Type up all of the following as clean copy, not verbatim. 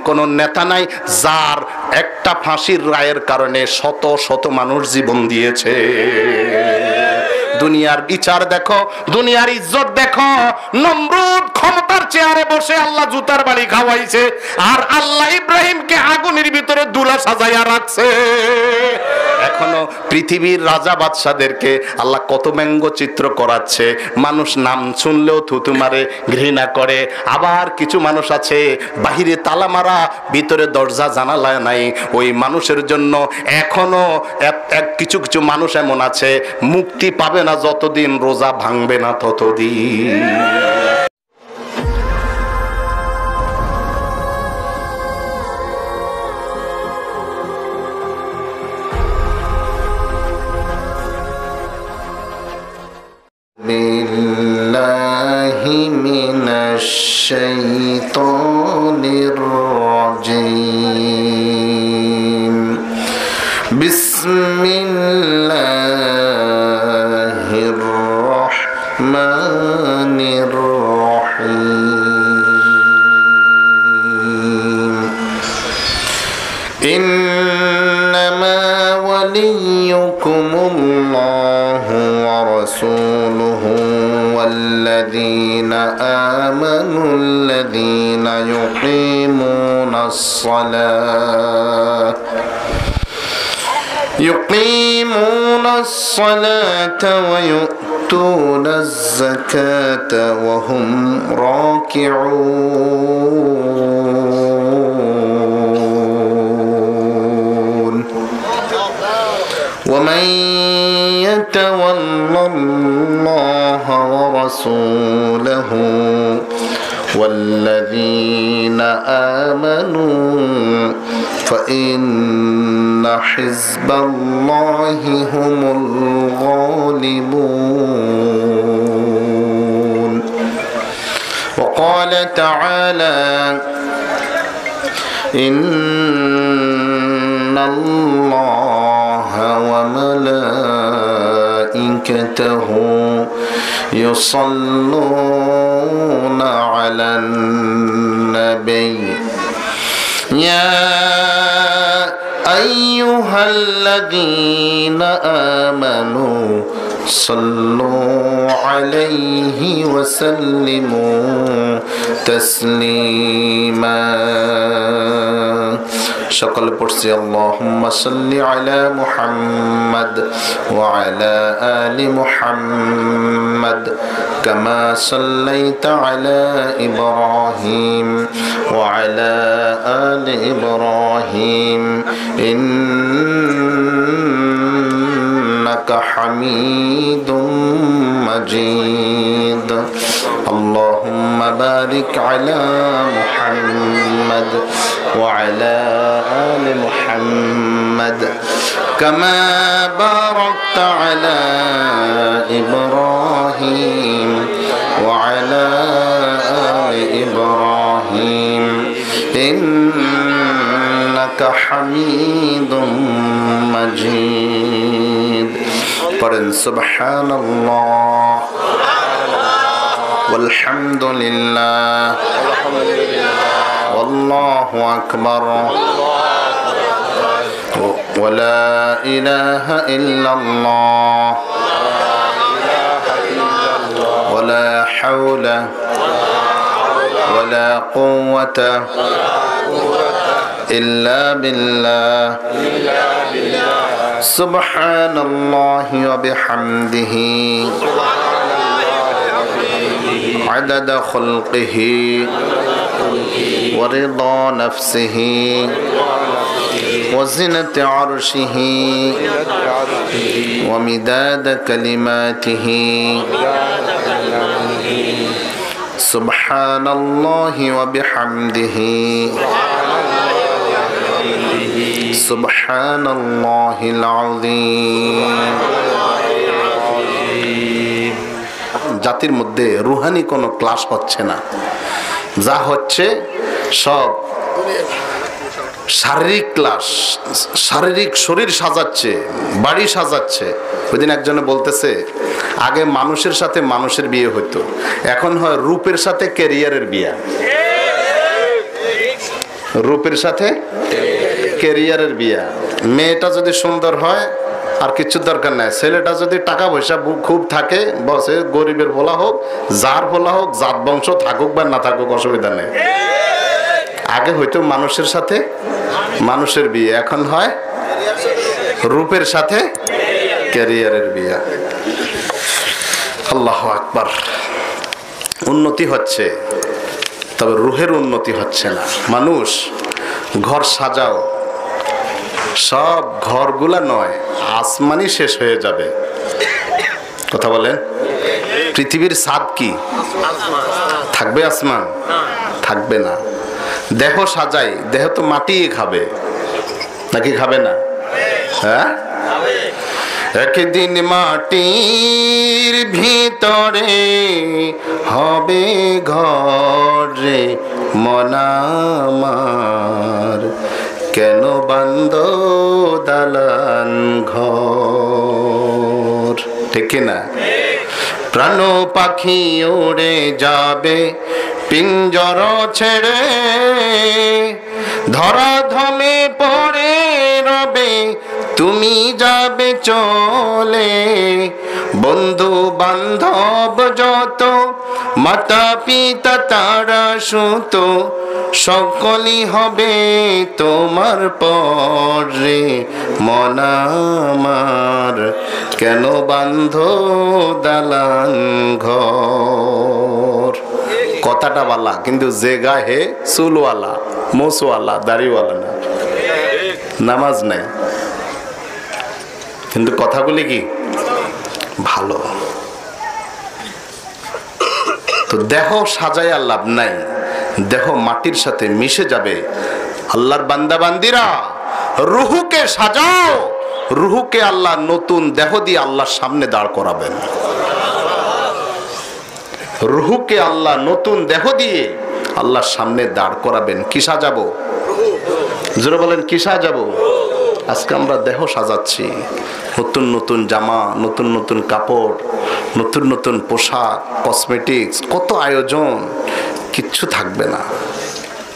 কোন নেতা নাই যার একটা ফাঁসির রায়ের কারণে শত শত মানুষ জীবন দিয়েছে। দুনিয়ার বিচার দেখো, দুনিয়ার ইজ্জত দেখো। নমরুদ ক্ষমতার চেয়ারে বসে আল্লাহ জুতার বাড়ি খাওয়াইছে, আর আল্লাহ ইব্রাহিমকে আগুনের ভিতরে দুলা সাজাইয়া রাখছে। এখনো পৃথিবীর রাজা বাদশাদেরকে আল্লাহ কত ব্যঙ্গচিত্র করাচ্ছে। মানুষ নাম শুনলেও থুতু মারে, ঘৃণা করে। আবার কিছু মানুষ আছে বাহিরে তালা মারা, ভিতরে দরজা জানালা নাই। ওই মানুষের জন্য এখনো কিছু কিছু মানুষ এমন আছে মুক্তি পাবে না যতদিন রোজা ভাঙবে না ততদিন। বিল্লাহি মিনাশ শাইতানির রাজিম। বিসমিল্লাহির রহমানির রহিম। ইন্নামা ওয়ালিয়্যুকুমুল্লাহু ওয়া রাসূলুহু ওয়াল্লাযীনা আমানু আল্লাযীনা يقيمون الصلاة ويؤتون الزكاة وهم راكعون ومن يتول الله ورسوله والذين آمنوا فإن حزب الله هم الغالبون. وقال تعالى إن الله وملائكته يصلون على النبي يا أيها الذين آمنوا صلوا عليه وسلموا تسليما. সকল পড়ছি আল্লাহুম্মা সাল্লি আলা মুহাম্মাদ ওয়া আলা আলি মুহাম্মাদ কামা সাল্লাইতা আলা ইব্রাহিম ওয়া আলা আলি ইব্রাহিম ইন্নাকা হামিদুম মাজিদ. আল্লাহুম্মা বারিক আলা মুহাম্মাদ ওয়া আলা আলি মুহাম্মাদ কামা বারাকতা আলা ইব্রাহিম ওয়া আলা আলি ইব্রাহিম ইন্নাকা হামিদুম মাজিদ. পড়েন সুবহানাল্লাহ والحمد لله والله أكبر ولا إله إلا الله ولا حول ولا قوة إلا بالله. سبحان الله وبحمده عدد خلقه ورضا نفسه وزنة عرشه ومداد كلماته. سبحان الله وبحمده سبحان الله العظيم. জাতির মধ্যে রুহানি কোনো ক্লাস হচ্ছে না, যা হচ্ছে সব শারীরিক ক্লাস, শারীরিক শরীর সাজাচ্ছে, বাড়ি সাজাচ্ছে। ওইদিন একজনে বলতেছে আগে মানুষের সাথে মানুষের বিয়ে হতো, এখন হয় রূপের সাথে ক্যারিয়ারের বিয়ে। রূপের সাথে ক্যারিয়ারের বিয়া। মেয়েটা যদি সুন্দর হয় আর কিছু দরকার নাই, ছেলেটা যদি টাকা পয়সা খুব থাকে, বসে গরিবের ভোলা হোক, যার ভোলা হোক, জাত বংশ থাকুক বা না থাকুক, অসুবিধা নেই। আগে হয়তো মানুষের সাথে মানুষের বিয়ে, এখন হয় রূপের সাথে ক্যারিয়ারের বিয়া। আল্লাহু আকবার। উন্নতি হচ্ছে, তবে রুহের উন্নতি হচ্ছে না। মানুষ ঘর সাজাও, সব ঘরগুলা নয়, আসমানই শেষ হয়ে যাবে। কথা বলেন, পৃথিবীর ছাদ কি থাকবে? আসমান থাকবে না। দেহ সাজাই, দেহ তো মাটি খাবে, নাকি খাবে না? হ্যাঁ, একদিন মাটির ভিতরে হবে ঘরে মনামার, কেন বান্দ দালান ঘর? ঠিক না? প্রাণ পাখি উড়ে যাবে পিঞ্জর ছেড়ে, ধরা ধমে পড়ে রবে তুমি যাবে চলে। বন্ধু বান্ধব যত, মাতা পিতা তারা সুত, সকলই হবে তোমার পরে মনামার, কেন বান্ধ দালান ঘর? কথাটা বালা, কিন্তু যে গায়ে চুলওয়ালা, মোচওয়ালা, দাড়িওয়ালা না, নামাজ নাই, কিন্তু কথাগুলি কি ভালো। তো দেহ সাজাইয়া লাভ নাই, দেহ মাটির সাথে মিশে যাবে। আল্লাহর বান্দা বান্দিরা, রুহুকে সাজাও, রুহুকে আল্লাহ নতুন দেহ দিয়ে আল্লাহর সামনে দাঁড় করাবেন। রুহুকে আল্লাহ নতুন দেহ দিয়ে আল্লাহর সামনে দাঁড় করাবেন। কি সাজাবো? জোরে বলেন, কি সাজাবো? আজকে আমরা দেহ সাজাচ্ছি, নতুন নতুন জামা, নতুন নতুন কাপড়, নতুন নতুন পোশাক, কসমেটিক্স, কত আয়োজন। কিচ্ছু থাকবে না,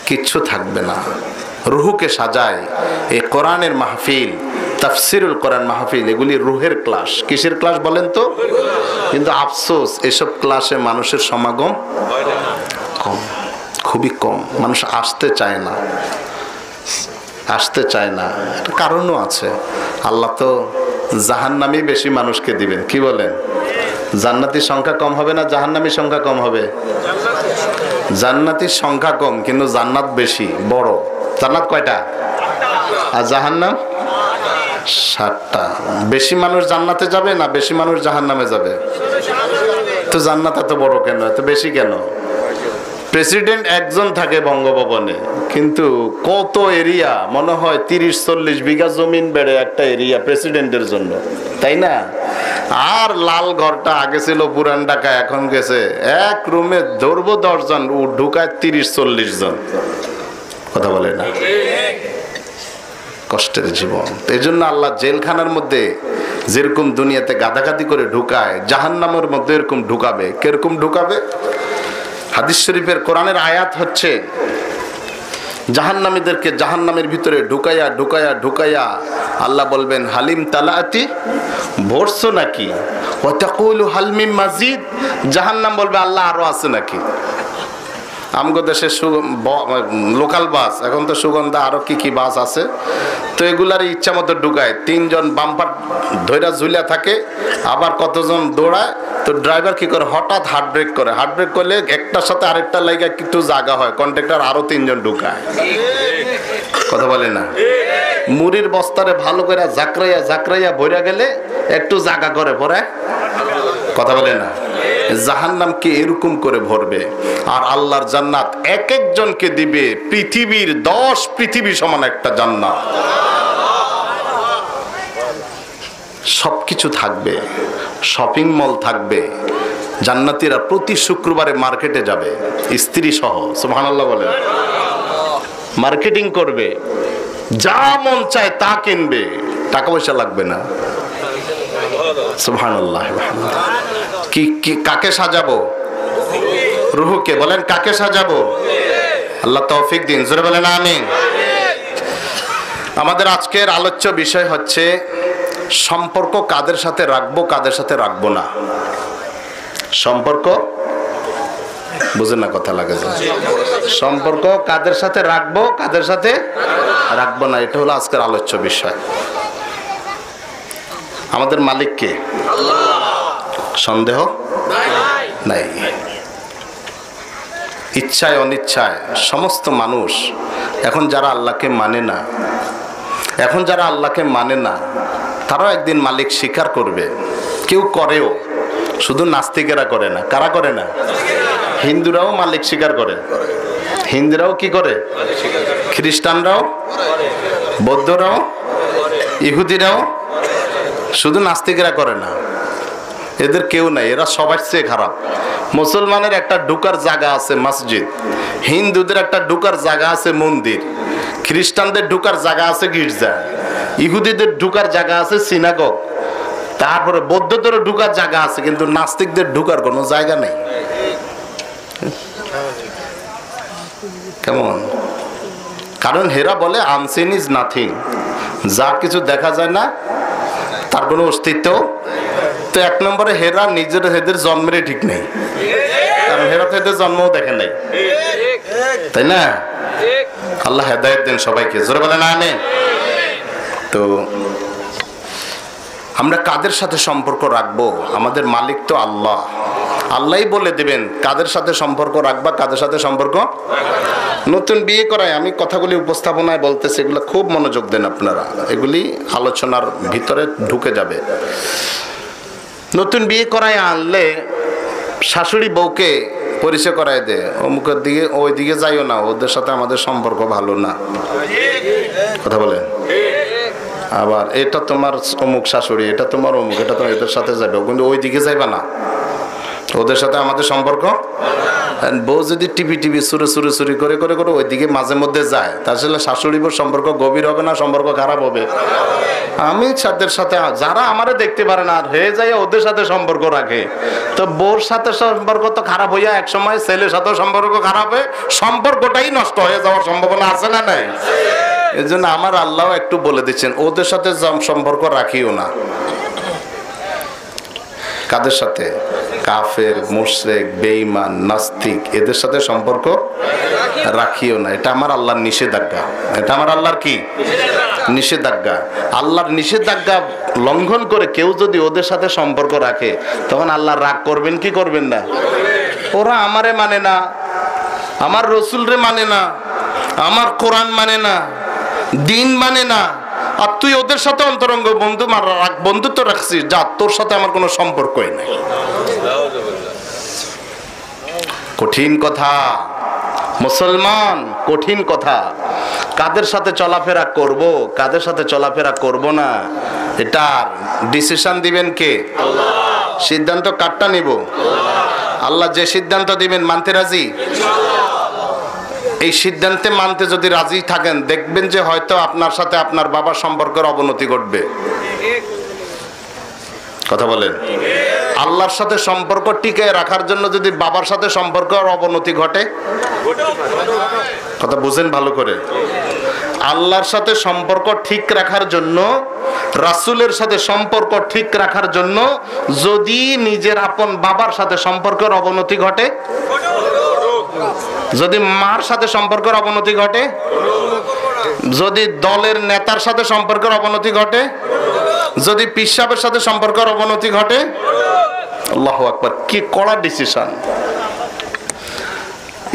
কিচ্ছু থাকবে না। রুহুকে সাজায় এই কোরআনের মাহফিল, তাফসিরুল কোরআন মাহফিল, এগুলি রুহের ক্লাস। কিসের ক্লাস বলেন তো? কিন্তু আফসোস, এসব ক্লাসে মানুষের সমাগম কম, খুবই কম। মানুষ আসতে চায় না, আসতে চায় না। একটা কারণও আছে। আল্লাহ তো জাহান্নামী বেশি মানুষকে দিবেন। কি বলেন? জান্নাতির সংখ্যা কম হবে না জাহান্নামীর সংখ্যা কম হবে? জান্নাতির সংখ্যা কম, কিন্তু জান্নাত বেশি, বড়। জান্নাত কয়টা আর জাহান্নাম 7টা। বেশি মানুষ জান্নাতে যাবে না বেশি মানুষ জাহান্নামে যাবে? তো জান্নাত এত বড় কেন, এত বেশি কেন? প্রেসিডেন্ট একজন থাকে বঙ্গভবনে, কিন্তু কত এরিয়া, মনে হয় 30-40 বিঘা জমিন বেড়ে একটা এরিয়া প্রেসিডেন্টের জন্য, তাই না? আর লাল ঘরটা আগে ছিল পুরান ঢাকা, এখন গেছে এক রুমে ধরবো 10 জন, ঢুকায় 30-40 জন। কথা বলে না? কষ্টের জীবন। এই জন্য আল্লাহ জেলখানার মধ্যে যেরকম দুনিয়াতে গাদাগাদি করে ঢুকায়, জাহান্নামের মধ্যে এরকম ঢুকাবে। কিরকম ঢুকাবে? হাদিস শরীফের কোরআনের আয়াত হচ্ছে, জাহান্নামীদেরকে জাহান্নামের ভিতরে ঢুকাইয়া ঢুকাইয়া ঢুকাইয়া আল্লাহ বলবেন, হালিম তালাআতি, ভরছো নাকি? ওয়া তাকুলু হাল মিন মাজিদ, জাহান্নাম বলবে, আল্লাহ আরো আছে নাকি? আমগো দেশে লোকাল বাস, এখন তো সুগন্ধা আরো কি কি বাস আছে, তো এগুলার ইচ্ছা মতো ঢুকায়। 3 জন বাম্পার ধৈরা ঝুলিয়া থাকে, আবার কতজন দৌড়ায়। তো ড্রাইভার কি করে, হঠাৎ হার্ট ব্রেক করে। হার্ট ব্রেক করলে একটার সাথে আরেকটা লাইগা একটু জায়গা হয়, কন্ট্রাক্টর আরো 3 জন ঢুকায়। কথা বলে না? মুড়ির বস্তারে ভালো করে জাকরাইয়া জাকরাইয়া ভইরা গেলে একটু জায়গা করে পরে। কথা বলে না? জাহান্নামকে এরকম করে ভরবে। আর আল্লাহর জান্নাত এক একজনকে দিবে পৃথিবীর 10 পৃথিবী সমান একটা জান্নাত। সবকিছু থাকবে, শপিং মল থাকবে। জান্নাতীরা প্রতি শুক্রবারে মার্কেটে যাবে স্ত্রী সহ, সুবহানাল্লাহ বলেন। মার্কেটিং করবে, যা মন চায় তা কিনবে, টাকা পয়সা লাগবে না। সুবহানাল্লাহ। কি কাকে সাজাবো? রুহুকে। বলেন, কাকে সাজাবো? আল্লাহ তৌফিক দিন, জোরে বলেন আমিন। আমাদের আজকের আলোচ্য বিষয় হচ্ছে সম্পর্ক কাদের সাথে রাখবো, কাদের সাথে রাখবো না। সম্পর্ক বুঝেন না, কথা লাগে। সম্পর্ক কাদের সাথে রাখবো, কাদের সাথে রাখবো না, এটা হলো আজকের আলোচ্য বিষয়। আমাদের মালিক কে? সন্দেহ নাই। ইচ্ছায় অনিচ্ছায় সমস্ত মানুষ এখন যারা আল্লাহকে মানে না, তারাও একদিন মালিক স্বীকার করবে। কেউ করেও, শুধু নাস্তিকেরা করে না। কারা করে না? হিন্দুরাও মালিক স্বীকার করে। হিন্দুরাও কি করে? খ্রিস্টানরাও, বৌদ্ধরাও, ইহুদিরাও, শুধু নাস্তিকেরা করে না। এদের কেউ নাই, এরা সবার চেয়ে খারাপ। মুসলমানের একটা ঢুকার জায়গা আছে মসজিদ, হিন্দুদের একটা ঢুকার জায়গা আছে মন্দির, খ্রিস্টানদের ঢুকার জায়গা আছে গির্জা, ইহুদিদের ঢুকার জায়গা আছে সিনাগগ, তারপরে বৌদ্ধদেরও ঢুকার জায়গা আছে, কিন্তু নাস্তিকদের ঢুকার কোনো জায়গা নেই। কেমন? কারণ হেরা বলে আনসিন ইজ নাথিং, যা কিছু দেখা যায় না তার কোনো অস্তিত্ব। তো এক নম্বরে হেরা এদের জন্মেরই ঠিক নেই, কারণ হেরা তো এদের জন্মও দেখে নাই, তাই না? আল্লাহ হেদায়েত দেন সবাইকে, জোরে বলেন আমিন। তো আমরা কাদের সাথে সম্পর্ক রাখবো? আমাদের মালিক তো আল্লাহ, আল্লাহই বলে দেবেন কাদের সাথে সম্পর্ক রাখবা, কাদের সাথে সম্পর্ক। নতুন বিয়ে করায় আমি কথাগুলি উপস্থাপনায় বলতেছি, এগুলো খুব মনোযোগ দেন আপনারা, এগুলি আলোচনার ভিতরে ঢুকে যাবে। নতুন বিয়ে করায় আনলে শাশুড়ি বউকে পরিচয় করায় দেয়, অমুকের দিকে ওই দিকে যাইও না, ওদের সাথে আমাদের সম্পর্ক ভালো না। কথা বলেন। আবার এটা তোমার অমুক শাশুড়ি, এটা তোমার অমুক, এটা তোমার, এদের সাথে যাবে, কিন্তু ওই দিকে যাইবা না, ওদের সাথে আমাদের সম্পর্ক। বউ যদি টিপি চুরি করে ওই দিকে মাঝে মধ্যে যায়, তাহলে শাশুড়ি বউর সম্পর্ক গভীর হবে না, সম্পর্ক খারাপ হবে। আমি তাদের সাথে, যারা আমারে দেখতে পারে না আর হয়ে যায় ওদের সাথে সম্পর্ক রাখে, তো বউর সাথে সম্পর্ক তো খারাপ হইয়া এক সময় ছেলের সাথেও সম্পর্ক খারাপ হয়ে সম্পর্কটাই নষ্ট হয়ে যাওয়ার সম্ভাবনা আছে না নাই? এই জন্য আমার আল্লাহ একটু বলে দিচ্ছেন ওদের সাথে সম্পর্ক রাখিও না। কাদের সাথে? কাফের, মুশরিক, বেঈমান, নাস্তিক, এদের সাথে সম্পর্ক রাখিও না। এটা আমার আল্লাহর নিষেধাজ্ঞা। এটা আমার আল্লাহর কি নিষেধাজ্ঞা? আল্লাহর নিষেধাজ্ঞা লঙ্ঘন করে কেউ যদি ওদের সাথে সম্পর্ক রাখে, তখন আল্লাহ রাগ করবেন কি করবেন না? ওরা আমারে মানে না, আমার রসুলরে মানে না, আমার কোরআন মানে না, দিন মানে না, আর তুই ওদের সাথে অন্তরঙ্গ বন্ধুত্ব রাখছিস, যা তোর সাথে আমার কোনো সম্পর্কই নাই। কঠিন কথা মুসলমান, কঠিন কথা। কাদের সাথে চলাফেরা করব, কাদের সাথে চলাফেরা করব না, এটার ডিসিশন দিবেন কে? সিদ্ধান্ত কারটা নিব? আল্লাহ যে সিদ্ধান্ত দিবেন মানতে রাজি? এই সিদ্ধান্তে মানতে যদি রাজি থাকেন, দেখবেন যে হয়তো আপনার সাথে আপনার বাবার সম্পর্কের অবনতি ঘটবে। কথা বলেন। আল্লাহর সাথে সম্পর্ক টিকিয়ে রাখার জন্য যদি বাবার সাথে সম্পর্কের অবনতি ঘটে, কথা বুঝেন ভালো করে। আল্লাহর সাথে সম্পর্ক ঠিক রাখার জন্য, রাসূলের সাথে সম্পর্ক ঠিক রাখার জন্য যদি নিজের আপন বাবার সাথে সম্পর্কের অবনতি ঘটে, যদি মার সাথে সম্পর্কের অবনতি ঘটে, যদি দলের নেতার সাথে সম্পর্কের অবনতি ঘটে, যদি পীর সাহেবের সাথে সম্পর্কের অবনতি ঘটে, আল্লাহু আকবার, কি কড়া ডিসিশন।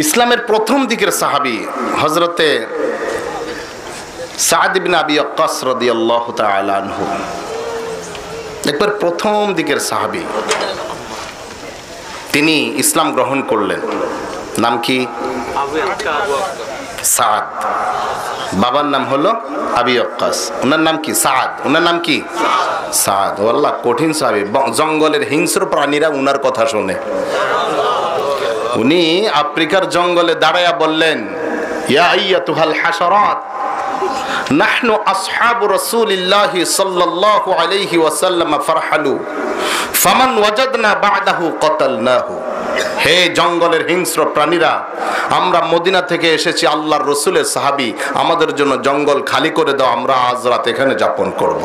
ইসলামের প্রথম দিকের সাহাবী হযরতে সাদ ইবনে আবি ওয়াক্কাস রাদিয়াল্লাহু তাআলা আনহু, একবার প্রথম দিকের সাহাবী, তিনি ইসলাম গ্রহণ করলেন। নাম কি? সাদ। বাবার নাম হলো আবি ওয়াক্কাস, ওনার নাম কি? সাদ। ওনার নাম কি? সাদ। আল্লাহ, কঠিন সাহাবী। জঙ্গলের হিংস্র প্রাণীরা উনার কথা শোনে। উনি আফ্রিকার জঙ্গলে দাঁড়ায়া বললেন, ইয়া আইয়াতুহাল হাশারাত, নাহনু আসহাবু রাসূলিল্লাহি সাল্লাল্লাহু আলাইহি ওয়াসাল্লাম ফারহালু ফামান ওয়াজাদনা বা'দাহু কাতালনাহু। হে জঙ্গলের হিংস্র প্রাণীরা, আমরা মদিনা থেকে এসেছি, আল্লাহর রসুলের সাহাবী, আমাদের জন্য জঙ্গল খালি করে দাও, আমরা আজ রাত এখানে যাপন করব।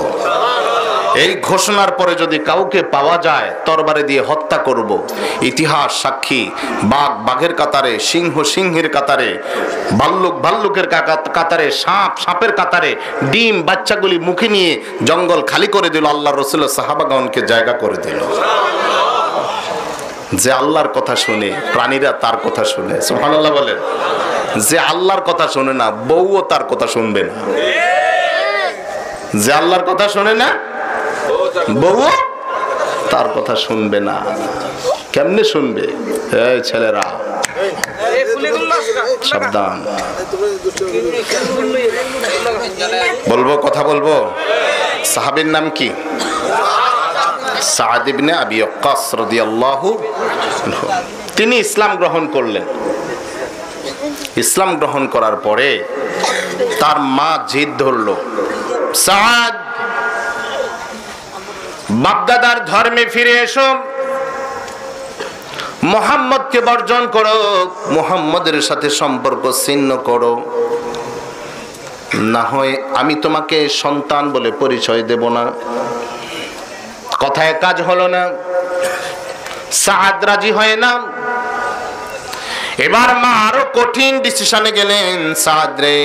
এই ঘোষণার পরে যদি কাউকে পাওয়া যায় তরবারি দিয়ে হত্যা করব। ইতিহাস সাক্ষী, বাঘ বাঘের কাতারে, সিংহ সিংহের কাতারে, ভাল্লুক ভাল্লুকের কাতারে, সাপ সাপের কাতারে, ডিম বাচ্চাগুলি মুখে নিয়ে জঙ্গল খালি করে দিল, আল্লাহর রসুলের সাহাবাগণকে জায়গা করে দিল। যে আল্লাহর কথা শুনে প্রাণীরা তার কথা শুনে, সুবহানাল্লাহ বলেন। যে আল্লাহর কথা শুনে না, বউও তার কথা শুনবে না। যে আল্লাহর কথা শুনে না, বউ তার কথা শুনবে না। কেমনে শুনবে? এই ছেলেরা সাবধান, বলবো কথা বলবো। সাহাবীর নাম কি? সাদ ইবনে আবি ওয়াক্কাস রাদিয়াল্লাহু আনহু। তিনি ইসলাম গ্রহণ করলেন। ইসলাম গ্রহণ করার পরে তার মা জিদ ধরলো, সাদ বাপদাদার ধর্মে ফিরে এসো, মুহাম্মদকে বর্জন করো, মুহাম্মদের সাথে সম্পর্ক ছিন্ন করো, না হয় আমি তোমাকে সন্তান বলে পরিচয় দেব না। কথায় কাজ হলো না, সাদ রাজি হয় না। এবার মা আরো কঠিন ডিসিশনে গেলেন, সাদ রে,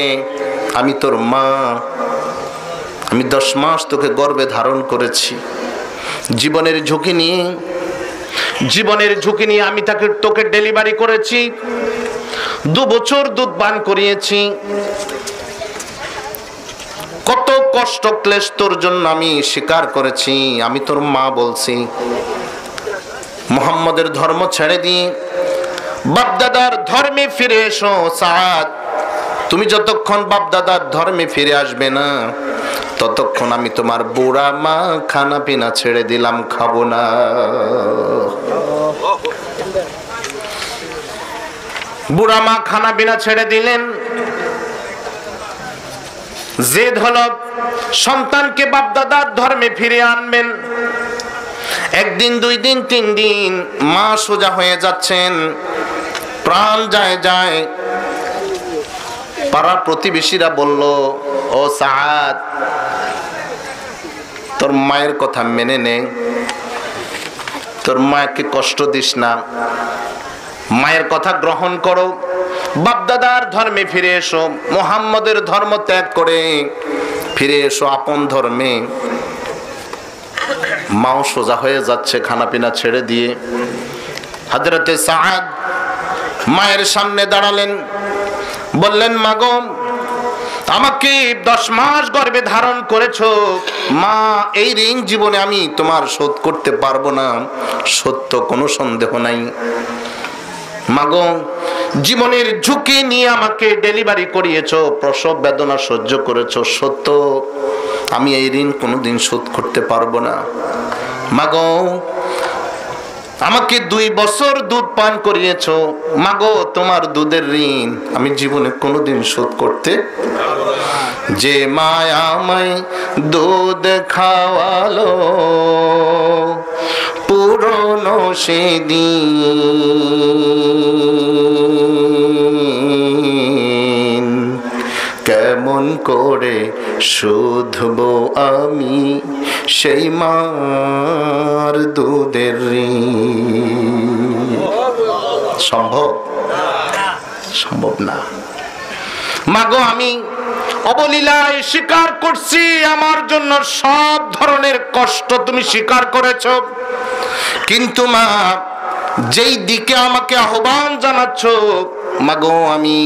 আমি তোর মা, আমি 10 মাস তোকে গর্ভে ধারণ করেছি, জীবনের ঝুঁকি নিয়ে আমি তোকে ডেলিভারি করেছি, 2 বছর দুধ পান করিয়েছি, কত কষ্ট ক্লেশ তোর জন্য আমি স্বীকার করেছি। আমি তোর মা বলছি, মুহাম্মদের ধর্ম ছেড়ে দিয়ে বাপদাদার ধর্মে ফিরে এসো। সাদ, তুমি যতক্ষণ বাপদাদার ধর্মে ফিরে আসবে না ততক্ষণ আমি তোমার বুড়া মা খানা পিনা ছেড়ে দিলাম, খাবো না। বুড়া মা খানা পিনা ছেড়ে দিলেন। জেদ হলো সন্তানকে বাপদাদার ধর্মে ফিরে আনবেন। 1 দিন 2 দিন 3 দিন মা সোজা হয়ে যাচ্ছেন, প্রাণ যায়। পাড়া প্রতিবেশীরা বলল, ও সাদ, তোর মায়ের কথা মেনে নে, তোর মাকে কষ্ট দিস না, মায়ের কথা গ্রহণ করো, বাপদাদার ধর্মে ফিরে এসো, মুহাম্মদের ধর্ম ত্যাগ করে ফিরে এসো আপন ধর্মে। মাও সোজা হয়ে যাচ্ছে খানা পিনা ছেড়ে দিয়ে। হযরতে সাদ মায়ের সামনে দাঁড়ালেন, বললেন, মা গো, আমাকে 10 মাস গর্ভে ধারণ করেছো, মা এই ঋণ জীবনে আমি তোমার শোধ করতে পারবো না, সত্য কোনো সন্দেহ নাই। মা গো, জীবনের ঝুঁকি নিয়ে আমাকে ডেলিভারি করিয়েছো, প্রসব বেদনা সহ্য করেছো, সত্য আমি এই ঋণ কোনোদিন শোধ করতে পারবো না। মা গো, আমাকে 2 বছর দুধ পান করিয়েছো, মা গো, তোমার দুধের ঋণ আমি জীবনে কোনোদিন শোধ করতে। যে মায়া আমায় দুধ খাওয়ালো পুরনো সেদিন, কেমন করে শুধবো আমি সেই মার দুধের ঋণ। সম্ভব না। মাগো, আমি অবলীলায় স্বীকার করছি, আমার জন্য সব ধরনের কষ্ট তুমি স্বীকার করেছো, কিন্তু মা যেই দিকে আমাকে আহ্বান জানাচ্ছ, মাগো, আমি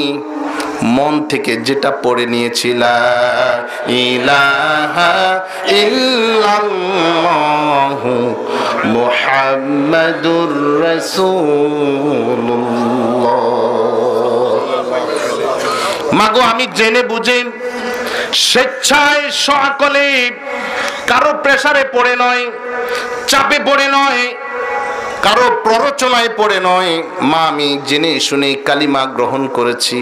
মন থেকে যেটা পড়ে নিয়েছিলাম, ইলাহা ইল্লাল্লাহু মুহাম্মাদুর রাসূলুল্লাহ। মাগো, আমি জেনে বুঝে স্বেচ্ছায় সকলে কারো প্রেসারে পড়ে নয়, চাপে পড়ে নয়, কারো প্ররোচনায় পড়ে নয়, মা আমি জেনে শুনে কালিমা গ্রহণ করেছি।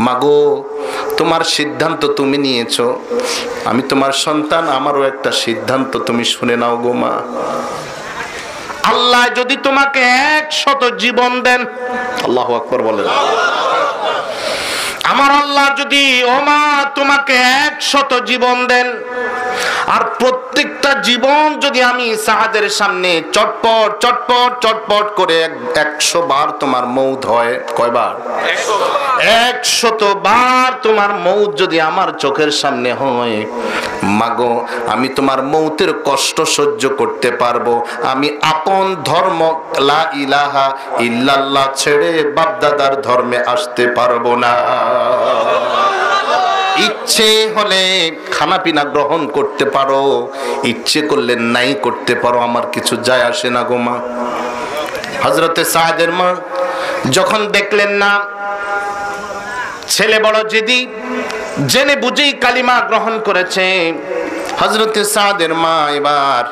মাগো, তোমার সিদ্ধান্ত তুমি নিয়েছো, আমি তোমার সন্তান, আমারও একটা সিদ্ধান্ত তুমি শুনে নাও গো মা। আল্লাহ যদি তোমাকে 100 জীবন দেন, আল্লাহু আকবার বলেন, আমার আল্লাহ যদি ওমা তোমাকে 100 জীবন দেন, আর প্রত্যেকটা জীবন যদি আমি সাহাদের সামনে চটপট চটপট চটপট করে 100 বার তোমার মৌত হয়, কয়বার? 100 বার তোমার মৌত যদি আমার চোখের সামনে হয়, মাগো আমি তোমার মৌতের কষ্ট সহ্য করতে পারবো। আমি আপন ধর্ম লা ইলাহা ইল্লাল্লাহ ছেড়ে বাপদাদার ধর্মে আসতে পারবো না। ইচ্ছে হলে খানা পিনা গ্রহণ করতে পারো, ইচ্ছে করলে নাই করতে পারো, আমার কিছু যায় আসে না গো মা। হযরতে সাদের মা যখন দেখলেন না ছেলে বড় জেদি, জেনে বুঝেই কালিমা গ্রহণ করেছে, হযরতে সাদের মা এবার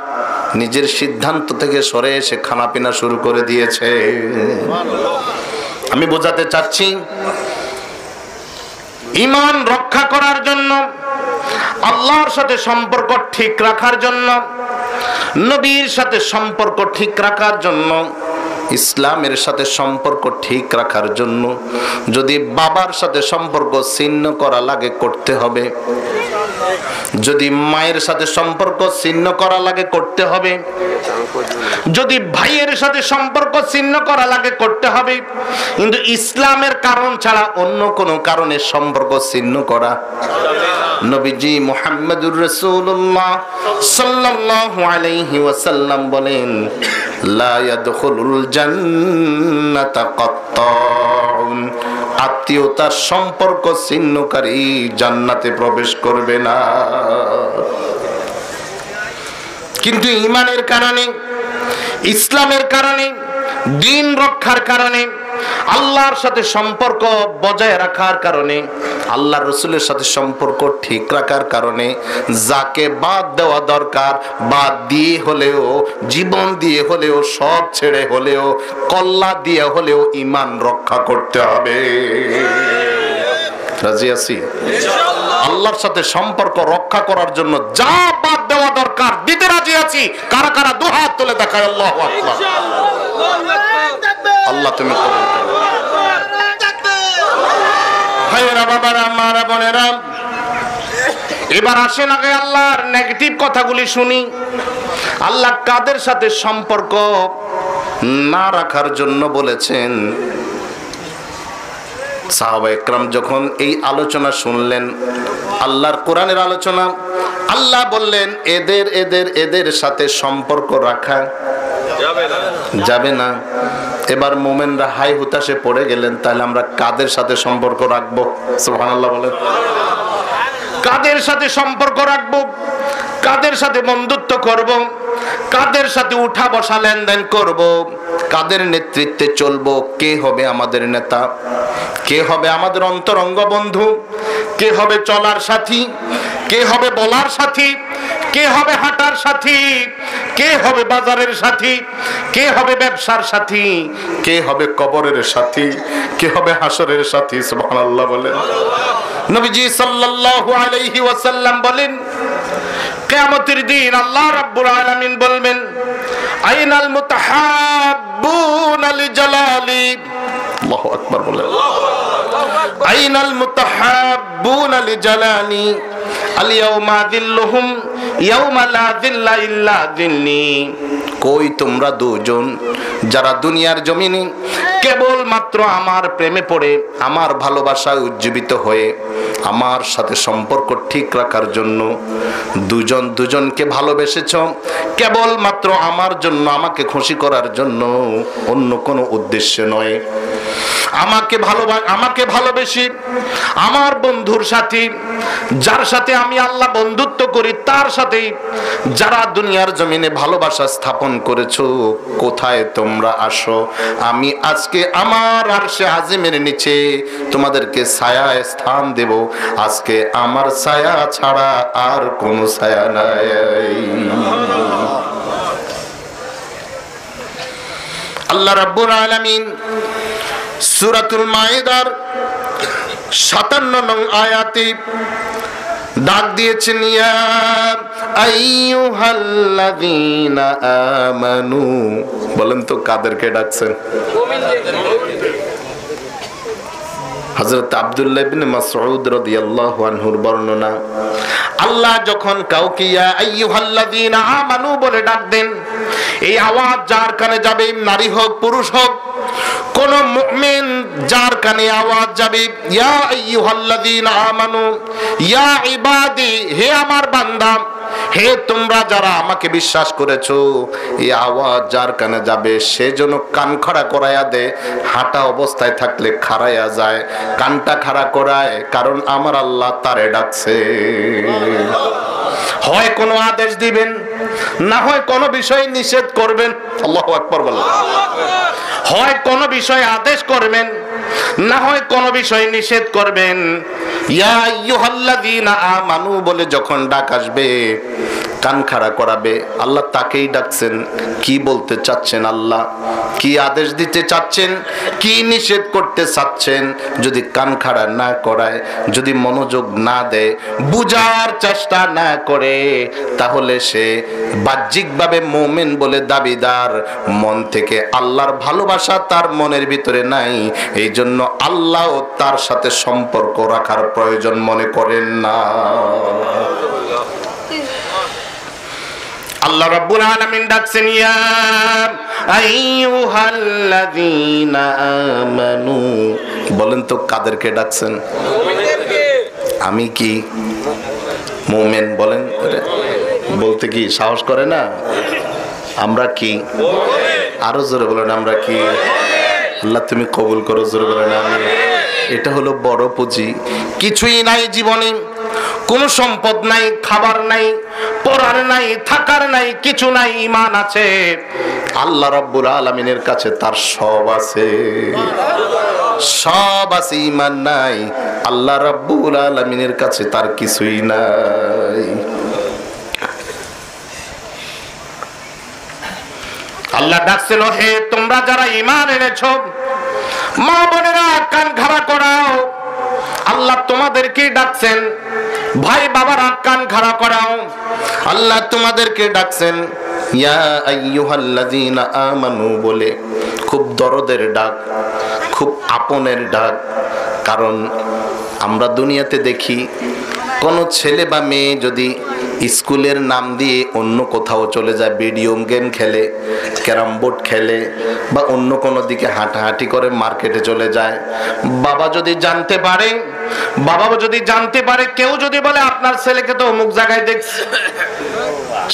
নিজের সিদ্ধান্ত থেকে সরে এসে খানা পিনা শুরু করে দিয়েছে। আমি বোঝাতে চাচ্ছি, ঈমান রক্ষা করার জন্য, আল্লাহর সাথে সম্পর্ক ঠিক রাখার জন্য, নবীর সাথে সম্পর্ক ঠিক রাখার জন্য, ইসলামের সাথে সম্পর্ক ঠিক রাখার জন্য যদি বাবার সাথে সম্পর্ক ছিন্ন করা লাগে করতে হবে, যদি মায়ের সাথে সম্পর্ক ছিন্ন করা লাগে করতে হবে, যদি ভাইয়ের সাথে সম্পর্ক ছিন্ন করা লাগে করতে হবে। কিন্তু ইসলামের কারণ ছাড়া অন্য কোনো কারণে সম্পর্ক ছিন্ন করা, নবীজি মুহাম্মদুর রাসূলুল্লাহ সাল্লাল্লাহু আলাইহি ওয়াসাল্লাম বলেন, লা ইয়াদখুলুল জান্নাতা কাত্তাউন, আত্মীয়তার সম্পর্ক ছিন্নকারী জান্নাতে প্রবেশ করবে না। কিন্তু ঈমানের কারণে, ইসলামের কারণে, দ্বীন রক্ষার কারণে, আল্লাহর সাথে সম্পর্ক বজায় রাখার কারণে, আল্লাহর রাসূলের সাথে সম্পর্ক ঠিক রাখার কারণে যাকে বাদ দেওয়া দরকার বাদ দিয়ে হলেও, জীবন দিয়ে হলেও, সব ছেড়ে হলেও, কল্লা দিয়ে হলেও ঈমান রক্ষা করতে হবে। রাজি আছি? আল্লাহর সাথে সম্পর্ক রক্ষা করার জন্য যা বাদ দেওয়া দরকার দিতে রাজি আছি। কারা কারা দুহাত তুলে দেখায় আল্লাহু আকবার। আল্লাহ তুমি কবুল করো। ভাইয়েরা, বাবারা, মারা, বোনেরা, এবার আসেন আগে আল্লাহর নেগেটিভ কথাগুলি শুনি। আল্লাহ কাদের সাথে সম্পর্ক না রাখার জন্য বলেছেন? সাহাবা একরাম যখন এই আলোচনা শুনলেন, আল্লাহর কোরআনের আলোচনা, আল্লাহ বললেন এদের এদের এদের সাথে সম্পর্ক রাখা যাবে না। এবার মুমিনরা হাই হুতাশে পড়ে গেলেন, তাহলে আমরা কাদের সাথে সম্পর্ক রাখবো? সুবহানাল্লাহ বলেন। কাদের সাথে সম্পর্ক রাখবো? কাদের সাথে বন্ধুত্ব করব? কাদের সাথে উঠা বসা লেনদেন করব? কাদের নেতৃত্বে চলবো? কে হবে আমাদের নেতা? কে হবে আমাদের অন্তরঙ্গ বন্ধু? কে হবে চলার সাথী? কে হবে বলার সাথী? কে হবে হাঁটার সাথী? কে হবে বাজারের সাথী? কে হবে ব্যবসার সাথী? কে হবে কবরের সাথী? কে হবে হাসরের সাথী? সুবহানাল্লাহ বলেন। নবীজি সাল্লাল্লাহু আলাইহি ওয়াসাল্লাম বলেন, কিয়ামতের দিন আল্লাহ রাব্বুল আলামিন বলবেন, আইনাল মুতাহাব্বুনা লিজালালি। আল্লাহু আকবার বলেন। আইনাল মুতাহাব্বুনা লিজালালি আল-ইয়াওমা যিল্লুহুম ইয়াওমা লা যিল্লা ইল্লা যিল্লি। কই তোমরা দুজন যারা দুনিয়ার জমিনে কেবল মাত্র আমার প্রেমে পড়ে, আমার ভালোবাসায় উজ্জীবিত হয়ে, আমার সাথে সম্পর্ক ঠিক রাখার জন্য দুজন দুজনকে ভালোবেসেছ, কেবল মাত্র আমার জন্য, আমাকে খুশি করার জন্য, অন্য কোনো উদ্দেশ্যে নয়। আমাকে ভালোবেসি আমার বন্ধুর সাথে, যার সাথে আমি আল্লাহ বন্ধুত্ব করি, তার সাথে যারা দুনিয়ার জমিনে ভালোবাসা স্থাপন করেছো, কোথায় তোমরা আসো? আমি আজকে আমার আরশে আজিমের নিচে তোমাদেরকে ছায়ায় স্থান দেব। আজকে আমার ছায়া ছাড়া আর কোনো ছায়া নাই। আল্লাহ রাব্বুল আলামিন সূরাতুল মাইদার ৫৭ নং আয়াতে ডাক দিয়েছেন, ইয়া আইয়ুহাল্লাযীনা আমানু। বলেন তো কাদেরকে ডাকছেন? হযরত আব্দুল্লাহ ইবনে মাসউদ রাদিয়াল্লাহু আনহুর বর্ণনা, আল্লাহ যখন কাউকে ইয়া আইয়ুহাল্লাযীনা আমানু বলে ডাক দেন, এই আওয়াজ যার কানে যাবে, নারী হোক পুরুষ হোক, কোন মুমিন যার কানে আওয়াজ যাবে ইয়া আইয়ুহাল্লাযীনা আমানু, ইয়া ইবাদি, হে আমার বান্দা, হে তোমরা যারা আমাকে বিশ্বাস করেছো, এই আওয়াজ যার কানে যাবে সে যেন কান খাড়া করায়া দে। হাঁটা অবস্থায় থাকলে খাড়াইয়া যায়, কানটা খাড়া করায়, কারণ আমার আল্লাহ তারে ডাকছে। হয় কোনো আদেশ দিবেন, না হয় কোনো বিষয় নিষেধ করবেন। আল্লাহু আকবার বলেন। হয় কোনো বিষয় আদেশ করবেন, না হয় কোনো বিষয় নিষেধ করবেন। ইয়া আইয়ুহাল্লাযীনা আমানু বলে যখন ডাক আসবে, কান খাড়া করাবে। আল্লাহ তাকেই ডাকছেন। কি বলতে চাচ্ছেন আল্লাহ? কি আদেশ দিতে চাচ্ছেন? কি নিষেধ করতে চাচ্ছেন? যদি কান খাড়া না করায়, যদি মনোযোগ না দেয়, বুঝার চেষ্টা না করে, তাহলে সে বাহ্যিকভাবে মুমিন বলে দাবিদার, মন থেকে আল্লাহর ভালোবাসা তার মনের ভিতরে নাই। এই জন্য আল্লাহ তার সাথে সম্পর্ক রাখার প্রয়োজন মনে করেন না। আল্লাহ রাব্বুল আলামিন ডাকছেন, ইয়া আইয়ুহাল্লাযীনা আমানু। বলেন তো কাদেরকে ডাকছেন? আমি কি মুমিন? বলেন, বলতে কি সাহস করে না? আমরা কি? আরো জোরে বলেন, আমরা কি? আল্লাহ তুমি কবুল করো, জোরে বলেন আমি। এটা হলো বড় পুঁজি। কিছুই নাই জীবনে, কোনো সম্পদ নাই, খাবার নাই, পড়ার নাই, থাকার নাই, কিছু নাই, ঈমান আছে। আল্লাহ রাব্বুল আলামিনের কাছে তার সব আছে, সব আছে, ঈমান নাই। আল্লাহ রাব্বুল আলামিনের কাছে তার কিছুই নাই। আল্লাহ ডাকছিল, হে তোমরা যারা ঈমান এনেছো, মা বোনেরা কান খাড়া করাও। আল্লাহ তোমাদেরকে ডাকছেন। ভাই বাবারা কান খাড়া করাও, আল্লাহ তোমাদেরকে ডাকছেন। ইয়া আইয়ুহাল্লাযীনা আমানু বলে খুব দরদের ডাক, খুব আপনের ডাক। কারণ আমরা দুনিয়াতে দেখি কোনো ছেলে বা মেয়ে যদি স্কুলের নাম দিয়ে অন্য কোথাও চলে যায়, ভিডিও গেম খেলে, ক্যারাম বোর্ড খেলে, বা অন্য কোনো দিকে হাঁটাহাঁটি করে মার্কেটে চলে যায়, বাবা যদি জানতে পারে, কেউ যদি বলে আপনার ছেলেকে তো অমুক জায়গায় দেখছি,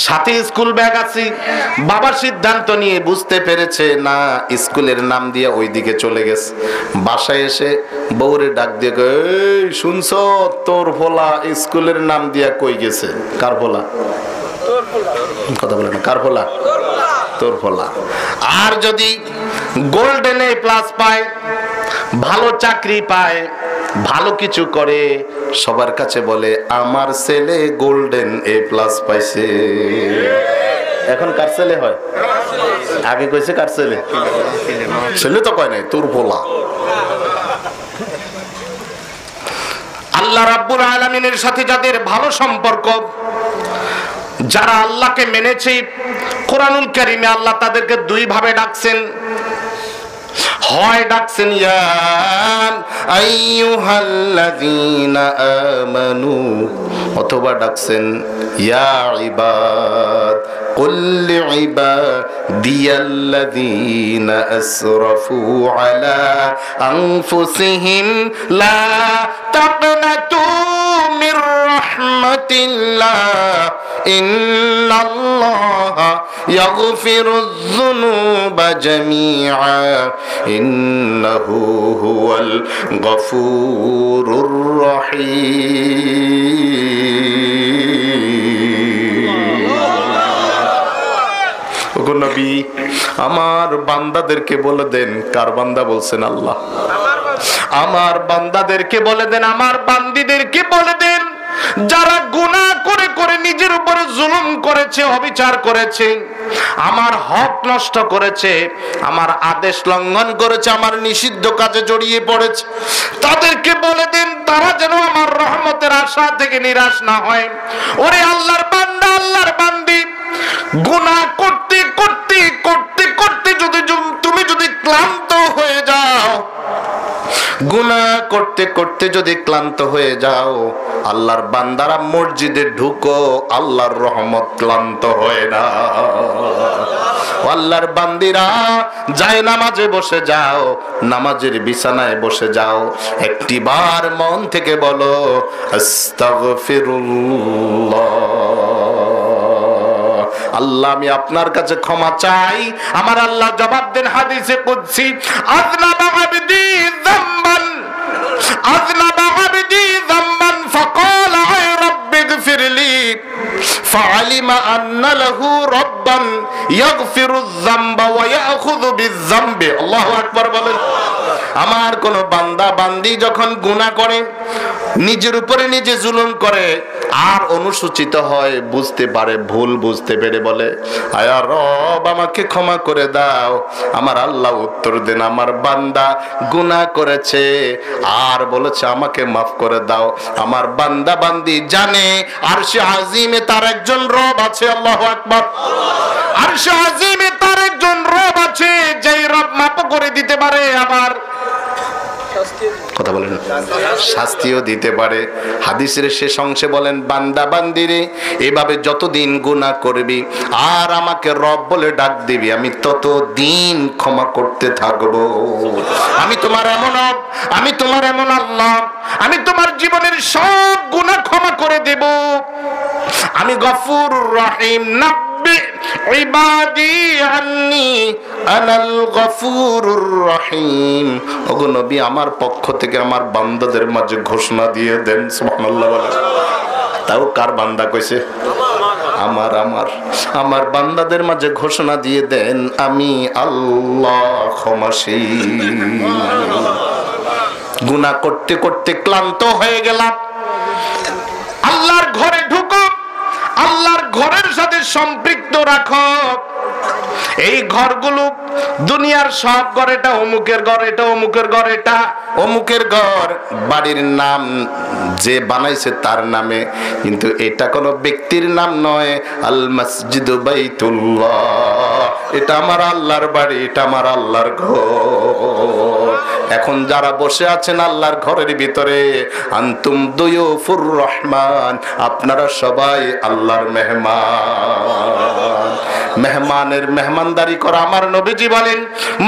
সাথে স্কুল ব্যাগ আছে, বাবা সিদ্ধান্ত নিয়ে বুঝতে পেরেছে না, স্কুলের নাম দিয়ে ওই দিকে চলে গেছে। বাসায় এসে বউরে ডাক দিয়ে, এই শুনছো, তোর ফোলা স্কুলের নাম দিয়া কই গেছে? কার ফোলা? কথা বলে না, কার ফোলা? তোর ফোলা। আর যদি গোল্ডেন এ প্লাস পায়, ভালো চাকরি পায়, ভালো কিছু করে, সবার কাছে বলে আমার ছেলে গোল্ডেন এ প্লাস পাইছে। এখন কার ছেলে হয়? আগে কইছে কার ছেলে? ছেলে তো কয় নাই, তোর ফোলা। আল্লাহ রাব্বুল আলামিনের সাথে যাদের ভালো সম্পর্ক, যারা আল্লাহকে মেনেছে, কোরআনুল কারীমে আল্লাহ তাদেরকে দুই ভাবে ডাকছেন। হয় ডাকছেন ইয়া আইয়ুহাল্লাযীনা আমানু, অথবা ডাকছেন ইয়া ইবাদ কুল লিইবাদিয়াল্লাযীনা আসরাফু আলা আনফুসিহিম লা তাকনাতু মির রাহমাতিল্লাহ ইন্নাল্লাহা ইয়াগফিরুয যুনুবা জামিআ ইন্নাহু হুয়াল গফুরুর রহিম। ওগো নবী, আমার বান্দাদেরকে বলে দেন। কার বান্দা বলছেন? আল্লাহ। আমার বান্দাদেরকে বলে দেন, আমার বান্দীদেরকে বলে দেন, যারা গুনাহ করে করে নিজের উপরে জুলুম করেছে, অবিচার করেছে, আমার হক নষ্ট করেছে, আমার আদেশ লঙ্ঘন করেছে, আমার নিষিদ্ধ কাজে জড়িয়ে পড়েছে, তাদেরকে বলে দেন তারা যেন আমার রহমতের আশা থেকে নিরাশ না হয়। ওরে আল্লাহর বান্দা, আল্লাহর বান্দি, গুনাহ করতে করতে করতে করতে তুমি যদি ক্লান্ত হয়ে যাও, গুনাহ করতে করতে যদি ক্লান্ত হয়ে যাও, আল্লাহর বান্দারা মসজিদে ঢুকো, আল্লাহর রহমত ক্লান্ত হয় না। আল্লাহর বান্দিরা যায় নামাজে বসে যাও, নামাজের বিছানায় বসে যাও, একটিবার মন থেকে বলো আস্তাগফিরুল্লাহ, আল্লাহ আমি আপনার কাছে ক্ষমা চাই। আমার আল্লাহ জবাব দেন হাদিসে কুদসি, আযনাবা আবদি যামবান, আযনাবা আবদি যামবান ফাকালা আয় রাব্বিগফিরলি ফাআলিমা আন্না লাহু রাব্বান ইয়াগফিরুয যামবা ওয়া ইয়াখুযু বিয-যামবি। আল্লাহু আকবার বলেন। আমার কোন বান্দা বান্দি যখন গুনাহ করে, নিজের উপরে নিজে জুলুম করে, আর অনুসূচিত হয়, বুঝতে পারে, ভুল বুঝতে পেরে বলে আয়া রব আমাকে ক্ষমা করে দাও, আমার আল্লাহ উত্তর দেন আমার বান্দা গুনাহ করেছে আর বলেছে আমাকে মাফ করে দাও। আমার বান্দা বান্দি জানে আরশে আজিমে তার একজন রব আছে। আল্লাহু আকবার। আরশে আজিমে তার একজন রব আছে, যেই রব মাফ করে দিতে পারে, আবার কথা বলেন শাস্তিও দিতে পারে। হাদিসের শেষ অংশে বলেন বান্দা বান্দিরে এভাবে যতদিন গুনাহ করবি আর আমাকে রব বলে ডাক দিবি, আমি ততদিন ক্ষমা করতে থাকবো। আমি তোমার এমন রব, আমি তোমার এমন আল্লাহ, আমি তোমার জীবনের সব গুনাহ ক্ষমা করে দেব। আমি গফুর রহিম। নাব্বি ইবাদি আন্নি আনাল গফুরুর রহিম। ওগো নবী আমার পক্ষ থেকে আমার বান্দাদের মাঝে ঘোষণা দিয়ে দেন। সুবহানাল্লাহ বলেন। তাও কার বান্দা কইছে? আমার আমার আমার বান্দাদের মাঝে ঘোষণা দিয়ে দেন আমি আল্লাহ ক্ষমাশীল। গুনাহ করতে করতে ক্লান্ত হয়ে গেলাম, আল্লাহর ঘরে ঢুকো, আল্লাহর ঘরের সাথে সম্পৃক্ত রাখো। এই ঘরগুলো দুনিয়ার সব ঘর, এটা অমুকের ঘর, এটা অমুকের ঘর, এটা অমুকের ঘর, বাড়ির নাম যে বানাইছে তার নামে, কিন্তু এটা কোনো ব্যক্তির নাম নয়। আল মসজিদু বাইতুল্লাহ, এটা আমার আল্লাহর বাড়ি, এটা আমার আল্লাহর ঘর। এখন যারা বসে আছেন আল্লাহর ঘরের ভিতরে, আনতুম দুয়ুফুর রহমান, আপনারা সবাই আল্লাহর মেহমান। মেহমানের মেহমানদারি করা আমার নবীজি বলেন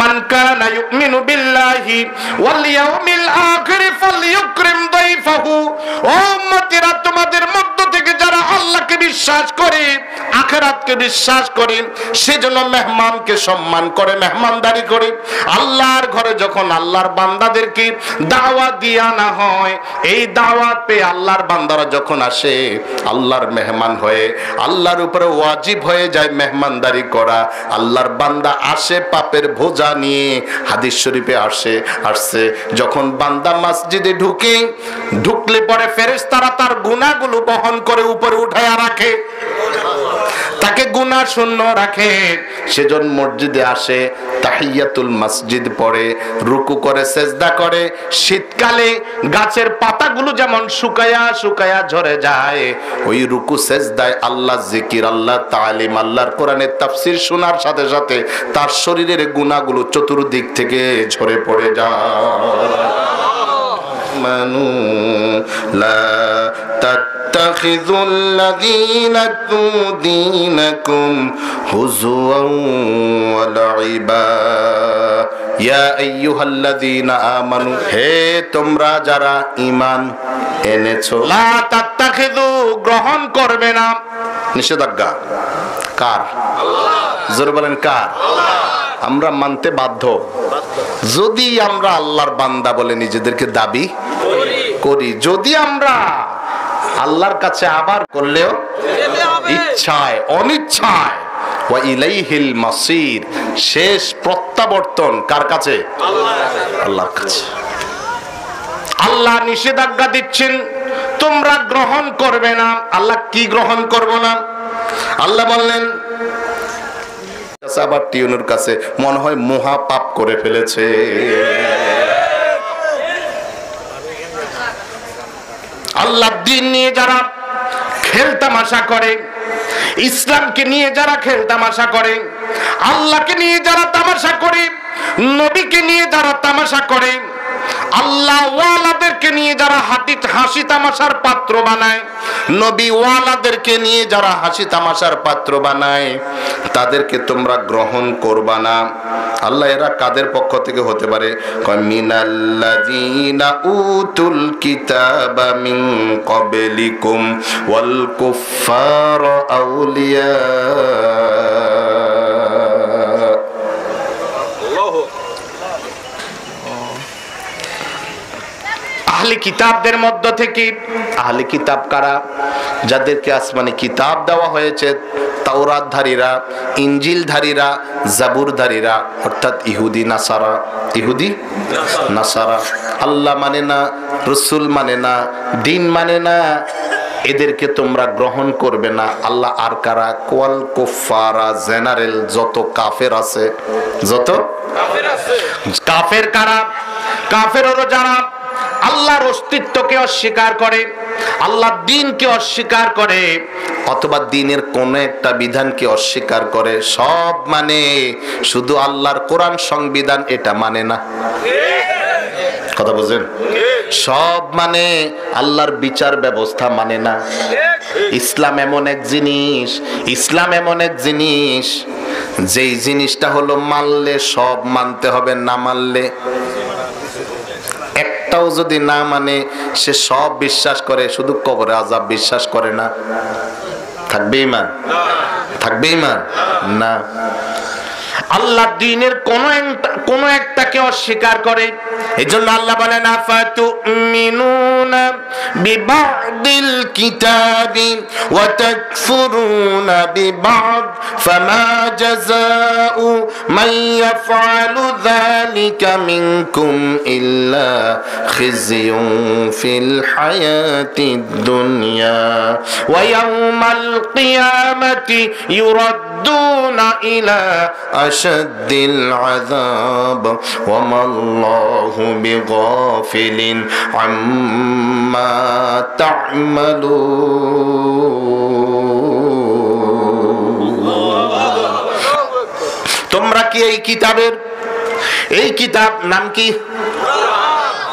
মান কানা ইউমিনু বিল্লাহি ওয়াল ইয়াউমিল আখির ফালইউকরিম দাইফাহু। ও উম্মতিরা, তোমাদের মধ্য থেকে যারা আল্লাহকে বিশ্বাস করে, আখিরাতকে বিশ্বাস করে, সেজন্য মেহমানকে সম্মান করে, মেহমানদারি করে। আল্লাহর ঘরে যখন আল্লাহর বান্দাদেরকে দাওয়াত দিয়ে আনা হয়, এই দাওয়াত পেয়ে আল্লাহর বান্দারা যখন আসে, আল্লাহর মেহমান হয়ে আল্লাহর উপরে ওয়াজিব হয়ে যায় মেহমানদারি করা। আল্লাহর বান্দা আসে পাপের বোঝা নিয়ে, হাদিস শরীফে আসছে যখন বান্দা মসজিদে ঢুকলে পরে ফেরেশতারা তার গুনাহগুলো বহন করে উপরে উঠায়া রাখে, তাকে গুনাহ শূন্য রাখে। সেজন্য মসজিদে আসে, তাহিয়াতুল মসজিদ পড়ে, রুকু করে, সেজদা করে। শীতকালে গাছের পাতাগুলো যেমন শুকায়া শুকায়া ঝরে যায়, ওই রুকু সেজদায় আল্লাহ জিকির, আল্লাহ তালিম, আল্লাহর কোরআনের তাফসীর শোনার সাথে সাথে তার শরীরের গুনাহগুলো চতুর্দিক থেকে ঝরে পড়ে যায়। মানু লা تتخذوا الذين اتخذوا دينكم هزوا ولعبا يا أيها الذين آمنوا হে তোমরা যারা ঈমান এনেছো, লা তাত্তাখিযু গ্রহণ করবে না। নিষেধাজ্ঞা কার? আল্লাহ। জোরে বলেন কার? আল্লাহ। আমরা মানতে বাধ্য যদি আমরা আল্লাহর বান্দা বলে নিজেদেরকে দাবি করি। যদি আমরা আল্লাহর কাছে আবার করলেও ইচ্ছায় অনিচ্ছায়, ওয়া ইলাইহিল মাসির, শেষ প্রত্যাবর্তন কার কাছে? আল্লাহর কাছে। আল্লাহ নিষেধাজ্ঞা দিচ্ছেন তোমরা গ্রহণ করবে না। আল্লাহ কি গ্রহণ করব না? আল্লাহ বললেন আবার টিউনের কাছে মনে হয় মহা পাপ করে ফেলেছে। আল্লাহর দ্বীন নিয়ে যারা খেলতামাশা করে, ইসলামকে নিয়ে যারা খেলতামাশা করে, আল্লাহকে নিয়ে যারা তামাশা করে, নবীকে নিয়ে যারা তামাশা করে, আল্লাহ ওয়ালাদেরকে নিয়ে যারা হাসি তামাশার পাত্র বানায়, নবী ওয়ালাদেরকে নিয়ে যারা হাসি তামাশার পাত্র বানায়, তাদেরকে তোমরা গ্রহণ করবা না। আল্লাহ এরা কাদের পক্ষ থেকে হতে পারে? মিনাল্লাযীনা উতুল কিতাবা মিন ক্বাবলিকুম ওয়াল কুফফার আউলিয়া। আহলে কিতাবদের মধ্য থেকে, আহলে কিতাব কারা? যাদেরকে আসমানি কিতাব দেওয়া হয়েছে, তাওরাতধারীরা, ইনজিলধারীরা, জাবুরধারীরা, অর্থাৎ ইহুদি নাসারা। ইহুদি নাসারা আল্লাহ মানে না, রাসূল মানে না, দ্বীন মানে না, এদেরকে তোমরা গ্রহণ করবে না। আল্লাহ আর কারা? কোয়াল কুফারা, জেনারেল যত কাফের আছে, যত কাফের কারা? কাফের হলো যারা আল্লাহর অস্তিত্বকে অস্বীকার করে, আল্লাহর দ্বীনকে অস্বীকার করে, অথবা দ্বীনের কোন একটা বিধানকে অস্বীকার করে। সব মানে, শুধু আল্লাহর কোরআন সংবিধান এটা মানে না। কথা বুঝেন? সব মানে, আল্লাহর বিচার ব্যবস্থা মানে না। ইসলাম এমন এক জিনিস, ইসলাম এমন এক জিনিস, যেই জিনিসটা হলো মানলে সব মানতে হবে, না মানলে একটাও যদি না মানে, সে সব বিশ্বাস করে, শুধু কবরে আযাব বিশ্বাস করে না। থাকবে ঈমান? থাকবে ঈমান? না। আল্লাহ দ্বীনের কোন একটাকে অস্বীকার করে। এজন্য আল্লাহ বলেন আফাতুমিনুনা বিবাদিল কিতাবি ওয়া তাকফুরুনা বিবাদ ফামা জাযাউ মান ইয়াফআলু যালিকা মিনকুম ইল্লা খিzyun ফিল হায়াতিদ দুনিয়া ওয়া ইয়াউমাল কিয়ামাতি ইউরাদ্দুনা ইলা আশাদ্দিল আযাব ওয়া মাল্লাহু বিগাফিলিন আম্মা তা'মালুন। তোমরা কি এই কিতাবের, এই কিতাব নাম কি?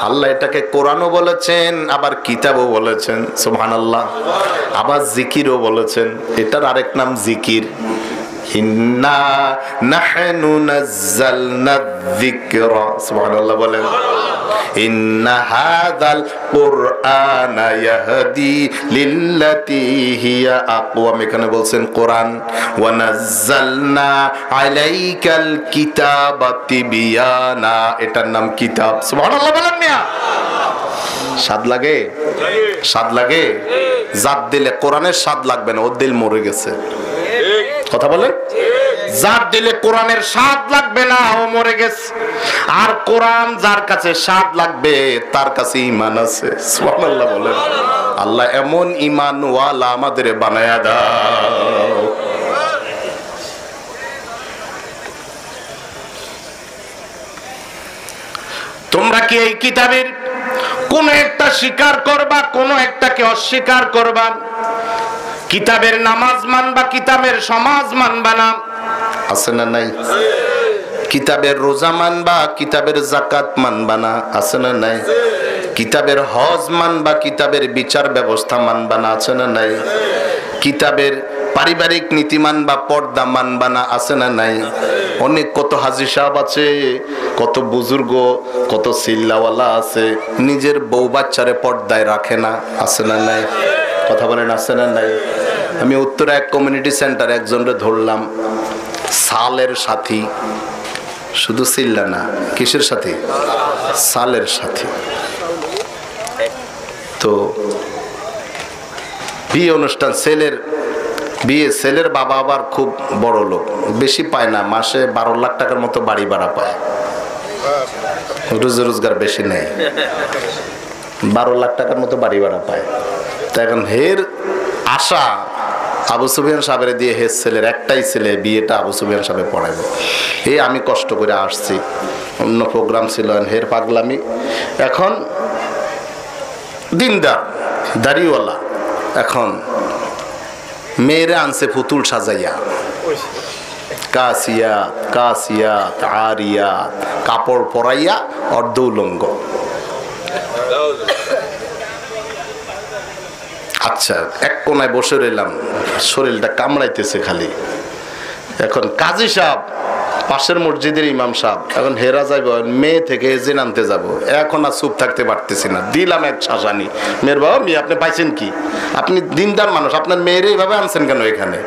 আল্লাহ এটাকে কোরআনও বলেছেন, আবার কিতাবও বলেছেন, সুবহানাল্লাহ। আবার জিকিরও বলেছেন, এটার আরেক নাম জিকির। ইন্না নাহনু নাযালনা যিকরা, সুবহানাল্লাহ বলেন। ইন্না হাযাল কুরআনা ইয়াহদি লিল্লাতী হিয়া আকওয়াম, এখানে বলছেন কোরআন। ওয়া নাযালনা আলাইকাল কিতাবা তিবিয়ানা, এটার নাম কিতাব। সুবহানাল্লাহ বলেন মিয়া। স্বাদ লাগে? স্বাদ লাগে? জাত দিলে কোরআনের স্বাদ লাগবে না, ওর দিল মরে গেছে। কথা বলে? জাত দিলে কোরআনের স্বাদ লাগবে না, ও মরে গেছে। আর কোরআন যার কাছে স্বাদ লাগবে, তার কাছে ঈমান আছে। সুবহানাল্লাহ বলেন। আল্লাহ এমন ঈমানওয়ালা আমাদের বানায়া দাও। তোমরা কি এই কিতাবের কোন একটা স্বীকার করবা, কোন একটাকে অস্বীকার করবা? কিতাবের নামাজ মানবা, কিতাবের সমাজ মানবা না, আছে না নাই? কিতাবের রোজা মানবা, কিতাবের যাকাত মানবা না, আছে না নাই? কিতাবের হজ মানবা, কিতাবের বিচার ব্যবস্থা মানবা না, আছে না নাই? কিতাবের পারিবারিক নীতি মানবা, পর্দা মানবা না, আছে না নাই? অনেক কত হাজী সাহেব আছে, কত বুজুর্গ, কত সিল্লাওয়ালা আছে, নিজের বউ বাচ্চারে পর্দায় রাখে না, আছে না নাই? কথা বলেন, আছে না নাই? আমি উত্তরা এক কমিউনিটি সেন্টারে একজনরে ধরলাম, সালের সাথী, শুধু সিল্লা না, কিসের সাথী? সালের সাথী। তো বিয়ে অনুষ্ঠান, ছেলের বিয়ে, ছেলের বাবা আবার খুব বড় লোক, বেশি পায় না, মাসে 12 লাখ টাকার মতো বাড়ি ভাড়া পায়, রোজগার বেশি নেই, 12 লাখ টাকার মতো বাড়ি ভাড়া পায়। তা এখন হের আশা আবু সুফিয়ান সাহেবের দিয়ে, হের ছেলের একটাই ছেলে, বিয়েটা আবু সুফিয়ান সাহেব পড়াইবো। এই আমি কষ্ট করে আসছি, অন্য প্রোগ্রাম ছিল, হের পাগলামি। এখন দিনদার, দাড়িওয়ালা এখন মেয়েরা আনছে পুতুল সাজাইয়া, কাসিয়াত কাসিয়াত আরিয়াত, কাপড় পরাইয়া অর্ধ উলঙ্গ। আচ্ছা, এক কোনায় বসে রইলাম, শরীরটা কামড়াইতেছে খালি। এখন কাজী সাহেব, পাশের মসজিদের ইমাম সাহেব, এখন হেরা যাইব, মেয়ে থেকে এজেন আনতে যাব, এখন আর চুপ থাকতে পারতেছি না, দিলাম এক শাসানি। মেয়ের বাবা, মেয়ে আপনি পাইছেন কি? আপনি দিনদার মানুষ, আপনার মেয়ের এইভাবে আনছেন কেন এখানে?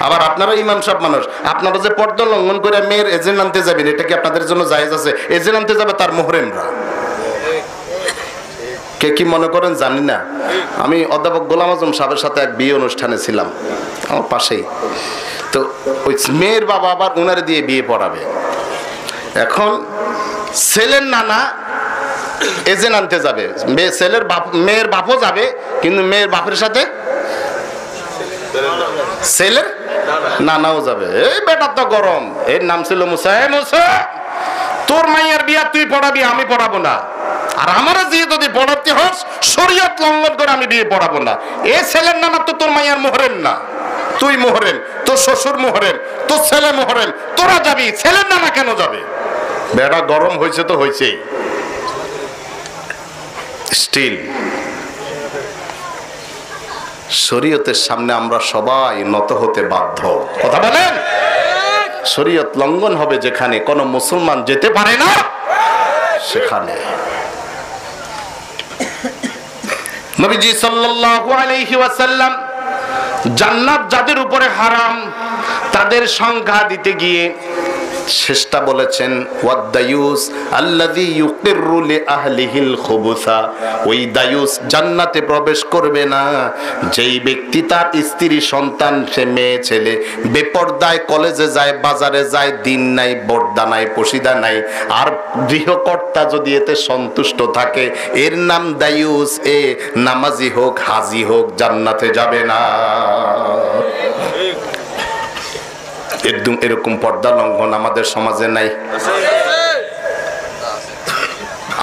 আবার আপনারা ইমাম সাহেব মানুষ, আপনারা যে পর্দা লঙ্ঘন করে মেয়ের এজেন্ট আনতে যাবেন, এটা কি আপনাদের জন্য জায়েজ আছে? এজেন্ট আনতে যাবে তার মোহরেমরা। কে কি মনে করেন জানি না। আমি অধ্যাপক গোলাম আজম সাহেবের সাথে এক বিয়ে অনুষ্ঠানে ছিলাম, আমার পাশেই। তো ওই মেয়ের বাবা আবার ওনারে দিয়ে বিয়ে পড়াবে। এখন ছেলের নানা এজেন্ট আনতে যাবে, ছেলের বাপ, মেয়ের বাপও যাবে, কিন্তু মেয়ের বাপের সাথে ছেলের নানাও যাবে। এই বেটা তো গরম, এর নাম ছিল মুসা। মুসা, তোর মাইয়ার বিয়া তুই পড়াবি, আমি পড়াবো না। আর আমার যে যদি পড়াতে হস, শরীয়ত লঙ্ঘন করে আমি বিয়ে পড়াবো না। এ ছেলের নানা তো তোর মাইয়ার মোহরেম না, তুই মোহরেম, তোর শ্বশুর মোহরেম, তোর ছেলে মোহরেম, তোরা যাবি, ছেলের নানা কেন যাবে? বেটা গরম হয়েছে তো হয়েছেই। স্টিল শরীয়তের সামনে আমরা সবাই নত হতে বাধ্য। কথা বলেন, শরীয়ত লঙ্ঘন হবে যেখানে কোন মুসলমান যেতে পারে না, সেখানে। নবীজি সাল্লাল্লাহু আলাইহি ওয়াসাল্লাম জান্নাত যাদের উপরে হারাম তাদের সংখ্যা দিতে গিয়ে শেষটা বলেছেন, ওয়াদ-দায়ুস আল্লাযী ইউকিররু লিআহলিহিল খুবুসা। ওই দায়ুস জান্নাতে প্রবেশ করবে না যেই ব্যক্তি তার স্ত্রী সন্তান, সে মেয়ে ছেলে বেপরদায় কলেজে যায়, বাজারে যায়, দিন নাই, পর্দা নাই, পশিদা নাই, আর গৃহকর্তা যদি এতে সন্তুষ্ট থাকে, এর নাম দায়ুস। এ নামাজি হোক, হাজি হোক, জান্নাতে যাবে না। এরকম পর্দা লঙ্ঘন আমাদের সমাজে নাই।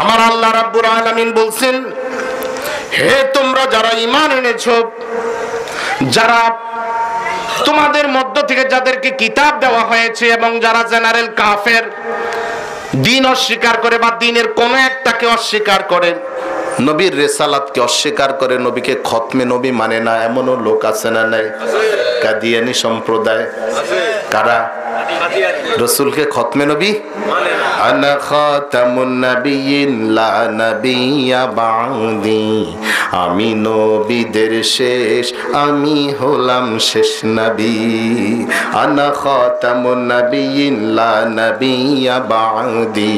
আমার আল্লাহ রাব্বুল আলামিন বলছেন, হে তোমরা যারা ঈমান এনেছো, যারা তোমাদের মধ্য থেকে যাদেরকে কিতাব দেওয়া হয়েছে এবং যারা জেনারেল কাফের, দ্বীন অস্বীকার করে বা দ্বীনের কোন একটাকে অস্বীকার করে, নবীর রিসালাতকে অস্বীকার করে, নবীকে খতমে নবী মানে না, এমনও লোক আছে না নাই? কাদিয়ানী সম্প্রদায়, কারা রাসূলকে খতমে নবী আনা খাতামুন নাবিয়িন লা নাবিয়্যা বা'দি, আমি নবীদের শেষ, আমি হলাম শেষ নবী। আনা খাতামুন নাবিয়িন লা নাবিয়্যা বা'দি,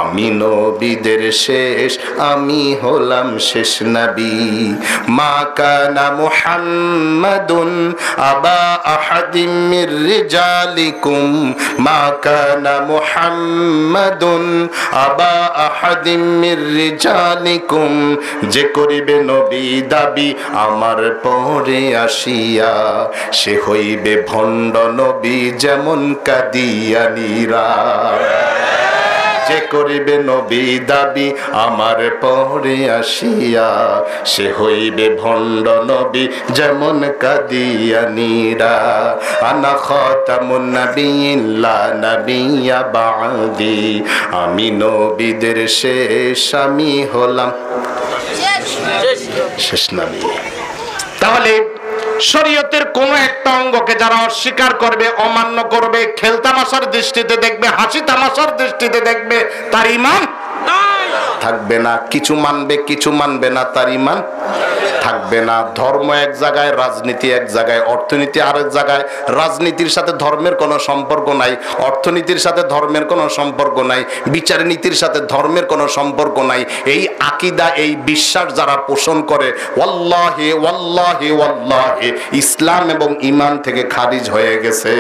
আমি নবীদের শেষ, আমি হলাম শেষ নবী। মা কানা মুহাম্মাদুন আবা আহাদিম মির রিজালিকুম, মা কানা মুহাম্মাদুন আবা আহাদিম মির রিজালিকুম, যে করিবে নবী দাবি আমার পরে আসিয়া, সে হইবে ভণ্ড নবী যেমন কাদিয়ানীরা। যে করিবে নবী দাবি আমার পরে আসিয়া, সে হইবে ভণ্ড নবী যেমন কাদিয়ানীরা। আনা খাতামুন নাবিয়্যিন লা নাবিয়্যা বা'দি, আমি নবীদের শেষ, আমি হলাম শেষ নবী। তাহলে শরীয়তের কোন একটা অঙ্গকে যারা অস্বীকার করবে, অমান্য করবে, খেলতামাশার দৃষ্টিতে দেখবে, হাসি তামাশার দৃষ্টিতে দেখবে, তার ঈমান থাকবে না। কিছু মানবে, কিছু মানবে না, তার ঈমান থাকবে না। ধর্ম এক জায়গায়, রাজনীতি এক জায়গায়, অর্থনীতি আরেক জায়গায়। রাজনীতির সাথে ধর্মের কোনো সম্পর্ক নাই, অর্থনীতির সাথে ধর্মের কোনো সম্পর্ক নাই, বিচার নীতির সাথে ধর্মের কোনো সম্পর্ক নাই। এই আকীদা, এই বিশ্বাস যারা পোষণ করে, ওয়াল্লাহি ওয়াল্লাহি ওয়াল্লাহি ইসলাম এবং ঈমান থেকে খারিজ হয়ে গেছে।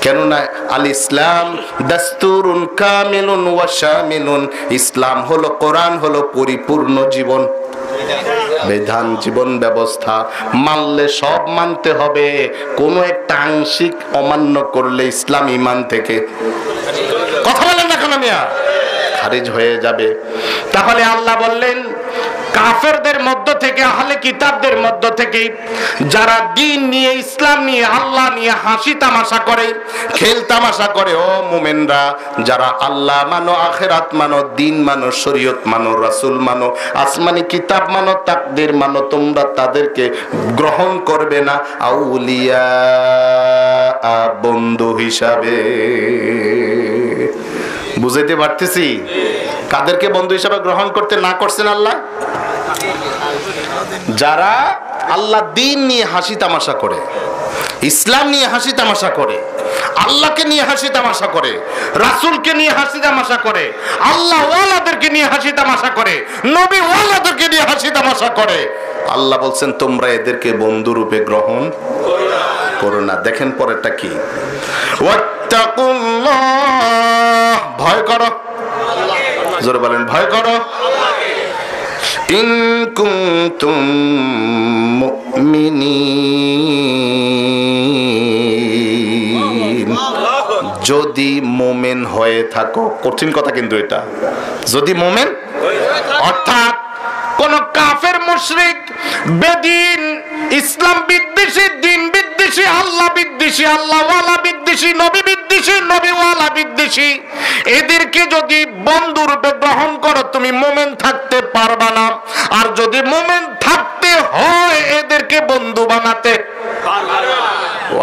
কেননা আল ইসলাম দাস্তুরুন কামিলুন ওয়া শামিলুন, ইসলাম হলো, কোরআন হলো পরিপূর্ণ জীবন বিধান, জীবন ব্যবস্থা। মানলে সব মানতে হবে, কোনো একটা আংশিক অমান্য করলে ইসলাম ঈমান থেকে, কথা বলেন না কেন মিয়া, খারিজ হয়ে যাবে। তাহলে আল্লাহ বললেন কাফেরদের মধ্য থেকে, আহলে কিতাবদের মধ্য থেকে যারা দ্বীন নিয়ে, ইসলাম নিয়ে, আল্লাহ নিয়ে হাসি তামাশা করে, খেল তামাশা করে, ও মুমিনরা যারা আল্লাহ মানো, আখিরাত মানো, দ্বীন মানো, শরীয়ত মানো, রাসূল মানো, আসমানি কিতাব মানো, তাকদীর মানো, তোমরা তাদেরকে গ্রহণ করবে না আউলিয়া, বন্ধু হিসাবে। বুঝাইতে পারতেছি? কাদেরকে বন্ধু হিসাবে গ্রহণ করতে না করছেন আল্লাহ? যারা আল্লাহ দ্বীন নিয়ে হাসি তামাশা করে, ইসলাম নিয়ে হাসি তামাশা করে, আল্লাহকে নিয়ে হাসি তামাশা করে, রাসূলকে নিয়ে হাসি তামাশা করে, আল্লাহ ওয়ালাদেরকে নিয়ে হাসি তামাশা করে, নবী ওয়ালাদেরকে নিয়ে হাসি তামাশা করে, আল্লাহ বলছেন তোমরা এদেরকে বন্ধু রূপে গ্রহণ করো না। দেখেন পরেরটা কি, ওয়াত্তাকুল্লাহ, ভয় করো, জোরে বলেন ভয় করো, ইন কুনতুম মুমিনিন, যদি মুমিন হয়ে থাকো। কঠিন কথা কিন্তু এটা, যদি মুমিন, অর্থাৎ কোন কাফের মুশরিক বেদিন, ইসলাম বিদ্বেষী, দ্বীন বিদ্বেষী, আল্লাহ বিদ্বেষী, আল্লাহওয়ালা বিদ্বেষী, নবী বিদ্বেষী, নবীওয়ালা বিদ্বেষী, এদেরকে যদি বন্ধু রূপে গ্রহণ করো তুমি মুমিন থাকতে পারবা না। আর যদি মুমিন থাকতে হয় এদেরকে বন্ধু বানাতে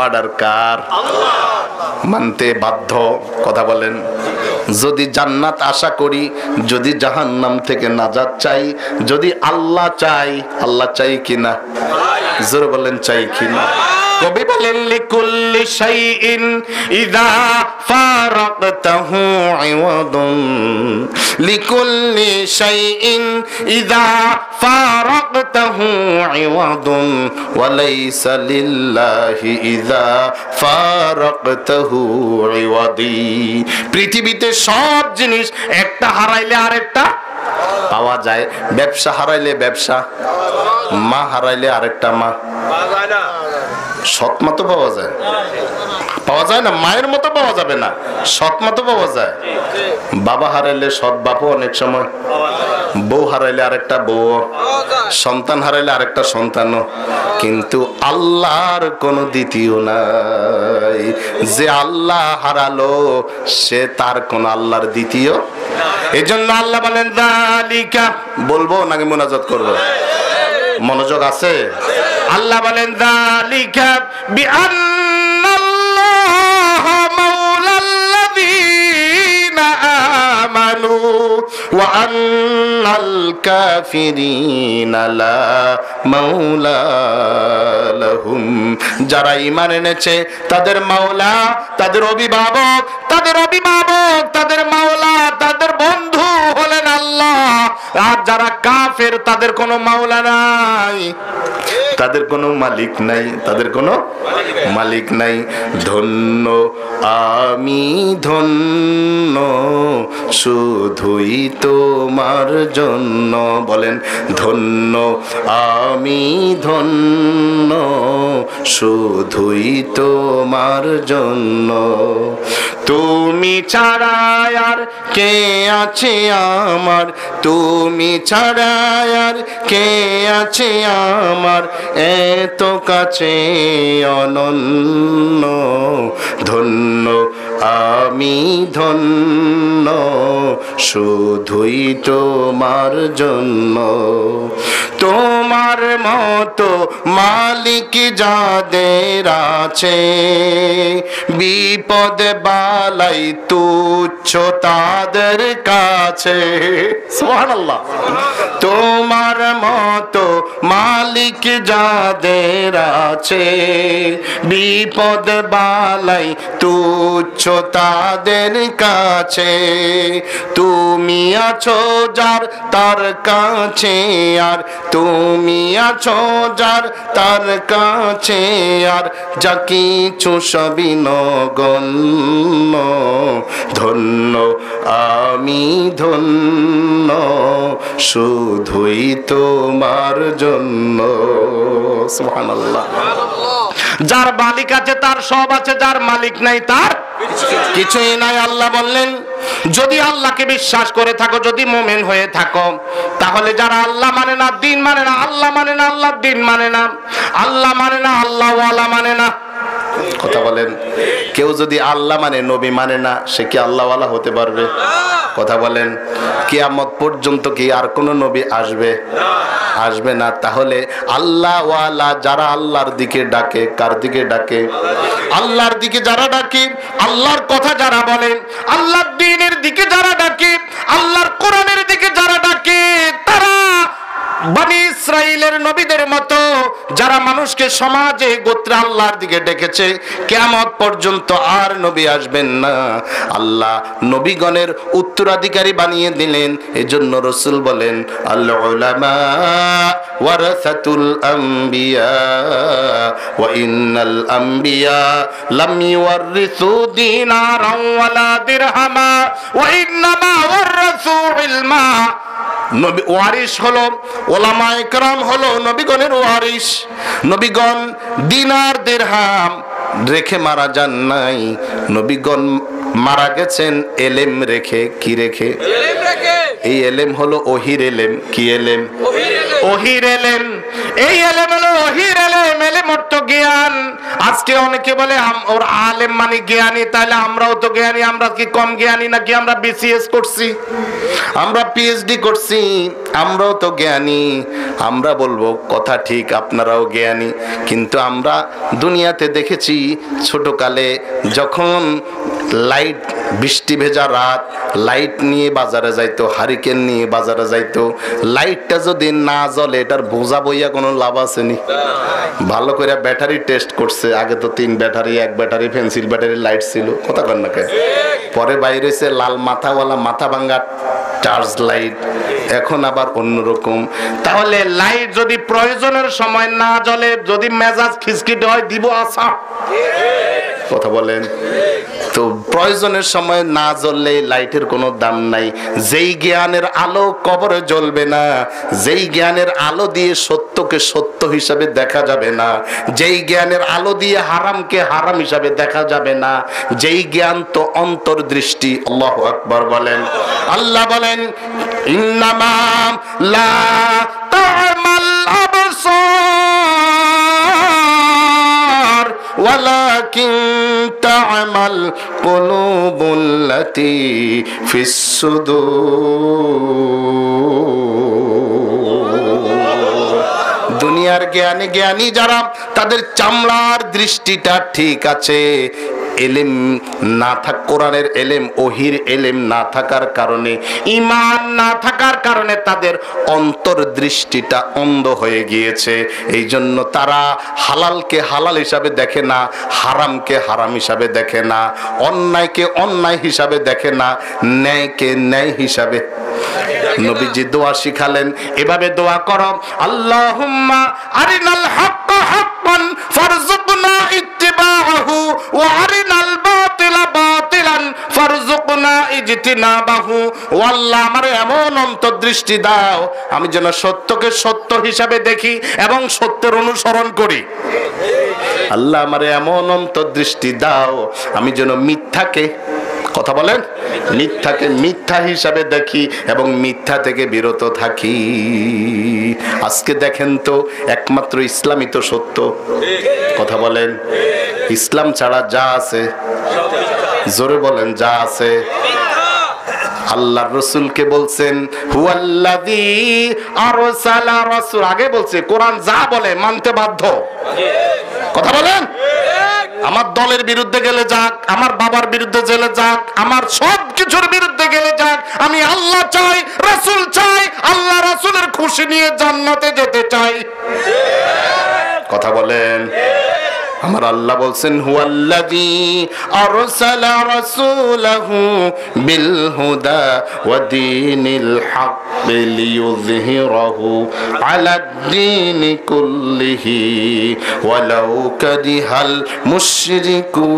অর্ডার কার? মানতে বাধ্য। কথা বলেন। যদি জান্নাত আশা করি, যদি জাহান্নাম থেকে নাজাত চাই, যদি আল্লাহ চাই, আল্লাহ চাই কিনা? জোরে বলেন চাই কিনা? কবি বলেন লিকুল্লি শাইইন ইযা ফারাকতাহু ইওয়াদুন, লিকুল্লি শাইইন ইযা ফারাকতাহু ইওয়াদুন ওয়া লাইসা লিল্লাহি ইযা ফারাকতাহু ইওয়াদি। পৃথিবীতে সব জিনিস একটা হারাইলে আরেকটা পাওয়া যায়। ব্যবসা হারাইলে ব্যবসা, মা হারাইলে আরেকটা মা, সৎ মা তো পাওয়া যায়, পাওয়া যায় না? মায়ের মতো পাওয়া যাবে না, সৎ মা তো পাওয়া যায়। বাবা হারাইলে সৎ বাপও অনেক সময়, বউ হারাইলে আরেকটা বউ, সন্তান হারাইলে আরেকটা সন্তানও। কিন্তু আল্লাহর কোনো দ্বিতীয় নাই। যে আল্লাহ হারালো সে তার কোন আল্লাহর দ্বিতীয়। এই জন্য আল্লাহ বলেন যালিকা, বলবো নাকি মুনাজাত করবো? মনোযোগ আছে? আল্লাহ বলেন যালিকা বিআন্নাল্লাহা মাওলাল্লাযীনা আমানু ওয়া আন্নাল কাফিরিনা লা মাওলা লাহুম। যারা ঈমান এনেছে তাদের মাওলা, তাদের অভিভাবক, তাদের অভিভাবক, তাদের মাওলা, তাদের বন্ধু হলেন আল্লাহ। আর যারা কাফের তাদের কোনো মাওলা নাই, তাদের কোনো মালিক নাই, তাদের কোনো মালিক নাই। ধন্য আমি ধন্য শুধুই তোমার জন্য, বলেন ধন্য আমি ধন্য শুধুই তোমার জন্য। তুমি ছাড়া আর কে আছে আমার, তুমি ছাড়া আর কে আছে আমার, এত কাছে অনন্য। ধন্য আমি ধন্য শুধুই তোমার জন্য। তোমার মতো মালিক যাদের আছে, বিপদ বালাই তুচ্ছ তাদের কাছে। সুবহানাল্লাহ। তোমার মতো মালিক যাদের আছে, বিপদ বালাই তুচ্ছ তাদের কাছে। তুমি আছো যার তার কাছে, আর তুমি আছো যার তার কাছে, আর যা কিছু সবই নগণ্য। ধন্য আমি ধন্য শুধুই তোমার জন্য। সুবহানাল্লাহ। যার মালিক আছে তার সব আছে, যার মালিক নাই তার কিছুই নাই। আল্লাহ বললেন যদি আল্লাহকে বিশ্বাস করে থাকো, যদি মুমিন হয়ে থাকো, তাহলে যারা আল্লাহ মানে না, দিন মানে না, আল্লাহ মানে না, আল্লাহর দিন মানে না, আল্লাহ মানে না, আল্লাহ ওয়ালা মানে না, কথা বলেন, কেউ যদি আল্লাহ মানে নবী মানে না, সে কি আল্লাহওয়ালা হতে পারবে? কথা বলেন, কিয়ামত পর্যন্ত কি আর কোন নবী আসবে? আসবে না। তাহলে আল্লাহওয়ালা যারা আল্লাহর দিকে ডাকে, কার দিকে ডাকে? আল্লাহর দিকে যারা ডাকে, আল্লাহর কথা যারা বলেন, আল্লাহর দ্বীনের দিকে যারা ডাকে, আল্লাহর কোরআনের দিকে যারা ডাকে, তারা বনি ইসরাইলের নবীদের মতো যারা মানুষকে সমাজে গোত্রে আল্লাহর দিকে ডেকেছে, কিয়ামত পর্যন্ত আর নবী আসবেন না। আল্লাহ নবীগণের উত্তরাধিকারী বানিয়ে দিলেন। এজন্য রাসূল বলেন, আল উলামা ওয়ারাসাতুল আম্বিয়া ওয়া ইন্নাল আম্বিয়া লাম ইউরিসু দিনারান ওয়ালা দিরহামা ওয়া ইন্নামা ওয়ারাসু ইলমা। নবী ওয়ারিস হলো, ওলামায়ে কেরাম হলো নবীগণের ওয়ারিস। নবীগণ দিনার দিরহাম রেখে মারা যান নাই, নবীগণ মারা গেছেন এলেম রেখে। কি রেখে? এই এলেম হলো ওহির এলেম। কি এলেম? ওহির এলেম। এই এলেম হলো ওহির এলেম, এলেম অর্থ জ্ঞান। আজকে অনেকে বলে ওর আলেম মানে জ্ঞানী, তাহলে আমরাও তো জ্ঞানী। আমরা কি কম জ্ঞানী নাকি? আমরা বিসিএস করছি, আমরা পিএইচডি করছি, আমরাও তো জ্ঞানী। আমরা বলবো কথা ঠিক, আপনারাও জ্ঞানী, কিন্তু আমরা দুনিয়াতে দেখেছি ছোটকালে যখন লাইট, বৃষ্টি ভেজা রাত, লাইট নিয়ে বাজারে যাইতো, হারিকেন নিয়ে বাজারে যাইতো, লাইটটা যদি না জ্বলে এটার বোঝা বইয়া কোনো লাভ আসেনি। ভালো করে ব্যাটারি টেস্ট করছে, আগে তো 3 battery, 1 battery pencil battery light ছিল, কথা কন না কে? পরে বাইরে হয়েছে লাল মাথাওয়ালা মাথা ভাঙ্গা চার্জ লাইট, এখন আবার অন্যরকম। তাহলে লাইট যদি প্রয়োজনের সময় না জ্বলে, যদি মেজাজ খিচখিটে হয়, দিব আসা, কথা বলেন তো। প্রয়োজনের সময় না জ্বললে লাইটের কোনো দাম নাই। যেই জ্ঞানের আলো কবরে জ্বলবে না, যেই জ্ঞানের আলো দিয়ে সত্যকে সত্য হিসাবে দেখা যাবে না, যেই জ্ঞানের আলো দিয়ে হারামকে হারাম হিসাবে দেখা যাবে না, যেই জ্ঞান তো অন্তর্দৃষ্টি। আল্লাহু আকবার বলেন। আল্লাহ বলেন, ইন্নামা লা তা'মাল আবসার ওয়ালাকিন তা'মাল কুলুবুল্লাতী ফিস সুদূর। দুনিয়ার জ্ঞানী যারা, তাদের চামড়ার দৃষ্টিটা ঠিক আছে, এলেম না থাক, কোরআনের এলেম, ওহির এলেম না থাকার কারণে, ঈমান না থাকার কারণে তাদের অন্তর্দৃষ্টিটা অন্ধ হয়ে গিয়েছে। এই জন্য তারা হালালকে হালাল হিসাবে দেখে না, হারামকে হারাম হিসাবে দেখে না, অন্যায়কে অন্যায় হিসাবে দেখে না, ন্যায়কে ন্যায় হিসাবে। নবীজি দোয়া শিখালেন, এভাবে দোয়া করো, আল্লাহুম্মা আরিনাল হাক্কা হাক্কান ফারযুকনা ইত্তিবাআহু ওয়া আরিনাল বাতিলা বাতিলান ফারযুকনা ইজতিনাবাহু। ও আল্লাহ, আমারে এমন অন্তর্দৃষ্টি দাও আমি যেন সত্যকে সত্য হিসাবে দেখি এবং সত্যের অনুসরণ করি। আল্লাহ, আমারে এমন অন্তর্দৃষ্টি দাও আমি যেন মিথ্যাকে, কথা বলেন, মিথ্যাকে মিথ্যা হিসাবে দেখি এবং মিথ্যা থেকে বিরত থাকি। আজকে দেখেন তো, একমাত্র ইসলামই তো সত্য, কথা বলেন। ইসলাম ছাড়া যা আছে, জোরে বলেন, যা আছে। আল্লাহর রাসূলকে বলছেন হুয়াল্লাযী আরসালা রাসূল, আগে বলছে কোরআন যা বলে মানতে বাধ্য, কথা বলেন। আমার দলের বিরুদ্ধে গেলে যাক, আমার বাবার বিরুদ্ধে গেলে যাক, আমার সব কিছুর বিরুদ্ধে গেলে যাক, আমি আল্লাহ চাই, রাসূল চাই, আল্লাহ রাসূলের খুশি নিয়ে জান্নাতে যেতে চাই, কথা বলেন। আমার আল্লাহ বলছেন হুয়াল্লাযী আরসালা রাসূলাহু বিল হুদা ওয়া দীনিল হক লিইয়ুযহিরাহু আলাদ দীনি কুল্লিহি ওয়ালাউ কারিহাল মুশরিকুন।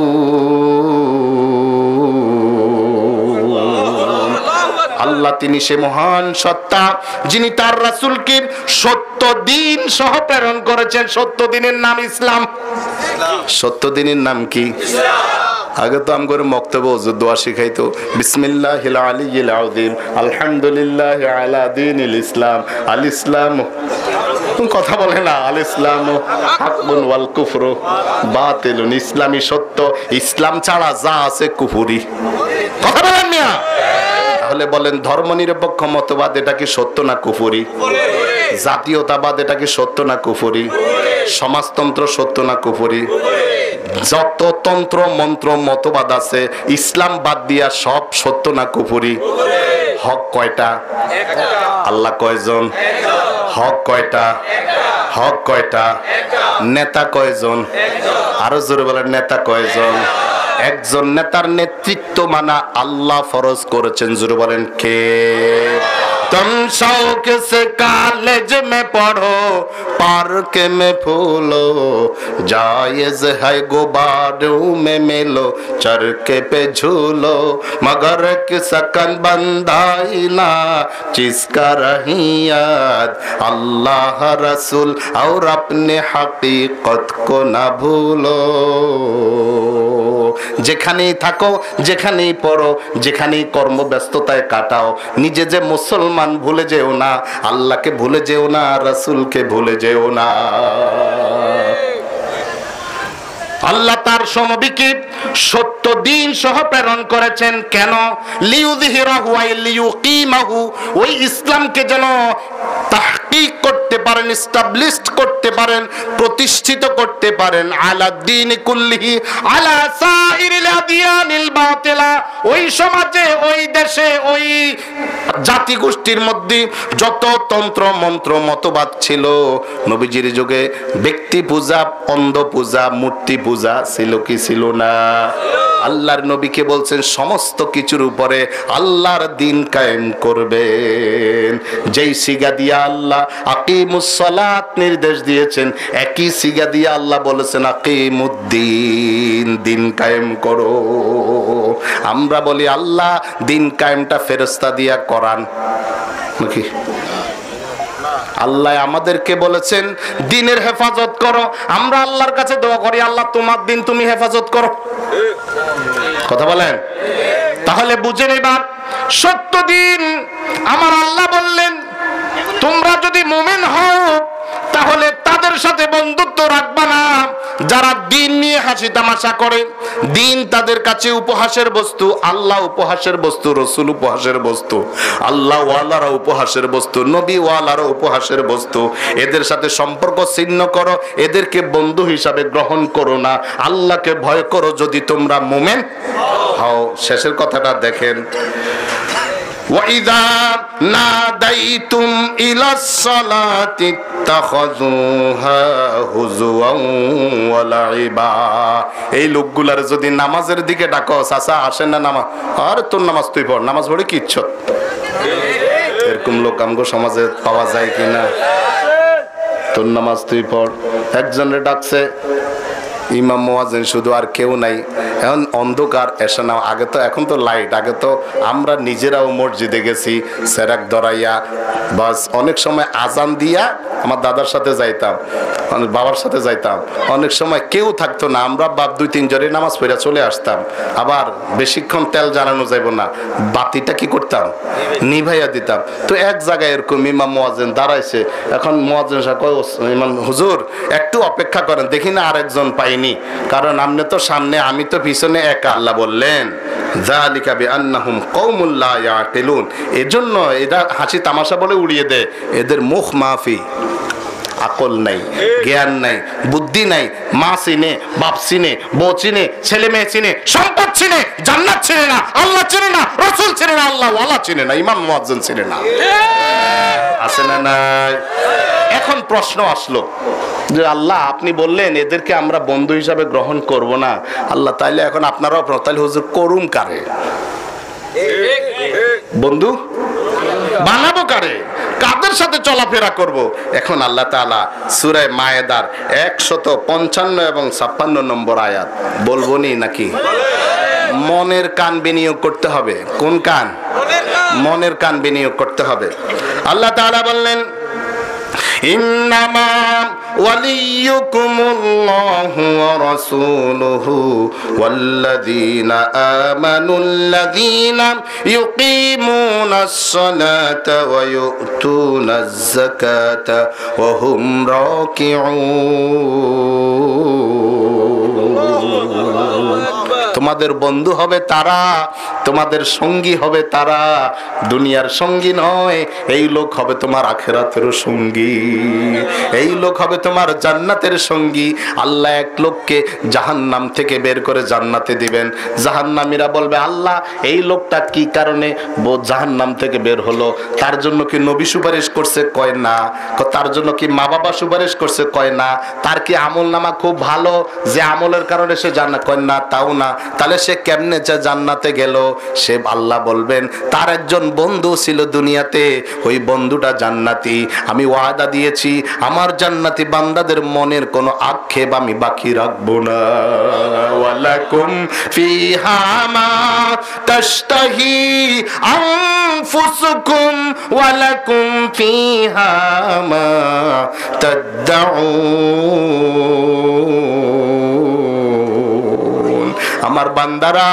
আল্লাহ তিনি সে মহান সত্তা যিনি তার রাসূলকে সত্য দিন সহ প্রেরণ করেছেন। সত্য দিনের নাম ইসলাম। সত্য দিনের নাম কি? আগে তো আম করে মক্তব্য ওযুর দোয়া শিখাইতো, বিসমিল্লাহিল আলিয়্যিল আযীম আলহামদুলিল্লাহি আলা দীনিল ইসলাম আল ইসলাম, কথা বলে না, আল ইসলাম হাক্কুন ওয়াল কুফরু বাতিলুন, ইসলামই সত্য, ইসলাম ছাড়া যা আছে কুফরি। কথা বলেন মিয়া। তাহলে বলেন ধর্মনিরপেক্ষ মতবাদ এটা কি সত্য না কুফরি? জাতীয়তাবাদ এটা কি সত্য না কুফরি? সমাজতন্ত্র সত্য না কুফরি? যত তন্ত্র মন্ত্র মতবাদ আছে ইসলাম বাদ দিয়া সব সত্য না কুফরি? হক কয়টা? আল্লাহ কয়জন? হক কয়টা? হক কয়টা? নেতা কয়জন? আরো জোরে বলেন, নেতা কয়জন? একজন নেতার নেতৃত্ব মানা আল্লাহ ফরজ করেছেন। জোরে বলেন কে? तुम शौक से कॉलेज में पढ़ो, पार्क में फूलो, जायज है गुब्बारों में मिलो, चरखे पे झूलो, मगर किसकन बंधाई ना जिसका रही याद, अल्लाह रसूल और अपने हकीकत को ना भूलो। যেখানেই থাকো, যেখানেই পড়ো, যেখানেই কর্মব্যস্ততায় কাটাও, নিজে যে মুসলমান ভুলে যেও না, আল্লাহকে ভুলে যেও না, রাসূলকে ভুলে যেও না। আল্লাহ তার সমবিকে সত্য দিন সহ প্রেরণ করেছেন। কেন? লিইউযহিরাহু ওয়া লিইউকিমাহু, ওই ইসলামকে যেন তাহকিক করতে পারেন, এস্টাবলিশড করতে পারেন, প্রতিষ্ঠিত করতে পারেন, আলা দ্বীন কুল্লিহি আলা সাইরিল আদিয়ানিল বাতিলা। ওই সমাজে, ওই দেশে, ওই জাতিগোষ্ঠীর মধ্যে যত তন্ত্র মন্ত্র মতবাদ ছিল নবীজির যুগে, ব্যক্তি পূজা, অন্ধ পূজা, মূর্তি পূজা ছিল কি ছিল না? আল্লাহর নবীকে বলছেন সমস্ত কিছুর উপরে আল্লাহর দ্বীন কায়েম করবেন। যেই সিগা দিয়া আল্লাহ আকিমুস সালাত নির্দেশ দিয়েছেন, একই সিগা দিয়া আল্লাহ বলেছেন আকিমুদ্দিন, দ্বীন কায়েম করো। আমরা বলি আল্লাহ দ্বীন কায়েমটা ফেরেশতা দিয়া করান নাকি? আল্লাহ আমাদেরকে বলেছেন দ্বীনের হেফাজত করো। আমরা আল্লাহর কাছে দোয়া করি, আল্লাহ তোমার দ্বীন তুমি হেফাজত করো। কথা বলেন। তাহলে বুঝে নিবা সত্য দ্বীন। আমার আল্লাহ বললেন তোমরা যদি মুমিন হও তাহলে তাদের সাথে বন্ধুত্ব রাখবা না যারা দ্বীন নিয়ে হাসি তামাশা করে। দ্বীন তাদের কাছে উপহাসের বস্তু, আল্লাহ উপহাসের বস্তু, রাসূল উপহাসের বস্তু, আল্লাহ ওয়ালারা উপহাসের বস্তু, নবী ওয়ালারা উপহাসের বস্তু। এদের সাথে সম্পর্ক ছিন্ন করো, এদেরকে বন্ধু হিসাবে গ্রহণ করো না। আল্লাহকে ভয় করো যদি তোমরা মুমিন হও। শেষের কথাটা দেখেন, وَإِذَا نَادَيْتُمْ إِلَى الصَّلَاةِ اتَّخَذُوهَا هُزُوًا وَلَعِبًا। এই লোকগুলার যদি নামাজের দিকে ডাকো, চাচা আসেন না নামাজ, আর তোর নামাজ তুই পড়, নামাজ পড়ে কি ইচ্ছত? এরকম লোক আমগো সমাজে পাওয়া যায় কিনা? তোর নামাজ তুই পড়। একজনের ডাকছে ইমাম মুয়াজ্জিন শুধু, আর কেউ নাই। এখন অন্ধকার, এসে না, আগে তো, এখন তো লাইট, আগে তো আমরা নিজেরাও মসজিদে গেছি সেরাক ধরাইয়া, বাস অনেক সময় আজান দিয়া আমার দাদার সাথে যাইতাম, বাবার সাথে যাইতাম, অনেক সময় কেউ থাকতো না, আমরা বাপ 2-3 জনের নামাজ পড়ে চলে আসতাম। আবার বেশিক্ষণ তেল জ্বালানো যাইব না, বাতিটা কি করতাম, নিভাইয়া দিতাম। তো এক জায়গায় এরকম ইমাম মুয়াজ্জিন দাঁড়াইছে। এখন মুয়াজ্জিন সাহেব কয়, ইমাম হুজুর একটু অপেক্ষা করেন, দেখি না আরেকজন পাইনি, কারণ আপনি তো সামনে, আমি তো পিছনে একা। আল্লাহ বললেন যালিকা বিআন্নাহুম কওমুল লা ইয়াকিলুন, এজন্য এটা হাসি তামাশা বলে উড়িয়ে দেয়। এদের মুখ মাফি, আকল নাই, জ্ঞান নাই, বুদ্ধি নাই, মা চিনে, বাপ চিনে, বউ চিনে, ছেলে মেয়ে চিনে, সম্পদ চিনে, জান্নাত চিনে না, আল্লাহ চিনে না, রাসূল চিনে না, আল্লাহ ওয়ালা চিনে না, ইমাম মুয়াজ্জিন চিনে না। আছে না নাই? এখন প্রশ্ন আসলো যে আল্লাহ আপনি বললেন এদেরকে আমরা বন্ধু হিসাবে গ্রহণ করব না, আল্লাহ তাইলে এখন আপনারাও, তাইলে হুজুর করুম কারে? বন্ধু বানাবো কারে? কাদের সাথে চলাফেরা করব? এখন আল্লাহ তাআলা সূরা মায়েদার 155 এবং 56 নম্বর আয়াত বলবো নি নাকি? মনের কান বিনিয়োগ করতে হবে। কোন কান? মনের কান বিনিয়োগ করতে হবে। আল্লাহ তাআলা বললেন ইন্নামা ওয়ালিয়ুকুমুল্লাহু ওয়া রাসূলুহু ওয়াল্লাযীনা আমানুল্লাযীনা ইউকিমুনাস সালাতা ওয়া ইউতুনাজ যাকাতা ওয়া হুম রাকিউন। তোমাদের বন্ধু হবে তারা, তোমাদের সঙ্গী হবে তারা, দুনিয়ার সঙ্গী নয়। এই লোক হবে তোমার আখিরাতের সঙ্গী, এই লোক হবে তোমার জান্নাতের সঙ্গী। আল্লাহ এক লোককে জাহান্নাম থেকে বের করে জান্নাতে দিবেন। জাহান্নামীরা বলবে, আল্লাহ এই লোকটা কি কারণে জাহান্নাম থেকে বের হলো? তার জন্য কি নবী সুপারিশ করছে? কয় না। তার জন্য কি মা বাবা সুপারিশ করছে? কয় না। তার কি আমল নামা খুব ভালো যে আমলের কারণে সে জান্নাত? কয় না, তাও না। তাহলে সে কেমনে জান্নাতে গেল? সে আল্লাহ বলবেন তার একজন বন্ধু ছিল দুনিয়াতে, ওই বন্ধুটা জান্নাতি। আমি ওয়াদা দিয়েছি আমার জান্নাতি বান্দাদের মনের কোনো আক্ষেপ আমি বাকি রাখবো না। ওয়ালাকুম ফিহা মা তাশতাহি আনফুসুকুম ওয়ালাকুম ফিহা মা তাদউন। আমার বান্দারা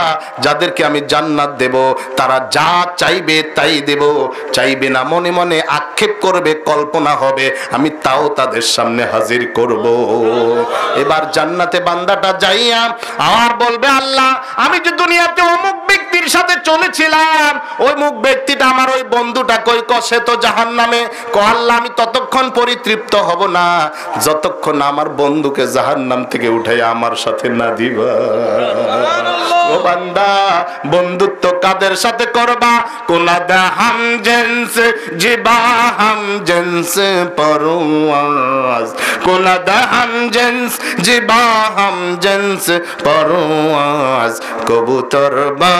যাদেরকে আমি জান্নাত দেব তারা যা চাইবে তাই দেব। চাইবে না, মনে মনে আক্ষেপ করবে, কল্পনা হবে, আমি তাও তাদের সামনে হাজির করব। এবার জান্নাতে বান্দাটা যাইয়া আর বলবে, আল্লাহ আমি যে দুনিয়াতে অমুক ব্যক্তির সাথে চলেছিলাম, ওই মুখ ব্যক্তিটা আমার ওই বন্ধুটা কই? কষে তো জাহান্নামে। আল্লাহ আমি ততক্ষণ পরিতৃপ্ত হব না যতক্ষণ আমার বন্ধুকে জাহান্নাম থেকে উঠাই আমার সাথে না দিবা। ও বান্দা, বন্ধুত্ব কাদের সাথে করবা? কোনাদা হাম জিনস জিবা হাম জিনস পরওয়াজ, কোনাদা হাম জিনস জিবা হাম জিনস পরওয়াজ, কবুতর বা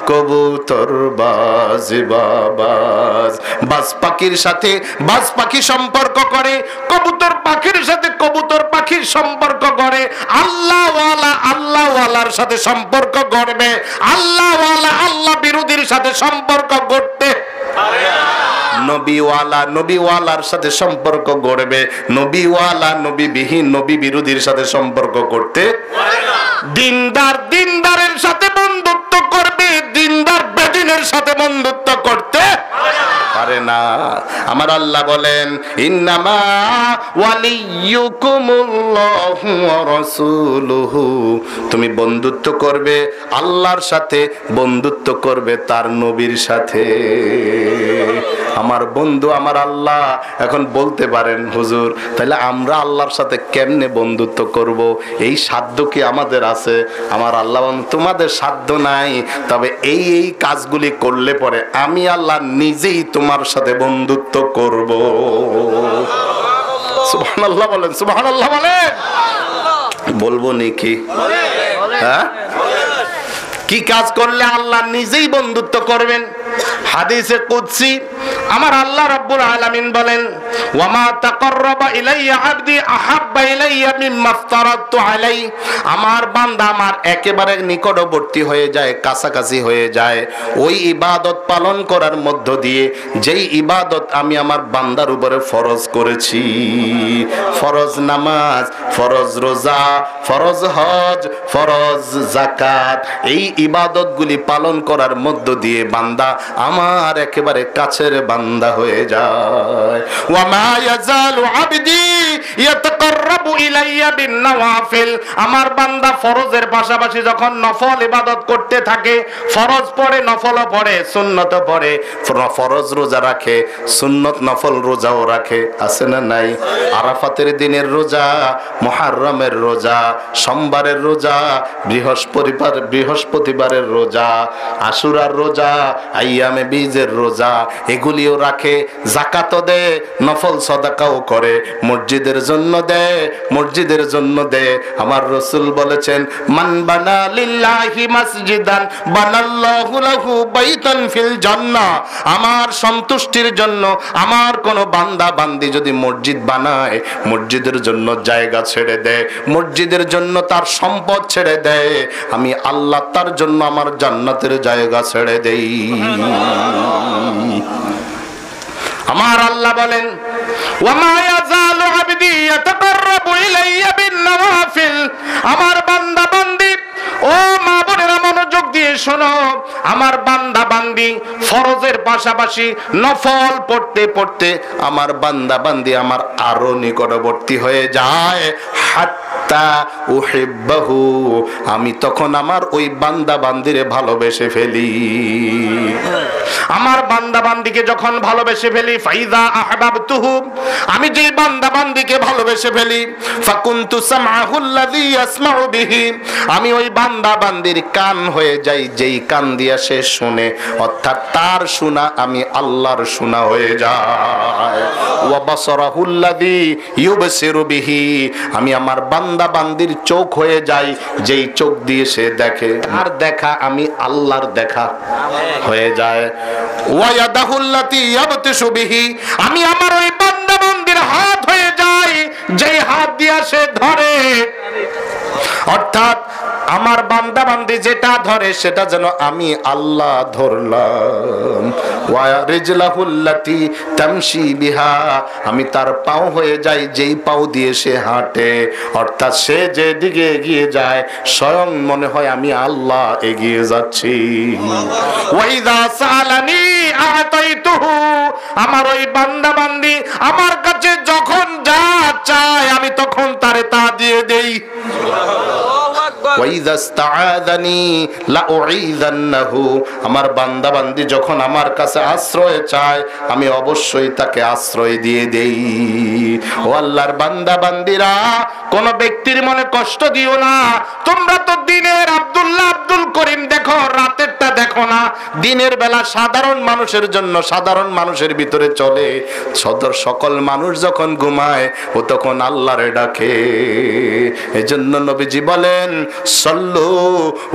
কবুতর বাজ বাজ। বাজ পাখির সাথে বাজ পাখি সম্পর্ক করে, কবুতর পাখির সাথে কবুতর পাখির সম্পর্ক করে। আল্লাহওয়ালা আল্লাহওয়ালার সাথে সম্পর্ক গড়বে, আল্লাহওয়ালা আল্লাহ বিরোধীর সাথে সম্পর্ক গড়তে পারে না। নবীওয়ালা নবীওয়ালার সাথে সম্পর্ক গড়বে, নবীওয়ালা নবীবিহীন নবী বিরোধীর সাথে সম্পর্ক করতে পারে না। দিনদার দিনদারের সাথে বন্ধুত্ব করবে, দিনদার বেদিনের সাথে বন্ধুত্ব করতে পারে না। আমার আল্লাহ বলেন, ইন্নামা ওয়ালিয়ুকুমুল্লাহু ওয়া রাসূলুহু। তুমি বন্ধুত্ব করবে আল্লাহর সাথে, বন্ধুত্ব করবে তার নবীর সাথে। আমার বন্ধু আমার আল্লাহ। এখন বলতে পারেন, হুজুর তাহলে আমরা আল্লাহর সাথে কেমনে বন্ধুত্ব করব? এই সাধ্য কি আমাদের আছে? আমার আল্লাহ বলেন, তোমাদের সাধ্য নাই, তবে এই এই কাজগুলি করলে পরে আমি আল্লাহ নিজেই তোমার সাথে বন্ধুত্ব করব। সুবহানাল্লাহ বলেন, সুবহানাল্লাহ বলেন। বলবো নাকি? হ্যাঁ, কি কাজ করলে আল্লাহ নিজেই বন্ধুত্ব করবেন? হাদিসে কুদসি আমার আল্লাহ রাব্বুল আলামিন বলেন, ওয়ামা তাকাররাবা ইলাইয়া আবদি আহাব্বা ইলাইয়া মিম্মা আফতারাতু আলাই। আমার বান্দা আমার একেবারে নিকটবর্তী হয়ে যায়, কাছাকাছি হয়ে যায় ওই ইবাদত পালন করার মধ্য দিয়ে, যেই ইবাদত আমি আমার বান্দার উপরে ফরজ করেছি। ফরজ নামাজ, ফরজ রোজা, ফরজ হজ, ফরজ যাকাত, এই ইবাদতগুলি পালন করার মধ্য দিয়ে বান্দা আমার একেবারে কাছের বান্দা হয়ে যায়। ওয়া মা ইয়াজালু আবদি ইয়াতাকাররাবু ইলাইয়া বিন-নওয়াফিল। আমার বান্দা ফরজের পাশাপাশি যখন নফল ইবাদত করতে থাকে, ফরজ পড়ে, নফলও পড়ে, সুন্নতও পড়ে, ফরজ রোজা রাখে, সুন্নত নফল রোজাও রাখে, আছে না নাই? আরাফাতের দিনের রোজা, মুহররমের রোজা, সোমবারের রোজা, বৃহস্পতিবারের রোজা, আশুরার রোজা, আইয়ামে বীজের রোজা, এগুলিও রাখে। যাকাতও দেয়, নফল সাদাকাও করে, মসজিদের জন্য দেয়, মসজিদের জন্য দেয়। আমার রাসূল বলেছেন, মান বানা লিল্লাহি মাসজিদান বানাল্লাহু লাহু বাইতান ফিল জান্নাহ। আমার সন্তুষ্টির জন্য আমার কোন বান্দা বান্দি যদি মসজিদ বানায়, মসজিদের জন্য জায়গা ছেড়ে দেয়, মসজিদের জন্য তার সম্পদ ছেড়ে দেয়, আমি আল্লাহ তার জন্য আমার জান্নাতের জায়গা ছেড়ে দেই। আমার আল্লাহ বলেন, ওয়া মা ইয়াজা ইয়াতাকাররাবু ইলাইয়া বিন-নওয়াফিল, আমার বান্দা বান্দি, ও মা বোনেরা মনোযোগ দিয়ে শোনো, আমার বান্দা বান্দি ফরজের পাশাপাশি নফল পড়তে পড়তে আমার বান্দা বান্দি আমার আরো নিকটবর্তী হয়ে যায়। হাত্তা উহিব্বাহু, আমি তখন আমার ওই বান্দা বান্দিরে ভালোবেসে ফেলি। আমার বান্দা বান্দিকে যখন ভালোবেসে ফেলি, ফাইদা আহবাবতুহু, আমি যে বান্দা বান্দিকে ভালোবেসে ফেলি, ফাকুনতু সামআহুল্লাযী ইয়াসমাউ বিহি, আমি ওই বান্দা বান্দির কান হয়ে যাই যেই কান দিয়া সে শুনে, অর্থাৎ তার শোনা আমি আল্লাহর শোনা হয়ে যায়। ওয়া বাসারাহুল্লাযী ইউবসিরু বিহি, আমি আমার বান্দা বান্দির চোখ হয়ে যাই যেই চোখ দিয়ে সে দেখে, আর দেখা আমি আল্লাহর দেখা হয়ে যায়। ওয়া ইয়াদাহুল্লাতী ইয়াবতিশু বিহি, আমি আমার ওই বান্দা বান্দির হাত হয়ে যাই যেই হাত দিয়া সে ধরে, অর্থাৎ আমার বান্দা বান্দি যেটা ধরে সেটা যেন আমি আল্লাহ ধরলাম। ওয়া রিজলাহুল্লাতী তামশি বিহা, আমি তার পাও হয়ে যাই যেই পাও দিয়ে সে হাঁটে, অর্থাৎ সে যেদিকে এগিয়ে যায় স্বয়ং মনে হয় আমি আল্লাহ এগিয়ে যাচ্ছি। ওয়া ইযা সালানি আতাইতুহু, আমার ওই বান্দা বান্দি আমার কাছে যখন যা চায় আমি তখন তারে তা দিয়ে দেই। আমার বান্দা বান্দি যখন আমার কাছে আশ্রয় চায় আমি অবশ্যই তাকে আশ্রয় দিয়ে দেই। ও আল্লাহর বান্দা বান্দিরা, কোন ব্যক্তির মনে কষ্ট দিও না। তোমরা তো দিনের আব্দুল্লাহ আব্দুল করিম দেখো, রাতেরটা দেখো না। দিনের বেলা সাধারণ মানুষের জন্য সাধারণ মানুষের ভিতরে চলে, সকল মানুষ যখন ঘুমায় ও তখন আল্লাহরে ডাকে। এজন্য নবীজি বলেন, সাল্লু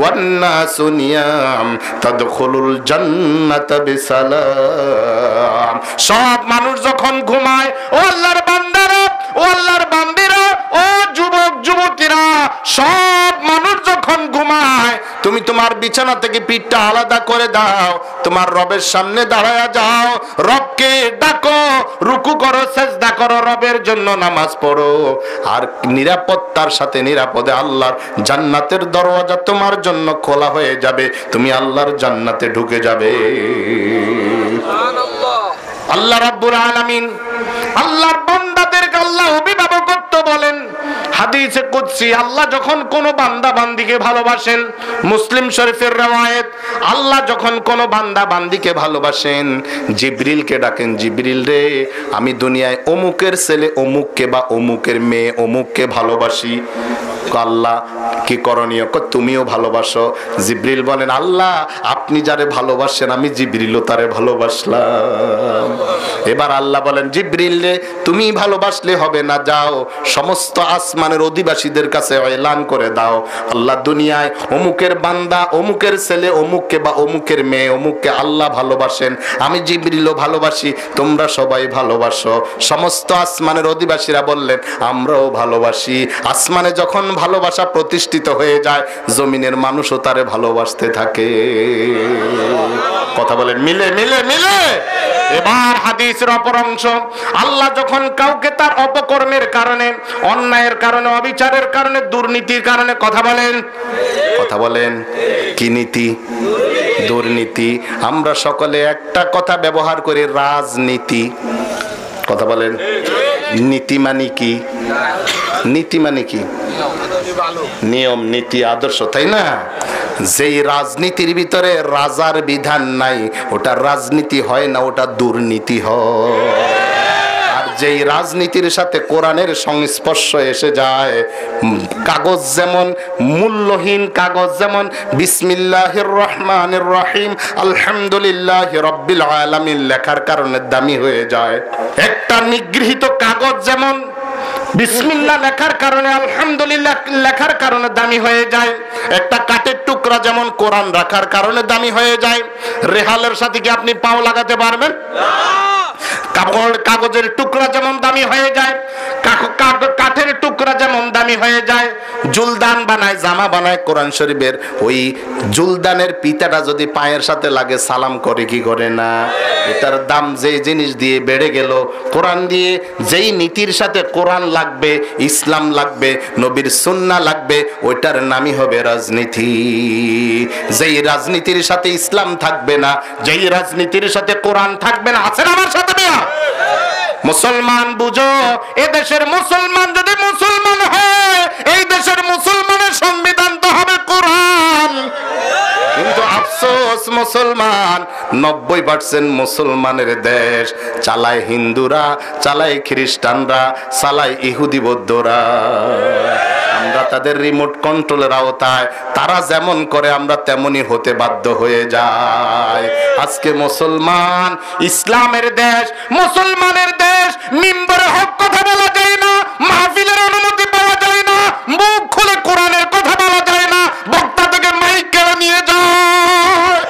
ওয়ান নাসু নিয়াম তাদখুলুল জান্নাতা বিসালাম। সব মানুষ যখন ঘুমায়, ও আল্লাহর বান্দারা, ও আল্লাহর বান্দিরা, ও যুবক যুবতীরা, সব মানুষ যখন ঘুমায় তুমি তোমার বিছানা থেকে পিঠটা আলাদা করে দাও, তোমার রবের সামনে দাঁড়ায়া যাও, রবকে ডাকো, রুকু করো, সিজদা করো, রবের জন্য নামাজ পড়ো, আর নিরাপত্তার সাথে নিরাপদে আল্লাহর জান্নাতের দরওয়াজা তোমার জন্য খোলা হয়ে যাবে, তুমি আল্লাহর জান্নাতে ঢুকে যাবে। আল্লাহ রাব্বুল আলামিন আল্লাহর বান্দাদেরকে আল্লাহ অভিভাবকত্ব বলেন। হাদিসে কুদসি, আল্লাহ যখন কোন বান্দা বান্দিকে ভালোবাসেন, মুসলিম শরীফের রওয়ায়েত, আল্লাহ যখন কোন বান্দা বান্দিকে ভালোবাসেন জিবরিলকে ডাকেন, জিবরিল রে, আমি দুনিয়ায় অমুকের ছেলে অমুককে বা অমুকের মেয়ে অমুককে ভালোবাসি। আল্লাহ কি করণীয়? তুমিও ভালোবাসো। জিবরিল বলেন, আল্লাহ আপনি যারে ভালোবাসেন আমি জিবরিলও তারে ভালোবাসলাম। এবার আল্লাহ বলেন, জিবরিল রে, তুমি ভালোবাসলে হবে না, যাও সমস্ত আসমানের অধিবাসীদের কাছে এলান করে দাও, আল্লাহ দুনিয়ায় অমুকের বান্দা অমুকের ছেলে অমুককে বা অমুকের মেয়ে অমুককে আল্লাহ ভালোবাসেন, আমি জিবরিলও ভালোবাসি, তোমরা সবাই ভালোবাসো। সমস্ত আসমানের অধিবাসীরা বললেন, আমরাও ভালোবাসি। আসমানে যখন ভালোবাসা প্রতিষ্ঠিত হয়ে যায়, জমিনের মানুষও তারে ভালোবাসতে থাকে। কথা বলেন, মিলে মিলে মিলে। এবার হাদিসের অপর অংশ, আল্লাহ যখন কাউকে তার অপকর্মের কারণে, অন্যায়ের কারণে, অবিচারের কারণে, দুর্নীতির কারণে, কথা বলেন, কথা বলেন, কি নীতি? দুর্নীতি। আমরা সকলে একটা কথা ব্যবহার করি, রাজনীতি। কথা বলেন, নীতি মানে কি? নীতি মানে কি? নিয়ম, নীতি, আদর্শ, তাই না? যেই রাজনীতির ভিতরে রাজার বিধান নাই ওটা রাজনীতি হয় না, ওটা দুর্নীতি হয়। আর যেই রাজনীতির সাথে কোরআনের সংস্পর্শ এসে যায়, কাগজ যেমন মূল্যহীন, কাগজ যেমন বিসমিল্লাহির রহমানির রহিম আলহামদুলিল্লাহি রাব্বিল আলামিন লেখার কারণে দামি হয়ে যায়, একটা নিগৃহীত কাগজ যেমন বিসমিল্লাহ লেখার কারণে, আলহামদুলিল্লাহ লেখার কারণে দামি হয়ে যায়, একটা কাঠের টুকরা যেমন কোরআন রাখার কারণে দামি হয়ে যায়। রেহালের সাথে কি আপনি পাও লাগাতে পারবেন? কাগজের টুকরা যেমন দামি হয়ে যায়, কাঠের টুকরা যেমন দামি দামি হয়ে যায়। জুলদান বানায়, জামা বানায় কোরআন শরীফের, ওই জুলদানের পিতাটা যদি পায়ের সাথে লাগে সালাম করে কি করে না? এটার দাম যে জিনিস দিয়ে বেড়ে গেল, কোরআন দিয়ে যেই নীতির সাথে কোরআন লাগবে, ইসলাম লাগবে, নবীর সুন্নাহ লাগবে, ওইটার নামই হবে রাজনীতি। যেই রাজনীতির সাথে ইসলাম থাকবে না, যেই রাজনীতির সাথে কোরআন থাকবে না, আছেন আমার সাথে না? মুসলমান বুঝো, এ দেশের মুসলমান যদি মুসলমান হয়, এই দেশের মুসলমানের সংবিধান তো হবে কোরআন। কিন্তু আফসোস, মুসলমান 90% মুসলমানের দেশ চালায় হিন্দুরা, চালায় খ্রিস্টানরা, চালায় ইহুদি বৌদ্ধরা। আমরা তাদের রিমোট কন্ট্রোলের আওতায়, তারা যেমন করে আমরা তেমনই হতে বাধ্য হয়ে যায়। আজকে মুসলমান ইসলামের দেশ, মুসলমানের দেশ, মিম্বরে হক কথা বলা যায় না, মাহফিলের অনুমতি পাওয়া যায় না, মুখ খুলে কোরআনের কথা বলা যায় না, বক্তা থেকে মাইক কেড়ে নিয়ে যায়।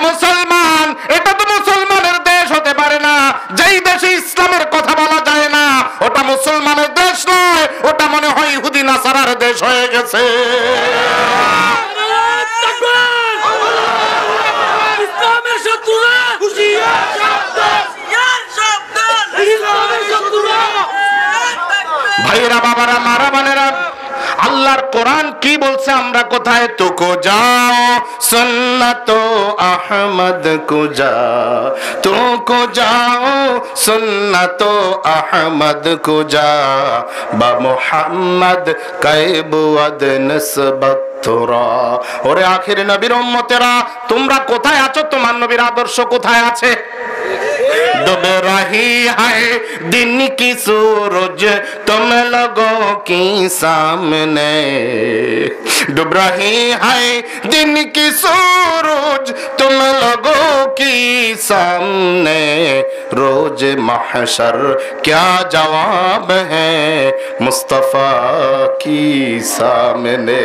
মুসলমান, এটা তো মুসলমানের দেশ হতে পারে না। যেই দেশে ইসলামের কথা বলা যায় না, ওটা মুসলমানের দেশ নয়, ওটা মনে হয় ইহুদি নাসারার দেশ হয়ে গেছে। ভাইরা, বাবারা, মারা বোনেরা, আল্লাহর কোরআন কি বলছে? আমরা কোথায়? তুকো যাও সুন্নাত আহমদ কো যা, তুকো যাও সুন্নাত আহমদ কো যা, বা মুহাম্মদ কায়বুদ নিসবত তোরা। ওরে আখির নবীর উম্মতেরা, তোমরা কোথায় আছো? তোমার নবীর আদর্শ কোথায় আছে? डूब रही है दिन की सूरज तुम लोगों की सामने, डूब रही है दिन की सूरज तुम लोगों की सामने, रोज महशर क्या जवाब है मुस्तफा की सामने।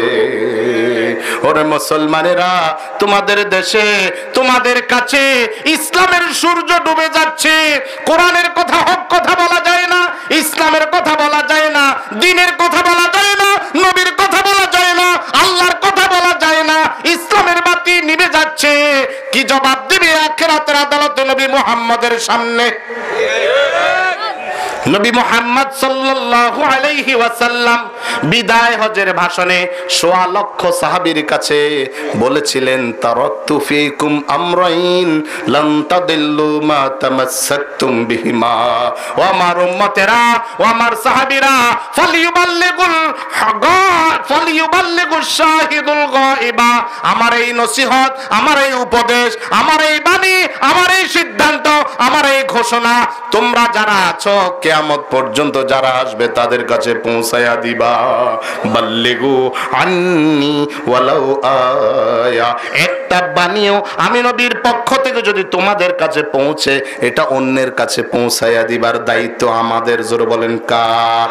और मुसलमानेरा, তোমাদের দেশে, তোমাদের কাছে ইসলামের সূর্য ডুবে যাচ্ছে। কোরআনের কথা, হক কথা বলা যায় না, ইসলামের কথা বলা যায় না, দ্বীনের কথা বলা যায় না, নবীর কথা বলা যায় না, আল্লাহর কথা বলা যায় না, ইসলামের বাতি নিভে যাচ্ছে। কি জবাব দিবে আখিরাতের আদালতে নবী মুহাম্মদের সামনে? নবী মুহাম্মদ সাল্লাল্লাহু আলাইহি ওয়াসাল্লাম বিদায় হজের ভাষণে ১৬ লক্ষ সাহাবীর কাছে বলেছিলেন, তারাকতু ফীকুম আমরাইন লান তাদিল্লু মা তামাসসাকতুম বিহিমা। ও আমার উম্মতেরা, ও আমার সাহাবীরা, ফালিয়ুবাল্লিগুশ শাহিদুল গায়বা। আমার এই নসিহত, আমার এই উপদেশ, আমার এই বাণী, আমার এই সিদ্ধান্ত, আমার এই ঘোষণা তোমরা যারা আছো, কিয়ামত পর্যন্ত যারা আসবে তাদের কাছে পৌঁছায়া দিবা। বাল্লিগু আন্নি ওয়ালাউ আয়া, একটা বাণীও আমি নবীর পক্ষ থেকে যদি তোমাদের কাছে পৌঁছে, এটা অন্যের কাছে পৌঁছায়া দিবার দায়িত্ব আমাদের। জোরে বলেন কার?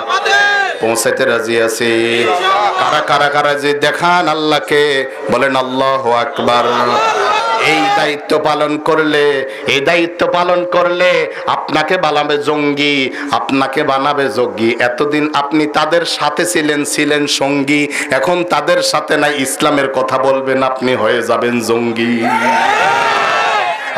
পৌঁছাইতে রাজি আছি? কারা কারা কারা যে দেখান আল্লাহকে, বলেন আল্লাহু আকবার। এই দায়িত্ব পালন করলে, এই দায়িত্ব পালন করলে আপনাকে বানাবে জঙ্গি, আপনাকে বানাবে যোগী। এতদিন আপনি তাদের সাথে ছিলেন, ছিলেন সঙ্গী, এখন তাদের সাথে নাই, ইসলামের কথা বলবেন, আপনি হয়ে যাবেন জঙ্গি,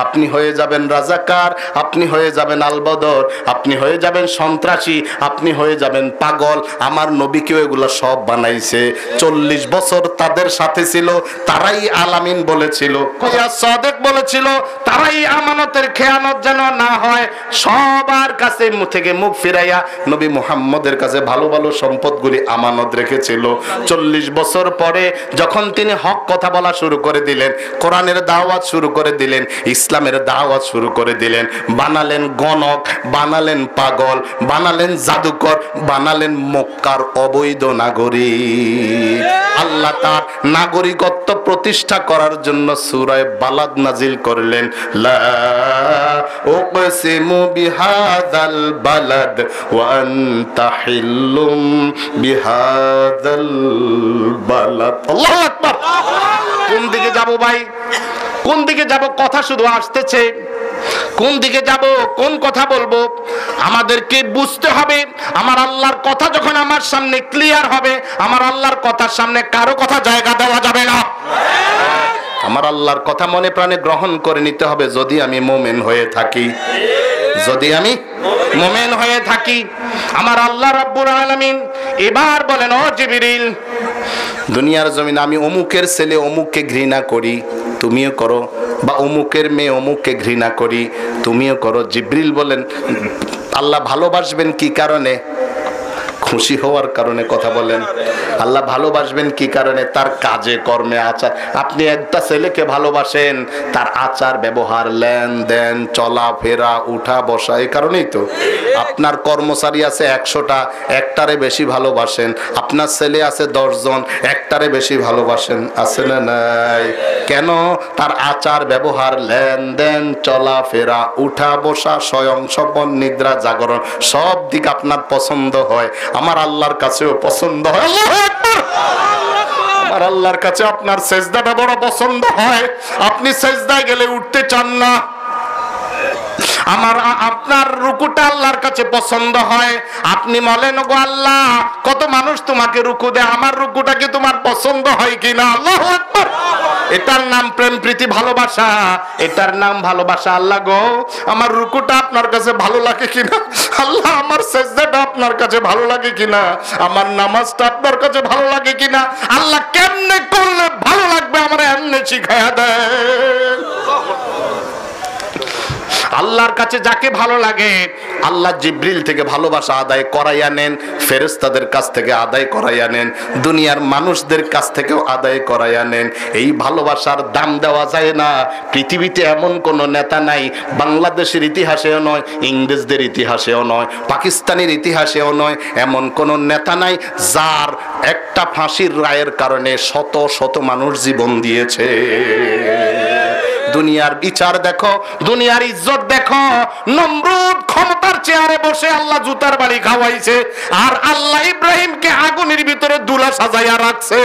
আপনি হয়ে যাবেন রাজাকার, আপনি হয়ে যাবেন আলবদর, আপনি হয়ে যাবেন সন্ত্রাসী, আপনি হয়ে যাবেন পাগল। আমার নবীকেও এগুলো সব বানাইছে। 40 বছর তাদের সাথে ছিল, তারাই আলামিন বলেছিল, সাদেক বলেছিল, তারাই আমানতের খেয়ানত যেন না হয়। সবার কাছে থেকে মুখ ফিরাইয়া নবী মুহাম্মদের কাছে ভালো ভালো সম্পদগুলি আমানত রেখেছিল। 40 বছর পরে যখন তিনি হক কথা বলা শুরু করে দিলেন, কোরআনের দাওয়াত শুরু করে দিলেন, ইসলামের দাওয়াত শুরু করে দিলেন, বানালেন গণক, বানালেন পাগল, বানালেন জাদুকর, বানালেন মক্কার অবৈধ নাগরিক। আল্লাহ তার নাগরিকত্ব প্রতিষ্ঠা করার জন্য সূরা বালাদ নাজিল করলেন, লা উকসিমু বিহাযাল বালাদ ওয়া আনতা হিল্লুম বিহাযাল বালাদ। আল্লাহু আকবার। কোন দিকে যাব ভাই, কোন দিকে যাব? কথা শুধু আসতেছে, কোন দিকে যাব, কোন কথা বলবো, আমাদেরকে বুঝতে হবে। আমার আল্লাহর কথা যখন আমার সামনে ক্লিয়ার হবে, আমার আল্লাহর কথার সামনে কারো কথা জায়গা দেওয়া যাবে না। আমার আল্লাহর কথা মনে প্রাণে গ্রহণ করে নিতে হবে, যদি আমি মুমিন হয়ে থাকি, যদি আমি মুমিন হয়ে থাকি। আমার আল্লাহ রাব্বুল আলামিন এবার বলেন, ও জিবরিল, দুনিয়ার জমিনে আমি অমুকের ছেলে অমুককে ঘৃণা করি, তুমিও করো, বা অমুকের মেয়ে অমুককে ঘৃণা করি, তুমিও করো। জিবরিল বলেন, আল্লাহ ভালোবাসবেন কি কারণে? খুশি হওয়ার কারণে কথা বলেন। আল্লাহ ভালোবাসবেন কি কারণে? তার কাজে কর্মে, আচার। আপনি একটা ছেলেকে ভালোবাসেন তার আচার ব্যবহার, লেনদেন, চলাফেরা, উঠা বসা, এই কারণেই তো। আপনার কর্মচারী আছে 100টা, একটারে বেশি ভালোবাসেন। আপনার ছেলে আছে 10 জন, একটারে বেশি ভালোবাসেন, আছে না নাই? কেন? তার আচার ব্যবহার, লেনদেন, চলাফেরা, উঠা বসা, স্বয়ং স্বপন, নিদ্রা জাগরণ, সব দিক আপনার পছন্দ হয়। আমার আল্লাহর কাছেও পছন্দ হয়। আল্লাহু আকবার। আমার আল্লাহর কাছে আপনার সেজদাটা বড় পছন্দ হয়। আপনি সেজদায় গেলে উঠতে চান না। আপনার রুকুটা আল্লাহর কাছে পছন্দ হয়। আপনি বলেন, গো আল্লাহ, কত মানুষ তোমাকে রুকু দেয়, আমার রুকুটা কি তোমার পছন্দ হয় কিনা? আল্লাহু আকবার। এটার নাম প্রেম, প্রীতি, ভালোবাসা। এটার নাম ভালোবাসা। আল্লাহ গো, আমার রুকুটা আপনার কাছে ভালো লাগে কিনা? আল্লাহ, আমার সেজদাটা আপনার কাছে ভালো লাগে কিনা? আমার নামাজটা আপনার কাছে ভালো লাগে কিনা? আল্লাহ, কেমনে করলে ভালো লাগবে আমার এমনি শিখায়া দেন। আল্লাহর কাছে যাকে ভালো লাগে, আল্লাহ জিবরিল থেকে ভালোবাসা আদায় করাইয়া নেন, ফেরেশতাদের কাছ থেকে আদায় করাইয়া নেন, দুনিয়ার মানুষদের কাছ থেকেও আদায় করাইয়া নেন। এই ভালোবাসার দাম দেওয়া যায় না। পৃথিবীতে এমন কোন নেতা নাই, বাংলাদেশের ইতিহাসেও নয়, ইংরেজদের ইতিহাসেও নয়, পাকিস্তানের ইতিহাসেও নয়, এমন কোন নেতা নাই যার একটা ফাঁসির রায়ের কারণে শত শত মানুষ জীবন দিয়েছে। দুনিয়ার বিচার দেখো, দুনিয়ার ইজ্জত দেখো। নমরুদ ক্ষমতার চেয়ারে বসে আল্লাহ জুতার বাড়ি খাওয়াইছে, আর আল্লাহ ইব্রাহিমকে আগুনের ভিতরে দুলা সাজাইয়া রাখছে।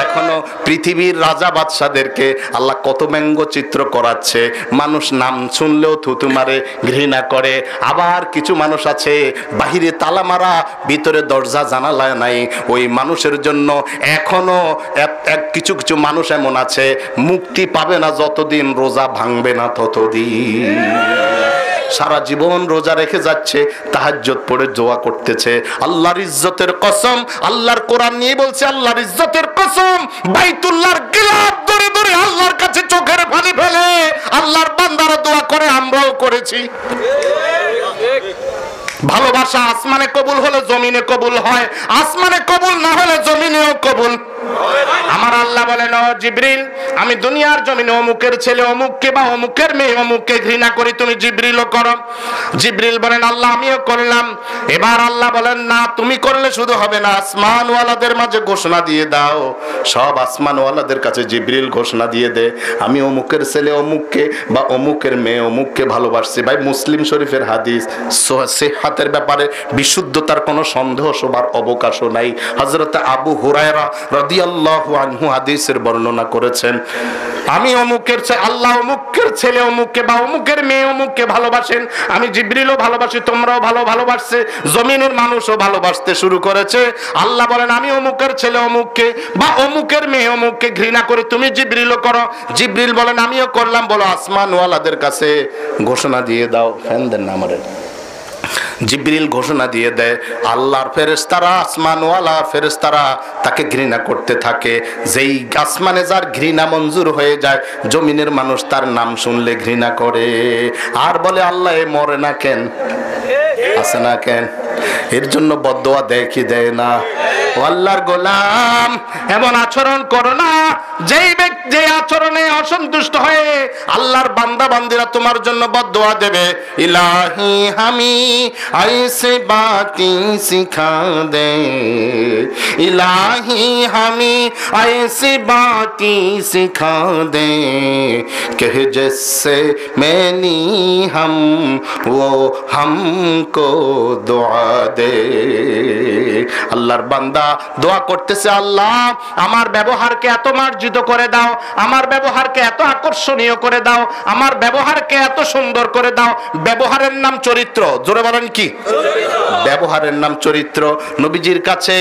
এখনো পৃথিবীর রাজা বাদশাদেরকে আল্লাহ কত ব্যঙ্গচিত্র করাচ্ছে। মানুষ নাম শুনলেও থুতু মারে, ঘৃণা করে। আবার কিছু মানুষ আছে বাহিরে তালা মারা, ভিতরে দরজা জানালা নাই। ওই মানুষের জন্য এখনো কিছু কিছু মানুষ এমন আছে, মুক্তি পাবে না যতদিন রোজা ভাঙবে না ততদিন। সারা জীবন রোজা রেখে যাচ্ছে, তাহাজ্জুদ পড়ে দোয়া করতেছে। আল্লাহর ইজ্জতের কসম, আল্লাহর কোরআন নিয়ে বলছে, আল্লাহর ইজ্জতের কসম, বাইতুল্লাহর গিলাফ ধরে ধরে আল্লাহর কাছে চোখের পানি ফেলে আল্লাহর বান্দারা দোয়া করে, আমরাও করেছি। ভালোবাসা আসমানে কবুল হলে জমিনে কবুল হয়, আসমানে কবুল না হলে জমিনেও কবুল। আমার আল্লাহ বলেন, ও জিবরিল, আমি দুনিয়ার জমিনে অমুকের ছেলে অমুককে বা অমুকের মেয়ে অমুককে ঘৃণা করি, তুমি জিবরিলও করো। জিবরিল বলেন, আল্লাহ আমিও করলাম। এবার আল্লাহ বলেন, না, তুমি করলে শুধু হবে না, আসমানওয়ালাদের মাঝে ঘোষণা দিয়ে দাও। সব আসমানওয়ালাদের কাছে জিবরিল ঘোষণা দিয়ে দে, আমি অমুকের ছেলে অমুককে বা অমুকের মেয়ে অমুককে ভালোবাসছি। ভাই, মুসলিম শরীফের হাদিস, সেহাতের ব্যাপারে বিশুদ্ধতার কোনো সন্দেহ সবার অবকাশও নাই। হযরত আবু হুরায়রা রাদিয়াল্লাহু আনহু হাদিসের বর্ণনা করেছেন, আমি অমুকের আল্লাহ অমুকের ছেলে অমুককে বা অমুকের মেয়ে অমুককে ভালোবাসেন। আমি জিবরিলও ভালোবাসি, তোমরাও ভালোবাসছে, জমিনের মানুষও ভালোবাসতে শুরু করেছে। আল্লাহ বলেন, আমি অমুকের ছেলে অমুককে বা অমুকের মেয়ে অমুককে ঘৃণা করি, তুমি জিবরিলও করো। জিবরিল বলেন, আমিও করলাম। বলো, আসমানওয়ালাদের কাছে ঘোষণা দিয়ে দাও। ফ্যান দেন না আমারে। জিবরিল ঘোষণা দিয়ে দেয়, আল্লাহর ফেরেশতারা, আসমানওয়ালা ফেরেশতারা তাকে ঘৃণা করতে থাকে। যেই আসমানে যার ঘৃণা মঞ্জুর হয়ে যায়, জমিনের মানুষ তার নাম শুনলে ঘৃণা করে, আর বলে, আল্লাহ এ মরে না কেন, আছে না কেন? এর জন্য বদদোয়া দেয় কি দেয় না? ও আল্লাহর গোলাম, এমন আচরণ করো না যেই ব্যক্তি যে আচরণে অসন্তুষ্ট হয়ে আল্লাহর বান্দা বান্দিরা তোমার জন্য বদদোয়া দেবে। ইলাহি হামি ऐसे बातें सिखा दे, इलाही हमें ऐसी बातें सिखा दे, कह जैसे मैंने हम वो हमको দোয়া দে। আল্লাহর বান্দা দোয়া করতেছে, আল্লাহ আমার ব্যবহারকে এত মার্জিত করে দাও, আমার ব্যবহারকে এত আকর্ষণীয় করে দাও, আমার ব্যবহারকে এত সুন্দর করে দাও। ব্যবহারের নাম চরিত্র। জোরে বলেন কি? ব্যবহারের নাম চরিত্র। নবীজির কাছে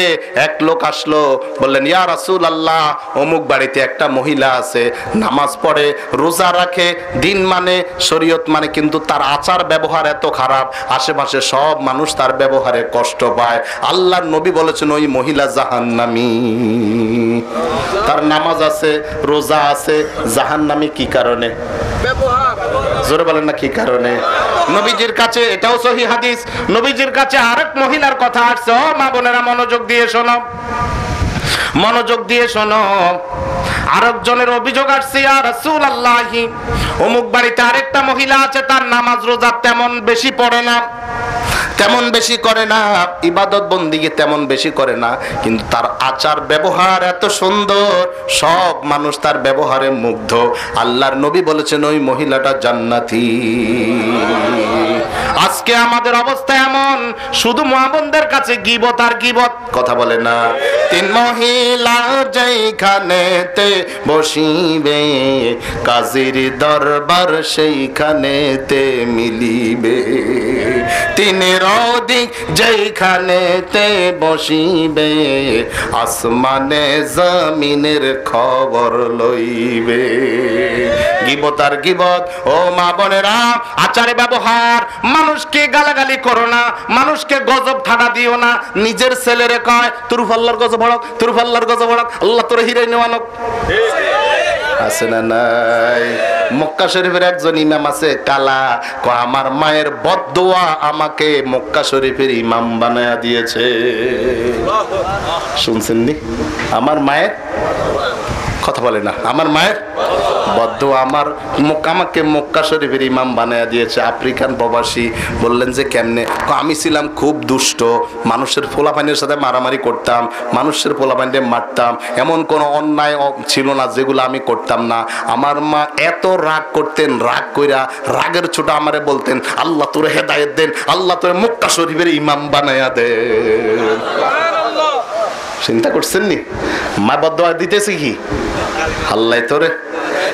এক লোক আসলো, বললেন ইয়া রাসূলুল্লাহ, অমুক বাড়িতে একটা মহিলা আছে, নামাজ পড়ে, রোজা রাখে, দিন মানে, শরীয়ত মানে, কিন্তু তার আচার ব্যবহার এত খারাপ, আশেপাশে সব মানুষ তার ব্যবহারে কষ্ট পায়। আল্লাহর নবী বলেছেন ওই মহিলা জাহান্নামী। তার নামাজ আছে, রোজা আছে, জাহান্নামী কি কারণে? জোরে বলেন না কি কারণে? নবীজির কাছে, এটাও সহিহ হাদিস, নবীজির কাছে আরেক মহিলার কথা আসছে। ও মা বোনেরা, মনোযোগ দিয়ে শোনো, মনোযোগ দিয়ে শোনো। আরেকজনের অভিযোগ আসছে, ইয়া রাসূলুল্লাহ, অমুক বাড়িতে আরেকটা মহিলা আছে, তার নামাজ রোজা তেমন বেশি পড়ে না, তেমন বেশি করে না, ইবাদত বন্দিগি তেমন বেশি করে না, কিন্তু তার আচার ব্যবহার এত সুন্দর, সব মানুষ তার ব্যবহারে মুগ্ধ। আল্লাহর নবী বলেছেন ওই মহিলাটা জান্নাতি। আজকে আমাদের অবস্থা এমন, শুধু মা বোনদের কাছে গীবত আর গীবত, কথা বলে না। তিন মহিলা যেইখানেতে বসিবে, কাজীর দরবার সেইখানেতে মিলিবে। তিনের অধিক যেইখানেতে বসিবে, আসমানে জমিনের খবর লইবে। গীবত আর গীবত। ও মা বোনেরা, আচারে ব্যবহার, মানুষকে গালাগালি করো না, মানুষকে গজব ঠাডা দিও না। নিজের ছেলেরে কয় তোর ফাল্লার গজব ভড়ক, তোর ফাল্লার গজব ভড়ক, আল্লাহ তোর হিরাই নেওয়ানক। আছে না নাই? মক্কা শরীফের একজন ইমাম আছে কালা, আমার মায়ের বদদোয়া আমাকে মক্কা শরীফের ইমাম বানায়া দিয়েছে। শুনছেন নি? আমার মায়ের কথা বলে না, আমার মায়ের বদদোয়া আমাকে মক্কা শরীফের ইমাম বানায়া দিয়েছে। আফ্রিকান প্রবাসী। বললেন যে কেমনে? আমি ছিলাম খুব দুষ্ট, মানুষের পোলাপানির সাথে মারামারি করতাম, মানুষের পোলাপানিতে মারতাম, এমন কোনো অন্যায় ছিল না যেগুলো আমি করতাম না। আমার মা এত রাগ করতেন, রাগ কইরা রাগের ছোট আমারে বলতেন, আল্লাহ তোরে হেদায়েত দেন, আল্লাহ তোরে মক্কা শরীফের ইমাম বানায়া দেন। চিন্তা করছেন নি? মা বদদোয়া দিতেছে কি? আল্লাহ তোরে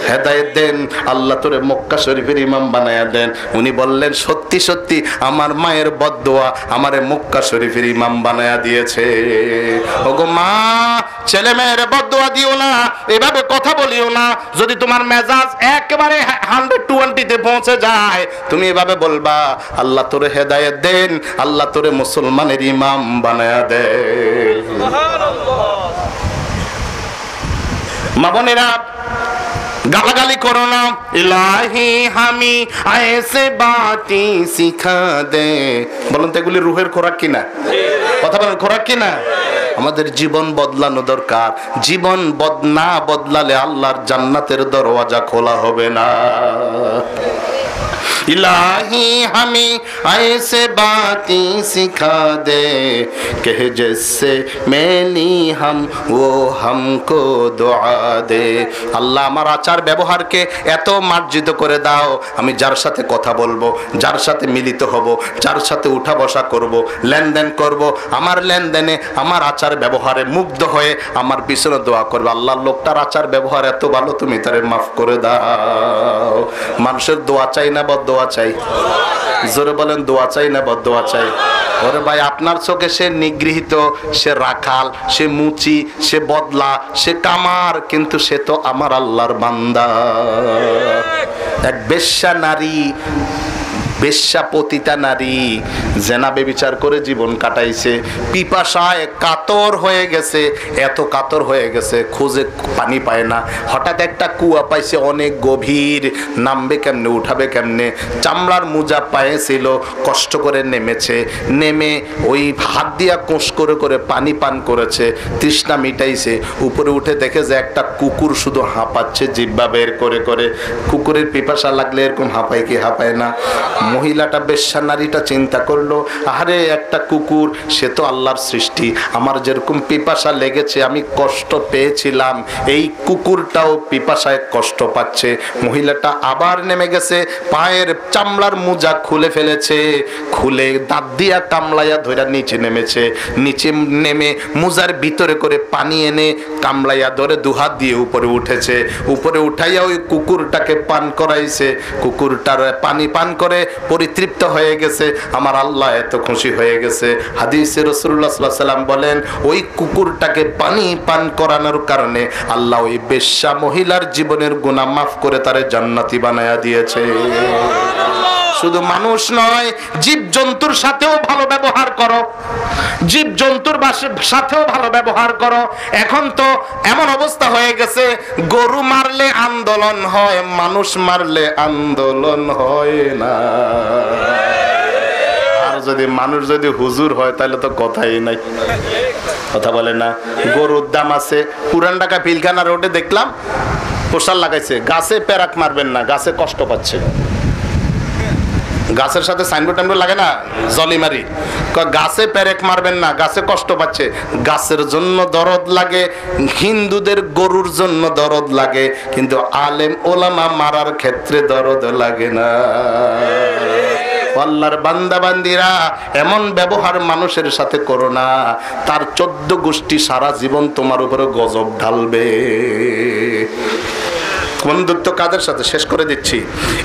হেদায়েত দেন, আল্লাহ তোরে মক্কা শরীফের ইমাম বানায়া দেন। উনি বললেন সত্যি সত্যি আমার মায়ের বদদোয়া আমারে মক্কা শরীফের ইমাম বানায়া দিয়েছে। ওগো মা, ছেলে মেয়ের বদদোয়া দিও না, এভাবে কথা বলিও না। যদি তোমার মেজাজ একেবারে 120-তে পৌঁছে যায়, তুমি এভাবে বলবা, আল্লাহ তোরে হেদায়েত দেন, আল্লাহ তোরে মুসলমানের ইমাম বানায়া দেন। মা বোনেরা, গালাগালি করো না। ইলাহি হামি আয়েসে বাতি শিখা দে। বলুন তো এগুলি রুহের খোরাক কিনা? কথা বলেন, খোরাক কিনা? আমাদের জীবন বদলানো দরকার। জীবন না বদলালে আল্লাহর জান্নাতের দরওয়াজা খোলা হবে না। इलाही हमें ऐसे बातें सिखा दे कि जिससे मैली हम वो हमको दुआ दे। আল্লাহ আমার আচার ব্যবহারকে এত মার্জিত করে দাও, আমি যার সাথে কথা বলবো, যার সাথে মিলিত হব, যার সাথে উঠা বসা করব, লেনদেন করব, আমার লেনদেনে আমার আচার ব্যবহারে মুগ্ধ হয়ে আমার পিছনে দোয়া করবে, আল্লাহর লোকটার আচার ব্যবহার এত ভালো, তুমি তারে মাফ করে দাও। মানুষের দোয়া চাই না বদদোয়া চাই? জোরে বলেন, দোয়া চাই না বদদোয়া চাই? ওরে ভাই, আপনার চোখে সে নিগৃহীত, সে রাখাল, সে মুচি, সে বদলা, সে কামার, কিন্তু সে তো আমার আল্লাহর বান্দা। এক বেশ্যা নারী, বেশ্যা পতিতা নারী জেনা বেবিচার করে জীবন কাটাইছে, পিপাসায় কাতর হয়ে গেছে, এত কাতর হয়ে গেছে খুঁজে পানি পায় না। হঠাৎ একটা কুয়া পাইছে অনেক গভীর, নামবে কেমনে, উঠাবে কেমনে, চামড়ার মোজা পায়ে ছিল, কষ্ট করে নেমেছে, নেমে ওই হাত দিয়া কোষ করে করে পানি পান করেছে, তৃষ্ণা মিটাইছে। উপরে উঠে দেখে যে একটা কুকুর শুধু হাঁপাচ্ছে জিহ্বা বের করে করে। কুকুরের পিপাসা লাগলে এরকম হাঁপায় কি হাঁপায় না? মহিলাটা বেশ্যা নারীটা চিন্তা করলো, আরে একটা কুকুর, সে তো আল্লাহর সৃষ্টি, আমার যেরকম পিপাসা লেগেছে, আমি কষ্ট পেয়েছিলাম, এই কুকুরটাও পিপাসায় কষ্ট পাচ্ছে। মহিলাটা আবার নেমে গেছে, পায়ের চামড়ার মোজা খুলে ফেলেছে, খুলে দাঁত দিয়া কামলাইয়া ধরে নিচে নেমেছে। নিচে নেমে মোজার ভিতরে করে পানি এনে কামলাইয়া ধরে দুহাত দিয়ে উপরে উঠেছে। উপরে উঠাইয়া ওই কুকুরটাকে পান করাইছে। কুকুরটার পানি পান করে পরিতৃপ্ত হয়ে গেছে। আমার আল্লাহ এত খুশি হয়ে গেছে। হাদিসে রাসূলুল্লাহ সাল্লাল্লাহু আলাইহি ওয়াসাল্লাম বলেন, ওই কুকুরটাকে পানি পান করানোর কারণে আল্লাহ ওই বেশ্যা মহিলার জীবনের গুনাহ মাফ করে তারে জান্নাতি বানায়া দিয়েছে। শুধু মানুষ নয়, জীব জন্তুর সাথেও ভালো ব্যবহার করো, জীব জন্তুর সাথেও ভালো ব্যবহার করো। এখন তো এমন অবস্থা হয়ে গেছে, গরু মারলে আন্দোলন হয়, মানুষ মারলে আন্দোলন হয় না। আর যদি মানুষ যদি হুজুর হয় তাহলে তো কথাই নাই, কথা বলে না। গরুর দাম আছে, পুরান ঢাকা পিলখানা রোডে দেখলাম পোস্টার লাগাইছে, গাছে পেরাক মারবেন না, গাছে কষ্ট পাচ্ছে। গাছের সাথে সাইনবোর্ড টাইনবোর্ড লাগে না, জলিমারি, গাছে পেরেক মারবেন না, গাছে কষ্ট পাচ্ছে। গাছের জন্য দরদ লাগে, হিন্দুদের গরুর জন্য দরদ লাগে, কিন্তু আলেম ওলামা মারার ক্ষেত্রে দরদ লাগে না। আল্লাহর বান্দা বান্দিরা, এমন ব্যবহার মানুষের সাথে করো না, তার 14 গোষ্ঠী সারা জীবন তোমার উপরে গজব ঢালবে। বন্ধুত্ব কাদের সাথে? শেষ করে দিচ্ছি।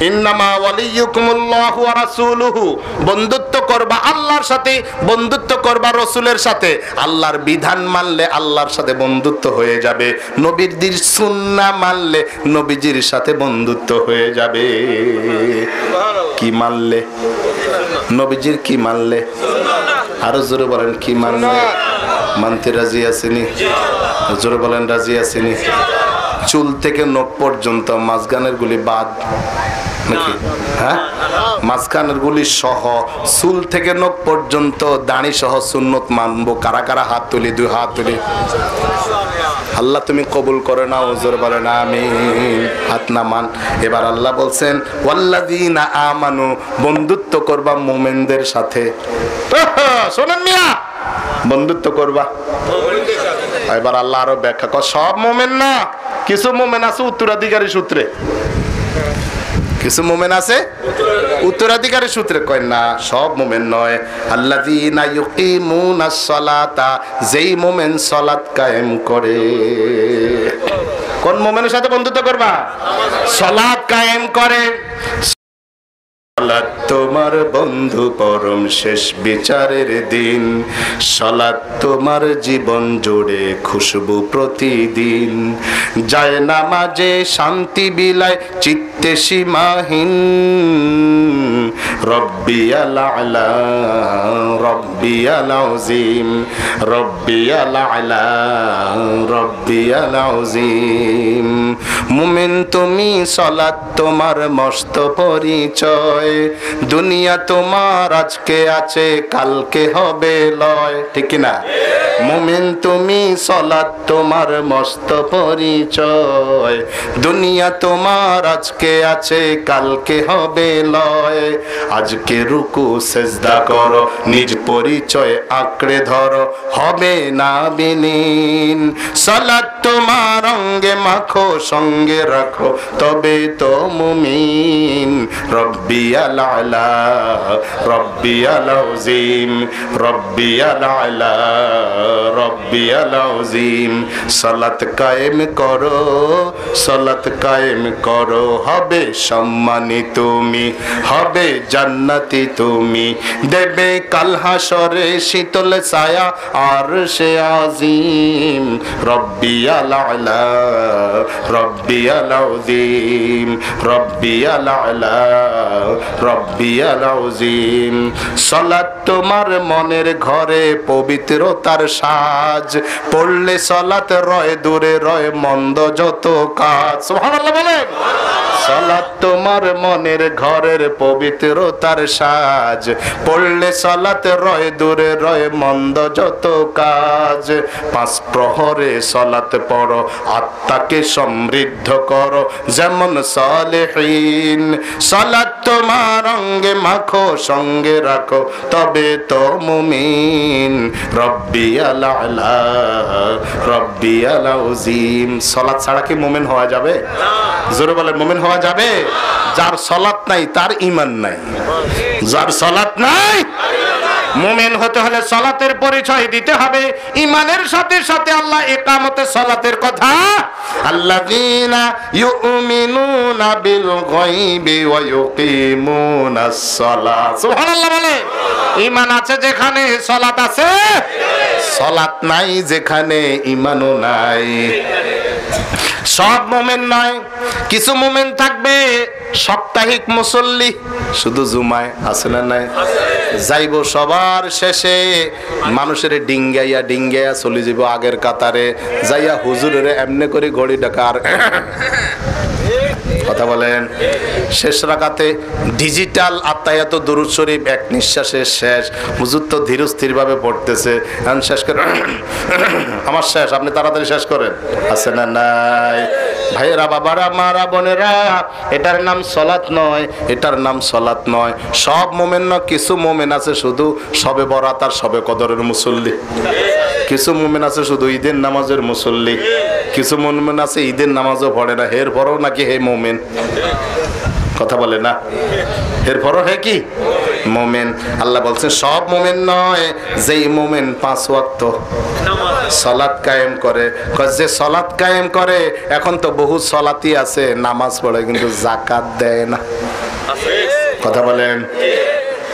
ইন্নামা ওয়ালিয়ুকুমুল্লাহু ওয়া রাসূলুহু, বন্ধুত্ব করবা আল্লাহর সাথে, বন্ধুত্ব করবা রাসূলের সাথে। আল্লাহর বিধান মানলে আল্লাহর সাথে বন্ধুত্ব হয়ে যাবে, নবীজির সুন্নাহ মানলে নবীজির সাথে বন্ধুত্ব হয়ে যাবে। কি মানলে? নবীজির কি মানলে? আরো জোরে বলেন, কি মানলে? মানতে রাজি আছেনি? জোরে বলেন, রাজি আছেনি? চুল থেকে নখ পর্যন্ত মাঝখানের গুলি বাদ নাকি? হ্যাঁ, মাঝখানের গুলি সহ চুল থেকে নখ পর্যন্ত দাড়ি সহ সুন্নত মানবো। কারা কারা হাত তুলি? 2 হাত তুলি। আল্লাহ তুমি কবুল করে নাও, জোরে বলেন আমিন। হাত নামান। এবার আল্লাহ বলছেন, ওয়াল্লাযীনা আমানু, বন্ধুত্ব করবা মুমিনদের সাথে। শোনেন মিয়া, বন্ধুত্ব করবা। এবার আল্লাহ আরো ব্যাখ্যা কর, সব মুমিন না, কিছু মুমিন আছে উত্তরাধিকারী সূত্রে, কিছু মুমিন আছে উত্তরাধিকারী সূত্রে। কয় না, সব মুমিন নয়। আল্লাযীনা ইউকিমুনাস সালাতা, যেই মুমিন সালাত কায়েম করে। কোন মুমিনের সাথে বন্ধুত্ব করবা? সালাত কায়েম করে। সালাত তোমার বন্ধু পরম শেষ বিচারের দিন, সালাত তোমার জীবন জুড়ে খুশবু প্রতিদিন। যায় নামাজে শান্তি বিলায় চিত্তে সীমাহীন, রব্বিয়াল আলা রব্বিয়াল আযীম, রব্বিয়াল আলা রব্বিয়াল আযীম। মুমিন তুমি, সালাত তোমার মস্ত পরিচয়। দুনিয়া তোমার আজকে আছে, কালকে হবে লয়, ঠিক না? মুমিন তুমি, সালাত তোমার মস্ত পরিচয়। দুনিয়া তোমার আজকে আছে, কালকে হবে লয়। আজকে রুকু সেজদা করো, নিজ পরিচয় আঁকড়ে ধরো, হবে না বিলীন। সালাত তোমার অঙ্গে মাখো, সঙ্গে রাখো, তবে তো মুমিন। রব্বিয়াল আলা রব্বিয়াল আযীম, রব্বিয়াল আলা রব্বিয়াল আযীম। সালাত কায়েম করো, সালাত কায়েম করো, হবে সম্মানী তুমি, হবে জান্নাতি তুমি। দেবে কাল হাসরে শীতল ছায়া আরশে আযীম। রব্বিয়াল আলা রব্বিয়াল আযীম, রব্বিয়াল আলা রব্বিয়াল আযীম। সালাত তোমার মনের ঘরে পবিত্রতার সাজ, পড়লে সালাত রয় দূরে রয় মন্দ যত কাজ। সুবহানাল্লাহ বলেন। সালাত তোমার মনের ঘরের পবিত্রতার সাজ, পড়লে সালাত রয় দূরে রয় মন্দ যত কাজ। পাঁচ প্রহরে সালাত পড়ো, আত্মাকে সমৃদ্ধ করো যেমন সালেহীন। সালাত তোমার অঙ্গে মাখো, সঙ্গে রাখো, তবে তো মুমিন। রব্বিয়াল আলা রব্বিয়াল আযীম। সালাত ছাড়া কি মুমিন হওয়া যাবে? জোরে বলেন, মুমিন হওয়া যাবে? যার সালাত নাই তার ঈমান নাই। যার সালাত নাই, মুমিন হতে হলে সালাতের পরিচয় দিতে হবে। ঈমানের সাথে সাথে আল্লাহ ইকামতে সালাতের কথা, আল্লাযীনা ইউমিনুনা বিল গায়বি ওয়া ইউকিমুনাস সালাত। সুবহানাল্লাহ বলে। ঈমান আছে যেখানে সালাত আছে, সালাত নাই যেখানে ঈমানও নাই। সব মুমিন নয়, কিছু মুমিন থাকবে সাপ্তাহিক মুসল্লি, শুধু জুমায় আছে না নাই? যাইব সবার শেষে, মানুষের ডিঙ্গাইয়া ডিঙ্গাইয়া চলে যাব আগের কাতারে, যাইয়া হুজুরের এমনি করে ঘড়ি ডাকার কথা বলেন। শেষ রাকাতে ডিজিটাল আত্মায়াত দুরূদ শরীফ এক নিঃশ্বাসে শেষ। হুজুর তো ধীর স্থির ভাবে পড়তেছে, এখন শেষ করে আমার শেষ, আপনি তাড়াতাড়ি শেষ করেন, আছে না নাই? ভাইয়েরা, বাবারা, মারা, বোনেরা, এটার নাম সালাত নয়, এটার নাম সালাত নয়। সব মোমেন না, কিছু মোমেন আছে শুধু সবে বরাত আর সবে কদরের মুসল্লি, কিছু মোমেন আছে শুধু ঈদের নামাজের মুসল্লি, কিছু মোমেন আছে ঈদের নামাজও পড়ে না, এর পরও নাকি হে মোমেন, কথা বলে না, এরপরও হে কি মোমেন। আল্লাহ বলছেন সব মোমেন নয়, যেই মোমেন 5 ওয়াক্ত সালাত কায়েম করে। যে সালাত কায়েম করে, এখন তো বহু সালাতি আছে নামাজ পড়ে কিন্তু যাকাত দেয় না, কথা বলেন,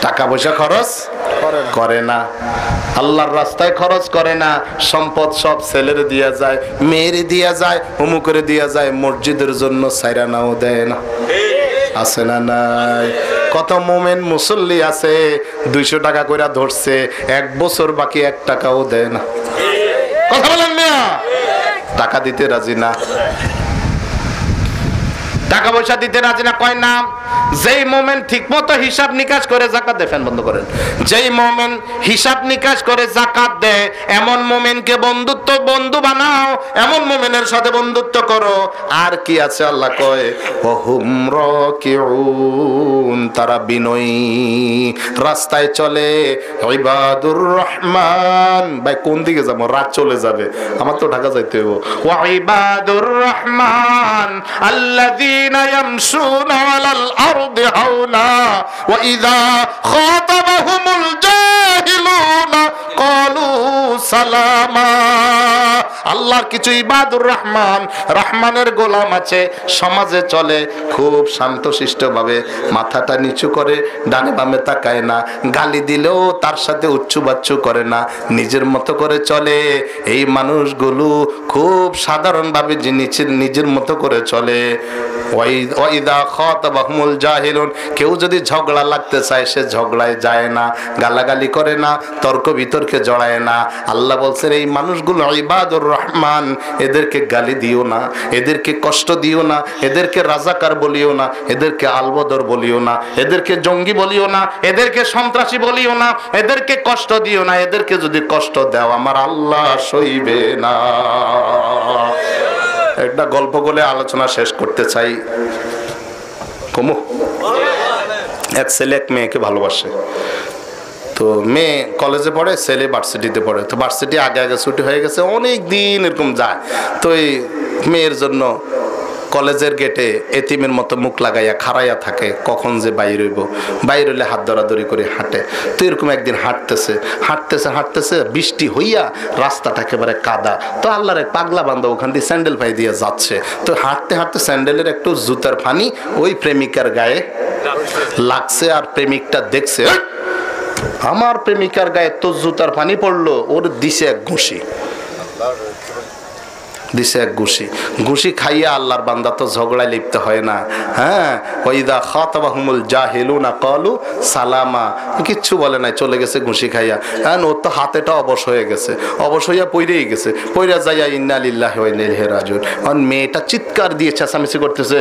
টাকা পয়সা খরচ করে না, আল্লাহর রাস্তায় খরচ করে না, সম্পদ সব ছেলের দিয়া যায়, মেয়ের দিয়া যায়, অমুকের দিয়া যায়, মসজিদের জন্য সাইরানাও দেয় না, আছে না নাই? কত মোমেন মুসল্লি আছে 200 টাকা করে ধরছে, 1 বছর বাকি 1 টাকাও দেয় না, কথা বলেন না, টাকা দিতে রাজি না, টাকা পয়সা দিতে রাজি না। কয় নাম? যেই মোমেন ঠিক মতো হিসাব নিকাশ করে যাকাত দেয়, ফ্যান বন্ধ করেন, যেই মোমেন হিসাব নিকাশ করে যাকাত দেয়, এমন মোমেনকে বন্ধু বানাও, এমন মোমেনের সাথে বন্ধুত্ব করো। আর কি আছে আল্লাহ কয়, ওহুম রাকিউন, তারা বিনয়ী, রাস্তায় চলে, ইবাদুর রহমান। ভাই কোন দিকে যাবো? রাত চলে যাবে, আমার তো ঢাকা যাইতে হইব। ওয়া ইবাদুর রহমান আল্লাযীনা ইয়ামশুনা আলাল আরদি হাওনা ওয়া ইযা খাতাবাহুমুল জাহিলুনা ক্বালু সালামা। আল্লাহর কিছু ইবাদুর রহমান, রহমানের গোলাম আছে, সমাজে চলে খুব শান্তশিষ্ট ভাবে, মাথাটা নিচু করে, ডানে বামে তাকায় না, গালি দিলেও তার সাথে উচ্চবাচ্য করে না, নিজের মতো করে চলে। এই মানুষগুলো খুব সাধারণভাবে নিজের মতো করে চলে। ওয়াইদা খাতাবাহুমুল জাহিলুন, কেউ যদি ঝগড়া লাগতে চায় সে ঝগড়ায় যায় না, গালাগালি করে না, তর্ক বিতর্কে জড়ায় না। আল্লাহ বলছেন এই মানুষগুলো ইবাদুর রহমান, এদেরকে গালি দিও না, এদেরকে কষ্ট দিও না, এদেরকে রাজাকার বলিও না, এদেরকে আলবদর বলিও না, এদেরকে জঙ্গি বলিও না, এদেরকে সন্ত্রাসী বলিও না, এদেরকে কষ্ট দিও না। এদেরকে যদি কষ্ট দাও আমার আল্লাহ সইবে না। একটা গল্প বলে আলোচনা শেষ করতে চাই। কমু, এক ছেলে এক মেয়েকে ভালোবাসে, তো মেয়ে কলেজে পড়ে, ছেলে ভার্সিটিতে পড়ে। তো ভার্সিটি আগে ছুটি হয়ে গেছে, অনেক দিন এরকম যায়। তো এই মেয়ের জন্য কলেজের গেটে এতিমের মতো মুখ লাগাইয়া খাড়াইয়া থাকে, কখন যে বাইর হইব, বাইর হইলে হাত ধরাধরি করে হাঁটে। তো এরকম একদিন হাঁটতেছে বৃষ্টি হইয়া রাস্তাটা একেবারে কাদা। তো আল্লাহর এক পাগলা বান্ধব ওখান দিয়ে স্যান্ডেল পাই দিয়ে যাচ্ছে। তো হাঁটতে স্যান্ডেলের একটু জুতার ফানি ওই প্রেমিকার গায়ে লাগছে, আর প্রেমিকটা দেখছে আমার প্রেমিকার গায়ে তো জুতার পানি পড়লো, ওর দিছে এক ঘুষি। দিছে এক ঘুষি। ঘুষি খাইয়া আল্লাহর বান্দা তো ঝগড়ায় লিপ্ত হয় না। হ্যাঁ, ওয়াইদা খাতাবাহুমুল জাহিলুনা ক্বালু সালামা, কিচ্ছু বলে নাই, চলে গেছে ঘুষি খাইয়া। হ্যাঁ, ওর তো হাতেটা অবশ হয়ে গেছে, অবশ হইয়া পইরেই গেছে, পইরা যাইয়া ইন্না লিল্লাহি ওয়া ইন্না ইলাইহি রাজিউন। আর মেয়েটা চিৎকার দিয়ে চেঁচামেচি করতেছে,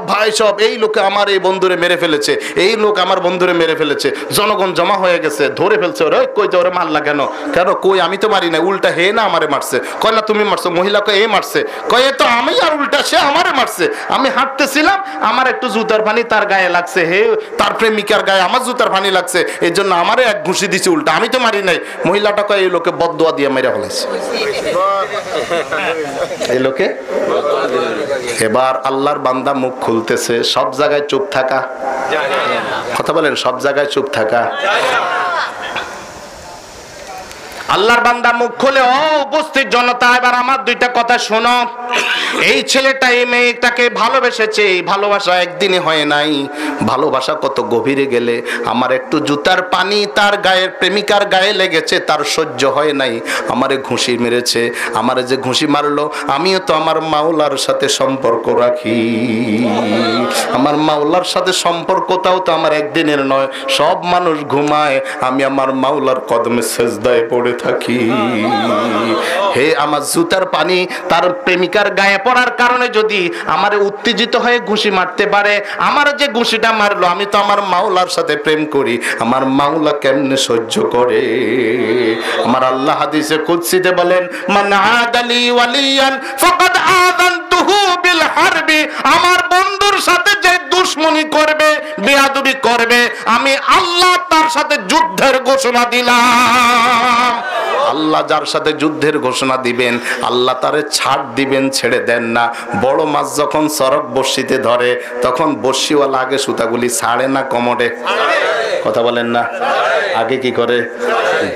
ভাই সব এই লোকে আমার এই বন্ধুরে মেরে ফেলেছে, এই লোক আমার বন্ধুরে মেরে ফেলেছে। জনগণ জমা হয়ে গেছে, ধরে ফেলছে। ওরে কই তো ওরে মারলা কেন? কেন কই আমি তো মারি না, উল্টা হে না আমারে মারছে। কয় না তুমি মারছো। মহিলা কয় এ মারছে। কয় এ তো আমি, আর উল্টা সে আমারে মারছে। আমি হাঁটতেছিলাম, আমার একটু জুতার পানি তার গায়ে লাগছে, হে তার প্রেমিকার গায়ে আমার জুতার পানি লাগছে, এই জন্য আমারে এক ঘুষি দিছে উল্টা, আমি তো মারি নাই। মহিলাটা কয় এই লোকে বদদোয়া দিয়ে মেরে ফেলেছে, এই লোকে। এবার আল্লাহর বান্দা মুখ খুলতেছে, সব জায়গায় চুপ থাকা, কথা বলেন, সব জায়গায় চুপ থাকা। আল্লাহর বান্দা মুখ খুলে, ও উপস্থিত জনতা, এবার আমার দুইটা কথা শোনো। এই ছেলেটা এই মেয়েটাকে ভালোবেসেছে, এই ভালোবাসা একদিনে হয় নাই, ভালোবাসা কত গভীরে গেলে আমার একটু জুতার পানি তার গায়ের প্রেমিকার গায়ে লেগেছে, তার সহ্য হয় নাই, আমারে ঘুষি মেরেছে। আমারে যে ঘুষি মারলো, আমিও তো আমার মাওলার সাথে সম্পর্ক রাখি, আমার মাওলার সাথে সম্পর্কটাও তো আমার একদিনের নয়। সব মানুষ ঘুমায়, আমি আমার মাওলার কদমে সেজদায় পড়ে থাকি। হে আমার জুতার পানি তার প্রেমিকার গায়ে পড়ার কারণে যদি আমারে উত্তেজিত হয়ে ঘুষি মারতে পারে, আমার যে ঘুষিটা মারলো, আমি তো আমার মাওলার সাথে প্রেম করি, আমার মাওলা কেমনে সহ্য করে? আমার আল্লাহ হাদিসে কুদসিতে বলেন, মান আদালি ওয়ালিয়ান ফাকাদ আযানতুহু বিল হারবি, আমার বন্ধুর সাথে যে দুশমনি করবে, বেয়াদবি করবে, আমি আল্লাহ তার সাথে যুদ্ধের ঘোষণা দিলাম। আল্লাহ যার সাথে যুদ্ধের ঘোষণা দিবেন, আল্লাহ তারে ছাড় দিবেন, ছেড়ে দেন না। বড় মাছ যখন সরক বড়শিতে ধরে, তখন বড়শিওয়ালা আগে সুতাগুলি ছাড়ে না কমোডে, কথা বলেন না, আগে কি করে?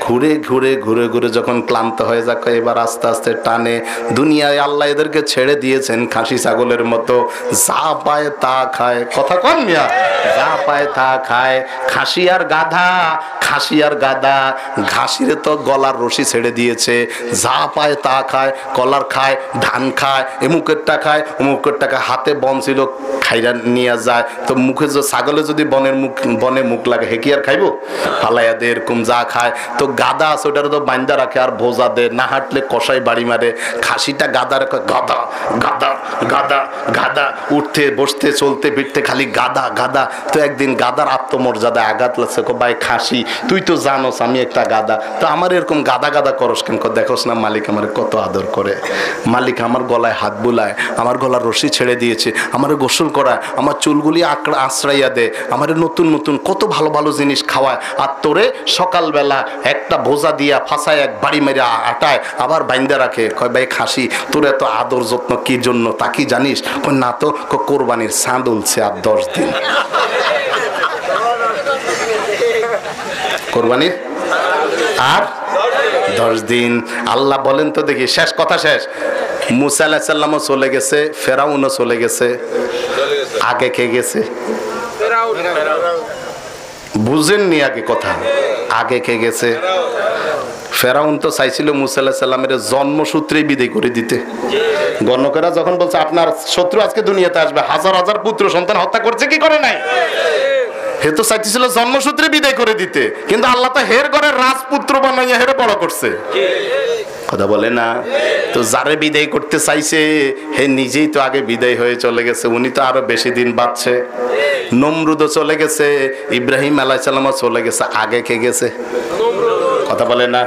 ঘুরে ঘুরে ঘুরে ঘুরে যখন ক্লান্ত হয়ে যাক, এবার আস্তে আস্তে টানে। দুনিয়ায় আল্লাহ এদেরকে ছেড়ে দিয়েছেন খাসি ছাগলের মতো, যা পায় তা খায়, কথা কন মিয়া, যা পায় তা খায়। খাসি আর গাধা, খাসি আর গাধা, ঘাসিরে তো গলার রশি ছেড়ে দিয়েছে, যা পায় তা খায়, কলার খায়, ধান খায়, এমুকেরটা খায়, অমুকেরটা খায়। হাতে বন ছিল, খাইরা নিয়ে যায়। তো মুখে ছাগলে যদি বনে মুখ লাগে, হে কি আর খাইবো? ফালাইয়া দে, এরকম যা খায়। তো গাদা আছে, ওটার তো বান্ধা রাখে আর ভোজা দে, না হাঁটলে কষাই বাড়ি মারে। খাসিটা গাদা রাখে, গাদা গাদা গাদা গাদা, উঠতে বসতে চলতে ফিরতে খালি গাদা গাদা। তো একদিন গাদার আত্মমর্যাদা আঘাত লাগছে, ভাই খাসি তুই তো জানোস আমি একটা গাদা, তো আমার এরকম গাদা গাদা করস কেন? দেখোস না মালিক আমার কত আদর করে, মালিক আমার গলায় হাত বুলায়, আমার গলার রশি ছেড়ে দিয়েছে, আমার গোসল করায়, আমার চুলগুলি আশ্রাইয়া দে, আমার নতুন নতুন কত ভালো ভালো জিনিস খাওয়ায়। আর তোরে সকালবেলা একটা ভোজা দিয়া ফাঁসায় এক বাড়ি মেরে আটায়, আবার বাইন্দা রাখে। কয় ভাই খাসি তোর এত আদর যত্ন কি জন্য, তা কি জানিস? কয় না তো, কোরবানির চাঁদ উলছে আর 10 দিন, কোরবানির আর 10 দিন। আল্লাহ বলেন তো দেখি, শেষ কথা শেষ। মুসা আলাইহিস সালামও চলে গেছে, ফেরাউনও চলে গেছে, আগে কে গেছে? বুঝেননি আগে কথা, আগে কে গেছে? ফেরাউন তো চাইছিল মুসা আলাইহিস সালামের জন্মসূত্রেই বিদায় করে দিতে। গণকেরা যখন বলছে আপনার শত্রু আজকে দুনিয়াতে আসবে, হাজার হাজার পুত্র সন্তান হত্যা করছে, কি করে নাই? হে তো চাইছিল জন্মসূত্রে বিদায় করে দিতে, কিন্তু আল্লাহ তো হের ঘরের রাজপুত্র বানাইয়া হেরে বড় করছে, কথা বলে না? তো যারে বিদায় করতে চাইছে, হে নিজেই তো আগে বিদায় হয়ে চলে গেছে, উনি তো আরো বেশি দিন বাঁচছে। নমরুদও চলে গেছে, ইব্রাহিম আলাইহিস সালামও চলে গেছে, আগে কে গেছে? কথা বলে না?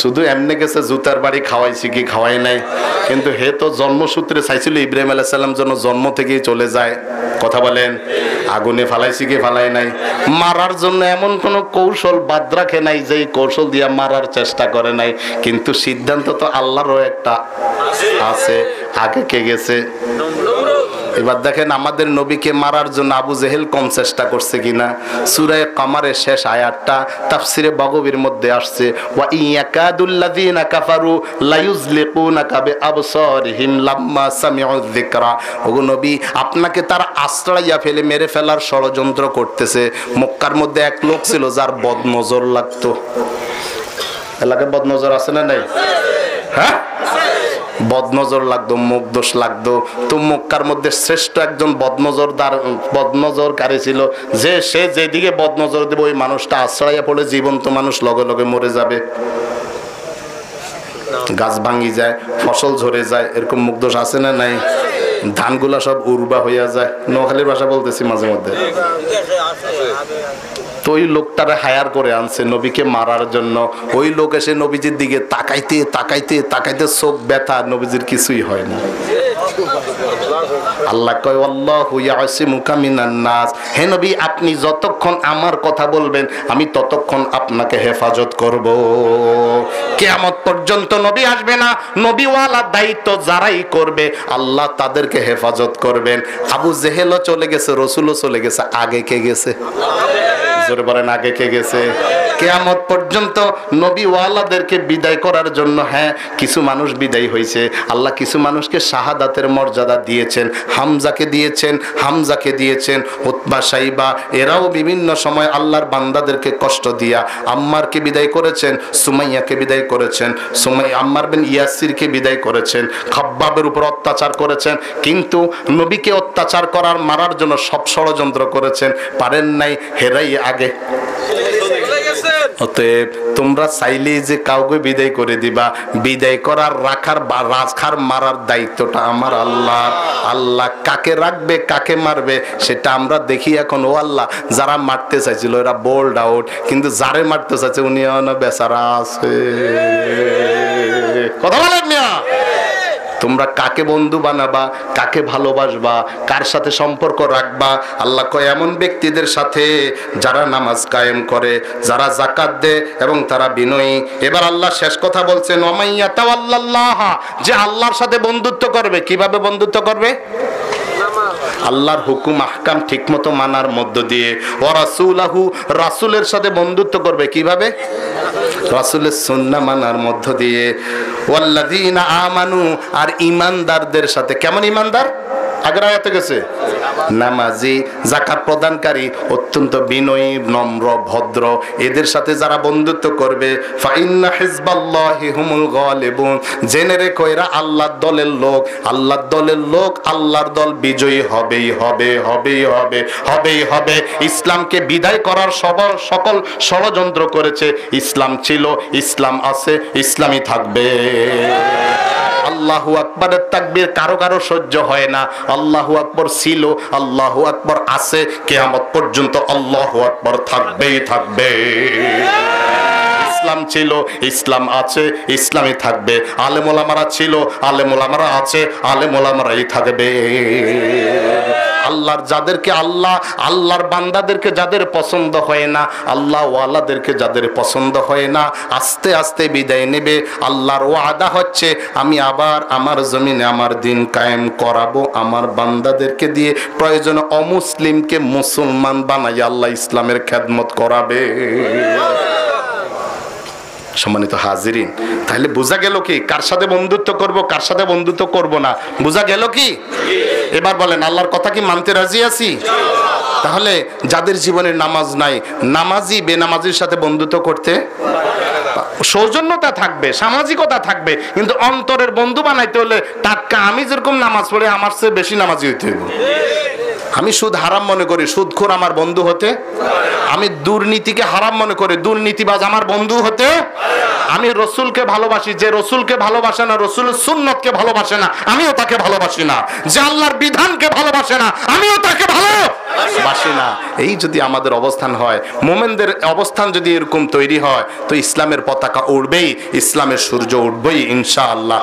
শুধু এমনি গেছে, জুতার বাড়ি খাওয়াইছি কি খাওয়াই নাই, কিন্তু হে তো জন্মসূত্রে চাইছিল ইব্রাহিম আলাইহিস সালাম যেন জন্ম থেকেই চলে যায়, কথা বলেন? আগুনে ফালাইছি কি ফালাই নাই? মারার জন্য এমন কোন কৌশল বাদ রাখে নাই যে কৌশল দিয়া মারার চেষ্টা করে নাই, কিন্তু সিদ্ধান্ত তো আল্লাহরও একটা আছে, আগে কে গেছে? এবার দেখেন আমাদের নবীকে মারার জন্য আবু জেহেল কম চেষ্টা করছে কিনা। সূরা কামারের শেষ আয়াতটা তাফসিরে বাগবীর মধ্যে আসছে, ওয়া ইয়াকাদুল্লাযিনা কাফারু লায়ুযলিকুনাকা বিআবসারিহিম লাম্মা সামিউয যিকরা। ওগো নবী, আপনাকে তার আশ্রয়া ফেলে মেরে ফেলার ষড়যন্ত্র করতেছে। মক্কার মধ্যে এক লোক ছিল যার বদনজর লাগতো। এলাকায় বদনজর আছে না নাই? হ্যাঁ, বদনজর লাগতো, মুখ দোষ লাগতো। তো মক্কার মধ্যে শ্রেষ্ঠ একজন বদনজরকারী ছিল, যে সে যেদিকে বদনজর দেবে ওই মানুষটা আশ্রয়া পড়ে জীবন্ত মানুষ লগে লগে মরে যাবে, গাছ ভাঙি যায়, ফসল ঝরে যায়, এরকম মুখ দোষ আছে না নাই? ধানগুলা সব উর্বা হইয়া যায়। নোয়াখালীর ভাষা বলতেছি মাঝে মধ্যে। তো ওই লোকটারে হায়ার করে আনছে নবীকে মারার জন্য। ওই লোক এসে নবীজির দিকে তাকাইতে তাকাইতে তাকাইতে চোখ ব্যথা, নবীজির কিছুই হয় না। আল্লাহ কয় আল্লাহু ইয়াসিমুকা মিনান নাস, হে নবী আপনি যতক্ষণ আমার কথা বলবেন আমি ততক্ষণ আপনাকে হেফাজত করব। কিয়ামত পর্যন্ত নবী আসবে না, নবীওয়ালার দায়িত্ব যারাই করবে আল্লাহ তাদেরকে হেফাজত করবেন। আবু জেহেলও চলে গেছে, রসুলও চলে গেছে, আগে কে গেছে? জোরে বলেন আগে কে গেছে? কিয়ামত পর্যন্ত নবীওয়ালাদেরকে বিদায় করার জন্য হ্যাঁ কিছু মানুষ বিদায় হয়েছে। আল্লাহ কিছু মানুষকে শাহাদাতের মর্যাদা দিয়েছেন, হামজাকে দিয়েছেন, উতবা সাইবা, এরাও বিভিন্ন সময় আল্লাহর বান্দাদেরকে কষ্ট দিয়া আম্মারকে বিদায় করেছেন, সুমাইয়াকে বিদায় করেছেন, আম্মার বিন ইয়াসিরকে বিদায় করেছেন, খাব্বাবের উপর অত্যাচার করেছেন, কিন্তু নবীকে অত্যাচার করার মারার জন্য সব ষড়যন্ত্র করেছেন, পারেন নাই, হেরাই আগে। অতএব তোমরা চাইলেই যে কাউকে বিদায় করে দিবা, বিদায় করার রাখার মারার দায়িত্বটা আমার আল্লাহ। আল্লাহ কাকে রাখবে কাকে মারবে সেটা আমরা দেখি এখন। ও আল্লাহ, যারা মারতে চাইছিল এরা বোল্ড আউট, কিন্তু যারে মারতে চাইছে উনি বেচারা আছে। কথা বলেন মিয়া? তোমরা কাকে বন্ধু বানাবা, কাকে ভালোবাসবা, কার সাথে সম্পর্ক রাখবা? আল্লাহ কয় এমন ব্যক্তিদের সাথে যারা নামাজ কায়েম করে, যারা যাকাত দেয় এবং তারা বিনয়ী। এবার আল্লাহ শেষ কথা বলছেন ওয়ামাইয়া তাওয়াল্লাল্লাহ, যে আল্লাহর সাথে বন্ধুত্ব করবে। কিভাবে বন্ধুত্ব করবে? আল্লাহর হুকুম আহকাম ঠিকমতো মানার মধ্য দিয়ে। ওয়া রাসূলাহু, রাসূলের সাথে বন্ধুত্ব করবে কিভাবে? রাসূলের সুন্নাহ মানার মধ্য দিয়ে। ওয়াল্লাযীনা আমানু, আর ঈমানদারদের সাথে। কেমন ঈমানদার? আগের আয়াতে গেছে নামাজি, যাকাত প্রদানকারী, অত্যন্ত বিনয়ী, নম্র, ভদ্র, এদের সাথে যারা বন্ধুত্ব করবে ফাইন্না হিজবাল্লাহি হুমুল গালিবুন, জেনে রেখো এরা আল্লাহর দলের লোক। আল্লাহর দলের লোক, আল্লাহর দল বিজয়ী হবেই হবে, হবেই হবে, হবেই হবে। ইসলামকে বিদায় করার সকল ষড়যন্ত্র করেছে। ইসলাম ছিল, ইসলাম আছে, ইসলামই থাকবে। আল্লাহু আকবারের তাকবীর কারো কারো সহ্য হয় না। আল্লাহু আকবার ছিল, আল্লাহু আকবার আছে, কিয়ামত পর্যন্ত আল্লাহু আকবার থাকবেই থাকবে। ইসলাম ছিল, ইসলাম আছে, ইসলামই থাকবে। আলেম ওলামারা ছিল, আলেম ওলামারা আছে, আলেম ওলামারাই থাকবে। আল্লাহর যাদেরকে আল্লাহর বান্দাদেরকে যাদের পছন্দ হয় না, আল্লাহ ওয়ালাদেরকে যাদের পছন্দ হয় না, আস্তে আস্তে বিদায় নেবে। আল্লাহর ওয়াদা হচ্ছে আমি আবার আমার জমিনে আমার দিন কায়েম করাবো আমার বান্দাদেরকে দিয়ে। প্রয়োজনে অমুসলিমকে মুসলমান বানাই আল্লাহ ইসলামের খেদমত করাবে। সম্মানিত হাজিরিন, তাহলে বোঝা গেল কি কার সাথে বন্ধুত্ব করব, কার সাথে বন্ধুত্ব করব না? বোঝা গেল কি? এবার বলেন আল্লাহর কথা কি মানতে রাজি আছি? তাহলে যাদের জীবনে নামাজ নাই, নামাজি বেনামাজির সাথে বন্ধুত্ব করতে সৌজন্যতা থাকবে, সামাজিকতা থাকবে, কিন্তু অন্তরের বন্ধু বানাইতে হলে টাটকা আমি যেরকম নামাজ পড়ে আমার চেয়ে বেশি নামাজি হইতে হবে। আমি সুদ হারাম মনে করি, সুদখোর আমার বন্ধু হতে। আমি দুর্নীতিকে হারাম মনে করি, দুর্নীতিবাজ আমার বন্ধু হতে। আমি রসুলকে ভালোবাসি, যে রসুলকে ভালোবাসে না, রসুলের সুন্নতকে ভালোবাসে না, আমিও তাকে ভালোবাসি না। যে আল্লাহর বিধানকে ভালোবাসে না, আমিও তাকে ভালোবাসি না। এই যদি আমাদের অবস্থান হয়, মুমিনদের অবস্থান যদি এরকম তৈরি হয়, তো ইসলামের পতাকা উড়বেই, ইসলামের সূর্য উঠবেই ইনশাআল্লাহ।